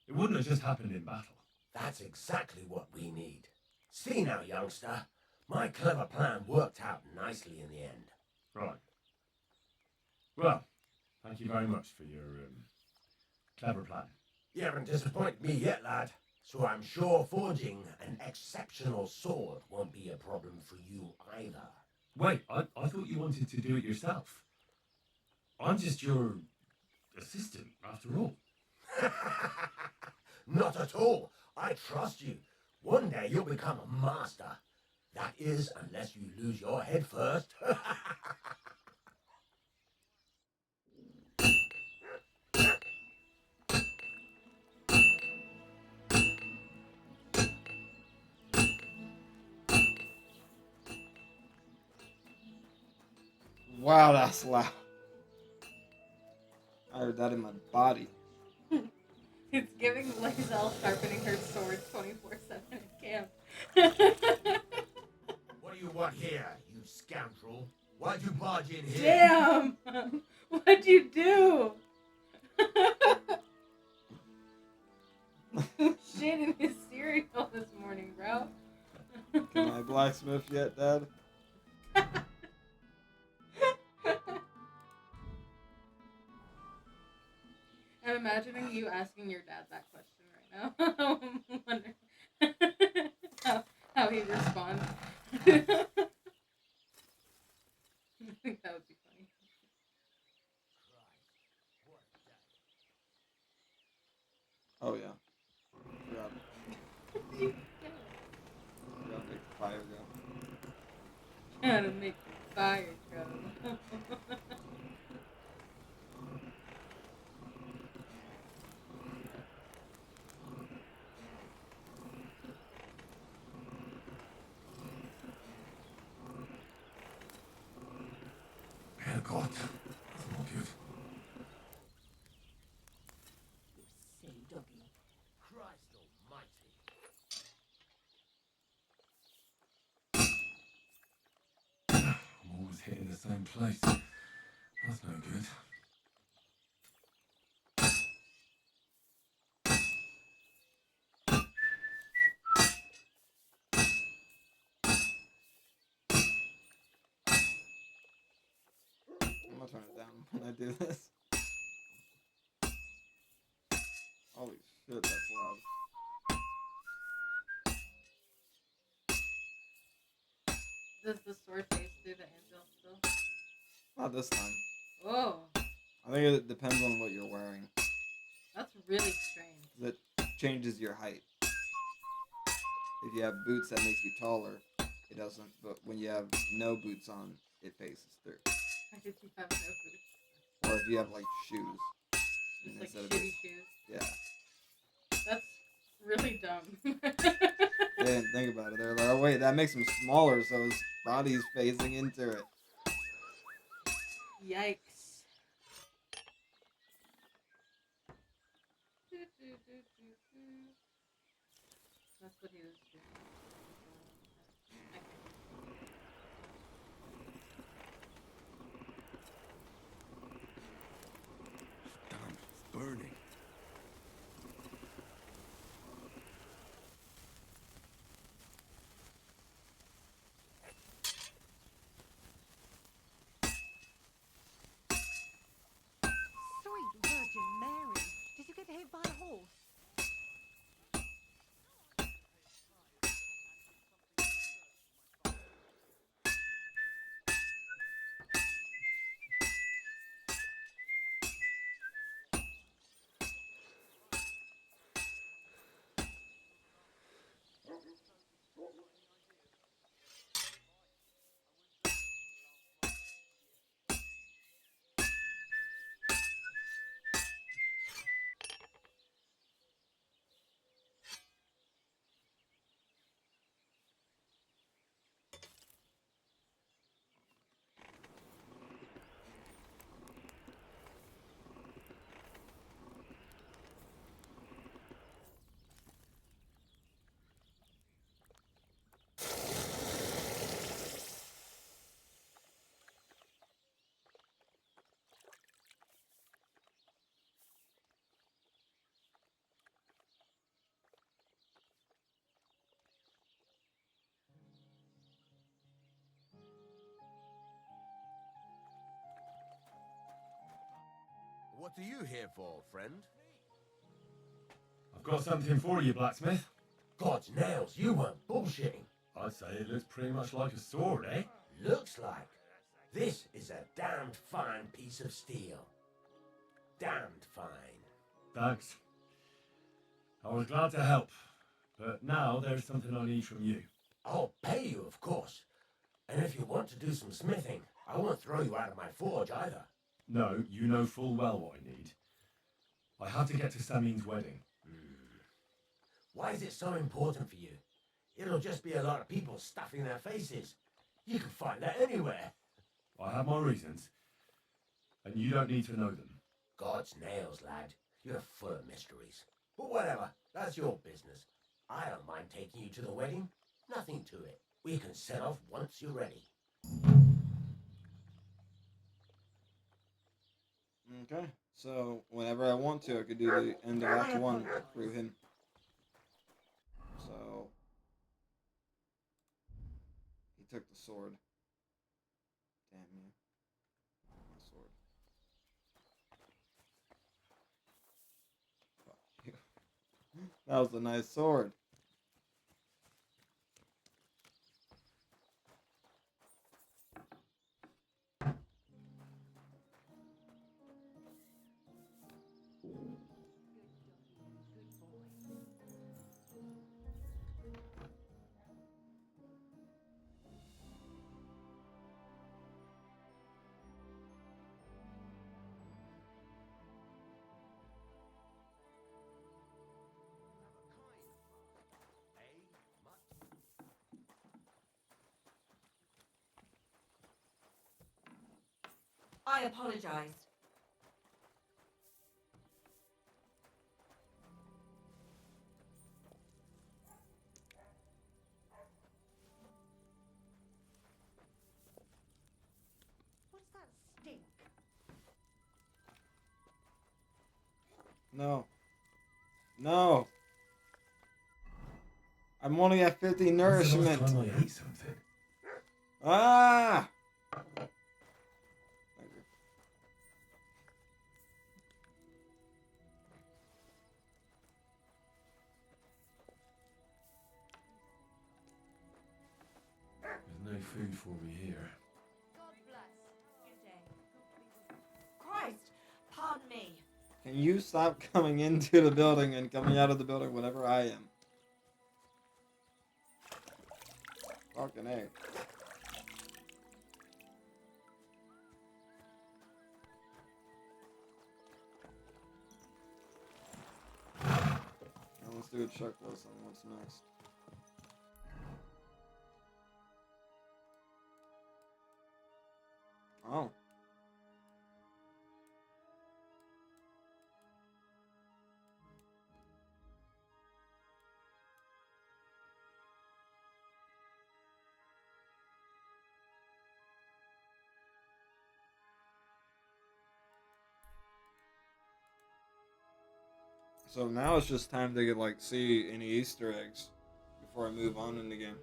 It wouldn't have just happened in battle. That's exactly what we need. See now, youngster. My clever plan worked out nicely in the end. Right. Well, thank you very much for your clever plan. You haven't disappointed me yet, lad. So I'm sure forging an exceptional sword won't be a problem for you either. Wait, I thought you wanted to do it yourself. I'm just your assistant, after all. Not at all. I trust you. One day you'll become a master. That is, unless you lose your head first. Wow, that's loud. I heard that in my body. It's giving Lizelle sharpening her sword 24/7 at camp. What do you want here, you scoundrel? Why'd you barge in here? Damn! What'd you do? Shit in his cereal this morning, bro. Can I blacksmith yet, Dad? I'm imagining you asking your dad that question right now. I'm wondering how he responds. I think that would be funny. Oh yeah. Forgot. Forgot to make the fire go. How to make fire go. Herrgott, that's not good. Silly doggy. Christ almighty. I'm always hitting the same place. That's no good. I'm gonna turn it down when I do this. Holy shit, that's loud. Does the sword face through the anvil still? Not this time. Oh, I think it depends on what you're wearing. that's really strange. That changes your height. If you have boots that make you taller, it doesn't. But when you have no boots on, it faces through. How did you have no boots? Or if you have like shoes. Just like instead of shitty boots. shoes. Yeah. That's really dumb. They didn't think about it. They're like, oh wait, that makes him smaller, so his body's facing into it. Yikes. That's what he was doing. Damn, it's burning. Sweet Virgin Mary. Did you get hit by a horse? What are you here for, friend? I've got something for you, blacksmith. God's nails, you weren't bullshitting. I'd say it looks pretty much like a sword, eh? Looks like. This is a damned fine piece of steel. Damned fine. Thanks. I was glad to help, but now there's something I need from you. I'll pay you, of course. And if you want to do some smithing, I won't throw you out of my forge either. No, you know full well what I need. I have to get to Samin's wedding. Why is it so important for you? It'll just be a lot of people stuffing their faces. You can find that anywhere. I have my reasons, and you don't need to know them. God's nails, lad. You're full of mysteries. But whatever, that's your business. I don't mind taking you to the wedding. Nothing to it. We can set off once you're ready. Okay, so whenever I want to, I could do the end of Act 1 through him. So, he took the sword. Damn you. My sword. That was a nice sword. I apologize. What's that stink? No. No. I'm only at 50 nourishment. When's the last time I ate something? Ah! Thank you. There's no food for me here. God bless. Good day. Christ, pardon me. Can you stop coming into the building and coming out of the building whenever I am? Fucking A. Now let's do a checklist on what's next. Oh. So now it's just time to get, like, see any Easter eggs before I move on in the game.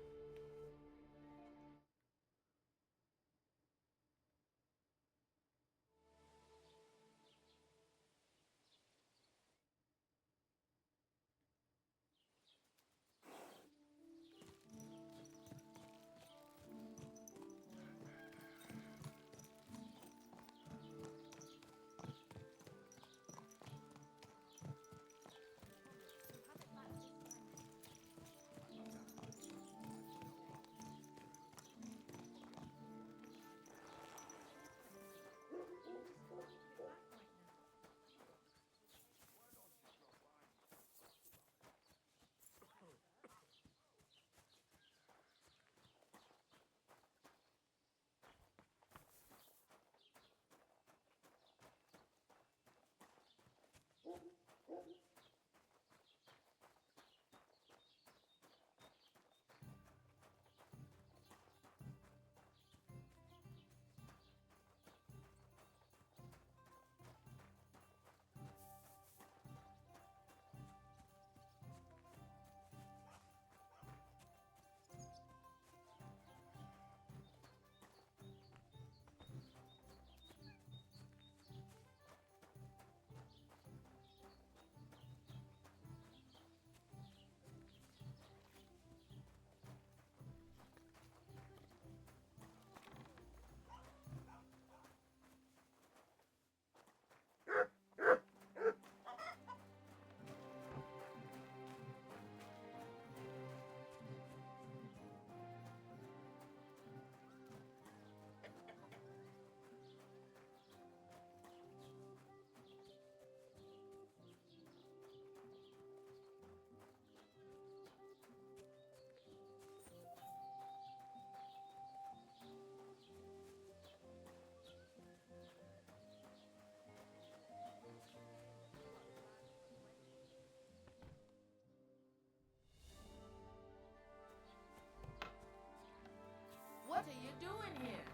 What are you doing here?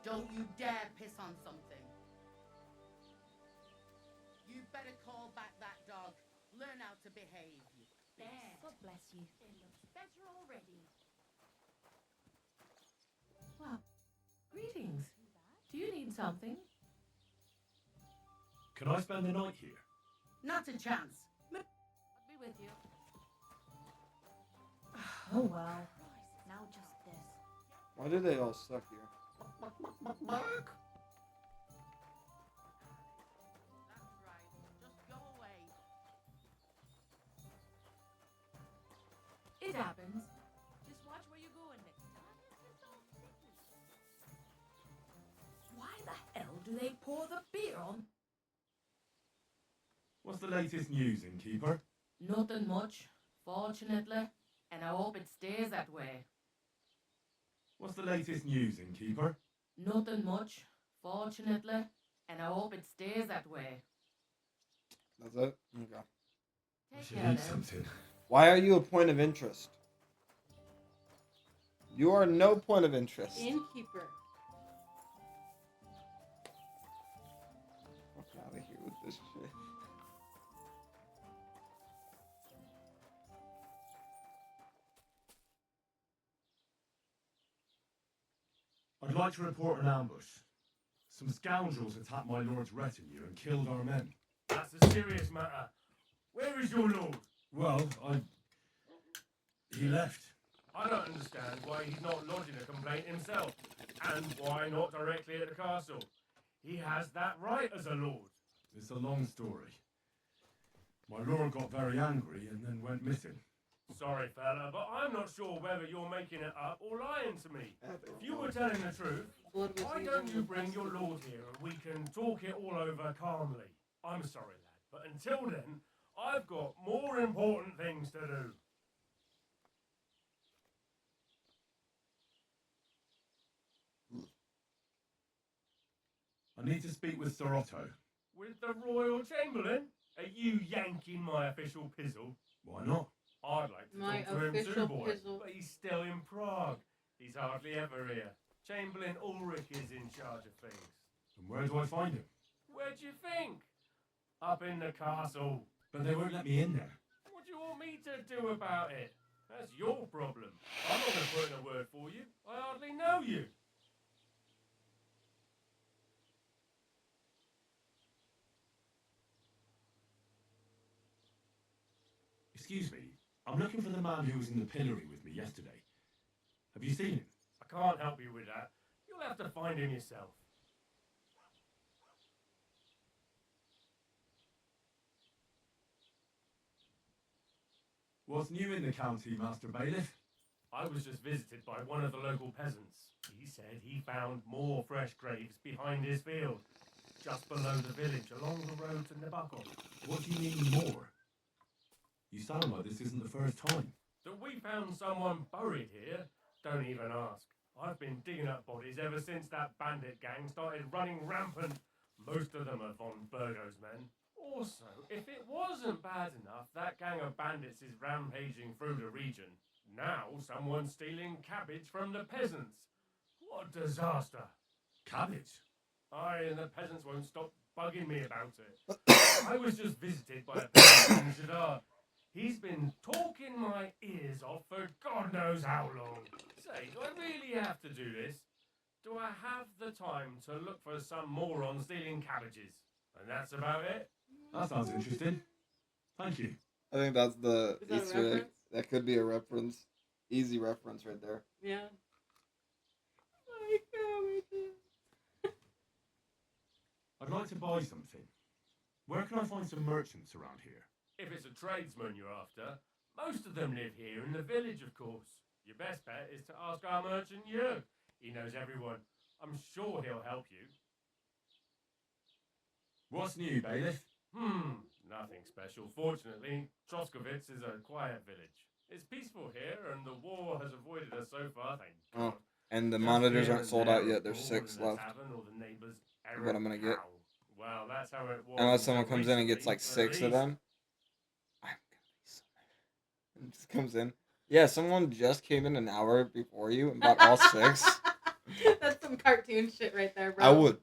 Don't you dare piss on something. You better call back that dog. Learn how to behave. There. God bless you. It looks better already. Well, greetings. Do you need something? Can I spend the night here? Not a chance. with you. Oh well. Now just this. Why do they all suck here? Mark? That's right. Just go away. It happens. Just watch where you're going next time. It's all sticky. Why the hell do they pour the beer on? What's the latest news, innkeeper? Nothing much, fortunately, and I hope it stays that way. What's the latest news, innkeeper? Nothing much, fortunately, and I hope it stays that way. That's it? Okay. I Take should care eat then. something. Why are you a point of interest? You are no point of interest. Innkeeper. Fuck out of here with this shit. I'd like to report an ambush. Some scoundrels attacked my lord's retinue and killed our men. That's a serious matter. Where is your lord? Well, he left. I don't understand why he's not lodging a complaint himself, and why not directly at the castle. He has that right as a lord. It's a long story. My lord got very angry and then went missing. Sorry, fella, but I'm not sure whether you're making it up or lying to me. If you were telling the truth, why don't you bring your lord here and we can talk it all over calmly? I'm sorry, lad, but until then, I've got more important things to do. I need to speak with Sir Otto. With the Royal Chamberlain? Are you yanking my official pizzle? Why not? I'd like to My talk to him too, official boy, pizzle. but he's still in Prague. He's hardly ever here. Chamberlain Ulrich is in charge of things. And where do I find him? Where do you think? Up in the castle. But they won't let me in there. What do you want me to do about it? That's your problem. I'm not going to put in a word for you. I hardly know you. Excuse me, I'm looking for the man who was in the pillory with me yesterday. Have you seen him? I can't help you with that. You'll have to find him yourself. What's new in the county, Master Bailiff? I was just visited by one of the local peasants. He said he found more fresh graves behind his field, just below the village, along the road to Nebakov. What do you mean more? You sound like this isn't the first time. That we found someone buried here? Don't even ask. I've been digging up bodies ever since that bandit gang started running rampant. Most of them are von Burgo's men. Also, if it wasn't bad enough, that gang of bandits is rampaging through the region. Now someone's stealing cabbage from the peasants. What a disaster. Cabbage? Aye, and the peasants won't stop bugging me about it. I was just visited by a peasant in Zadar. He's been talking my ears off for God knows how long. Say, do I really have to do this? Do I have the time to look for some moron stealing cabbages? And that's about it? That sounds interesting. Thank you. I think that's the Is that a Easter egg. reference? That could be a reference. Easy reference right there. Yeah. I'd like to buy something. Where can I find some merchants around here? If it's a tradesman you're after, most of them live here in the village, of course. Your best bet is to ask our merchant you. He knows everyone. I'm sure he'll help you. What's new, Bailiff? Nothing special. Fortunately, Troskovitz is a quiet village. It's peaceful here, and the war has avoided us so far, thank God. Oh, and the Just monitors here aren't and sold there, out a yet. There's brawl 6 in a left. tavern or the neighbor's What I'm gonna get. cow. Well, that's how it was. Unless someone until comes in and gets recently, like at 6 of least. them. I'm gonna be so mad. And just comes in. Yeah, someone just came in an hour before you and bought all 6. That's some cartoon shit right there, bro. I would.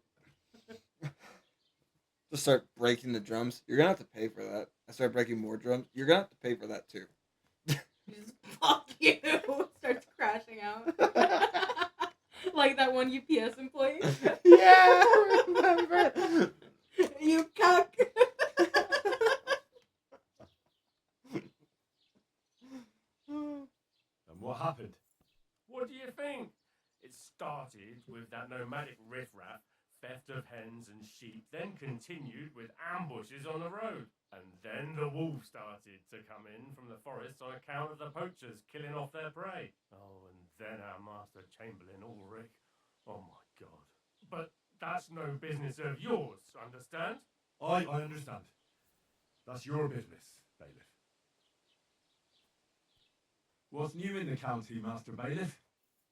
Just start breaking the drums. You're gonna have to pay for that. I start breaking more drums. You're gonna have to pay for that too. Just fuck you. Starts crashing out. Like that one UPS employee. Yeah, I remember. You cuck. that nomadic riffraff, theft of hens and sheep then continued with ambushes on the road. And then the wolves started to come in from the forest on account of the poachers killing off their prey. Oh, and then our master chamberlain, Ulrich. Oh my God. But that's no business of yours, understand? I understand. That's your business, bailiff. What's new in the county, Master Bailiff?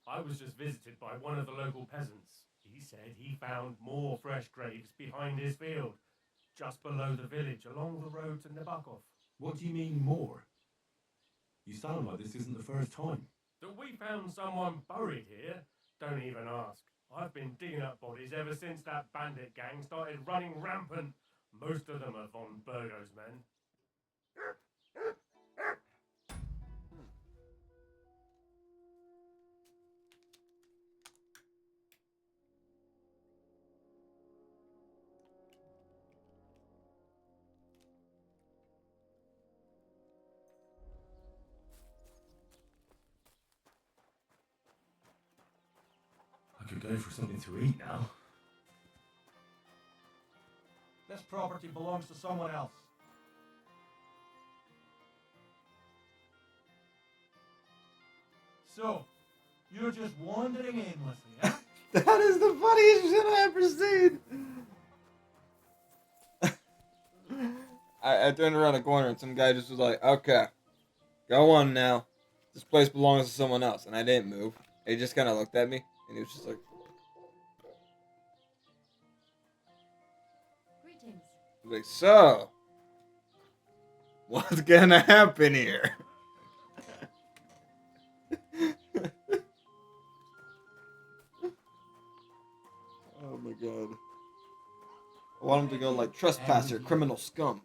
I was just visited by one of the local peasants. He said he found more fresh graves behind his field, just below the village, along the road to Nabokov. What do you mean, more? You sound like this isn't the first time. That we found someone buried here? Don't even ask. I've been digging up bodies ever since that bandit gang started running rampant. Most of them are von Burgo's men. I could go for something to eat now. This property belongs to someone else. So, you're just wandering aimlessly, eh? That is the funniest shit I ever seen. I turned around the corner and some guy just was like, okay, go on now. This place belongs to someone else. And I didn't move. He just kind of looked at me and he was just like, Greetings. like, so, what's gonna happen here? Oh my God. I want him to go like trespasser, criminal scum.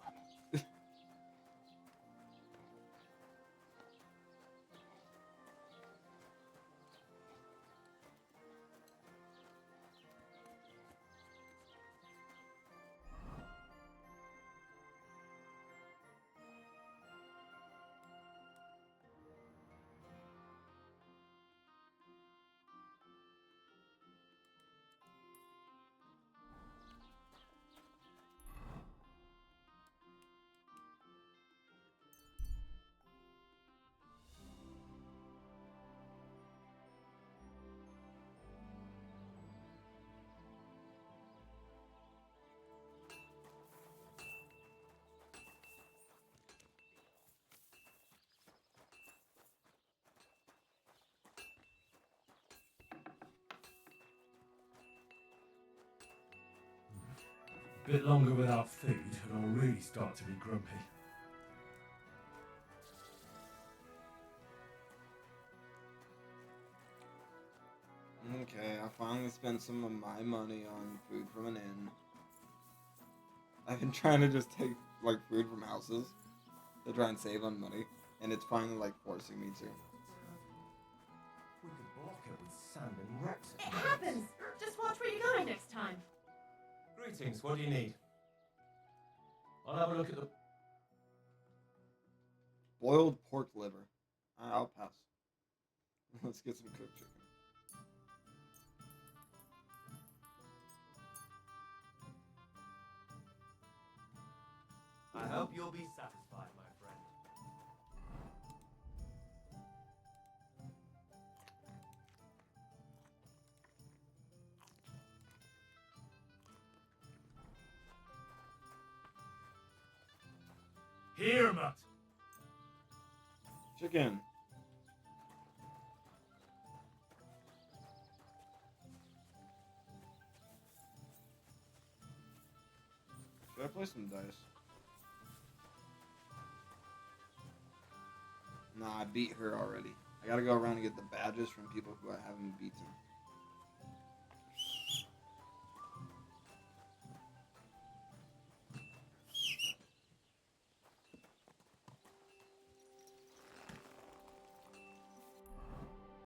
A bit longer without food and I'll really start to be grumpy. Okay, I finally spent some of my money on food from an inn. I've been trying to just take like food from houses to try and save on money, and it's finally like forcing me to. We could block it with sand and rocks. It happens! Just watch where you're going next time. Greetings, what do you need? I'll have a look at the... Boiled pork liver. I'll pass. Let's get some cooked chicken. I hope you'll be satisfied, my friend. Here, Mutt! Chicken. Should I play some dice? Nah, I beat her already. I gotta go around and get the badges from people who I haven't beaten.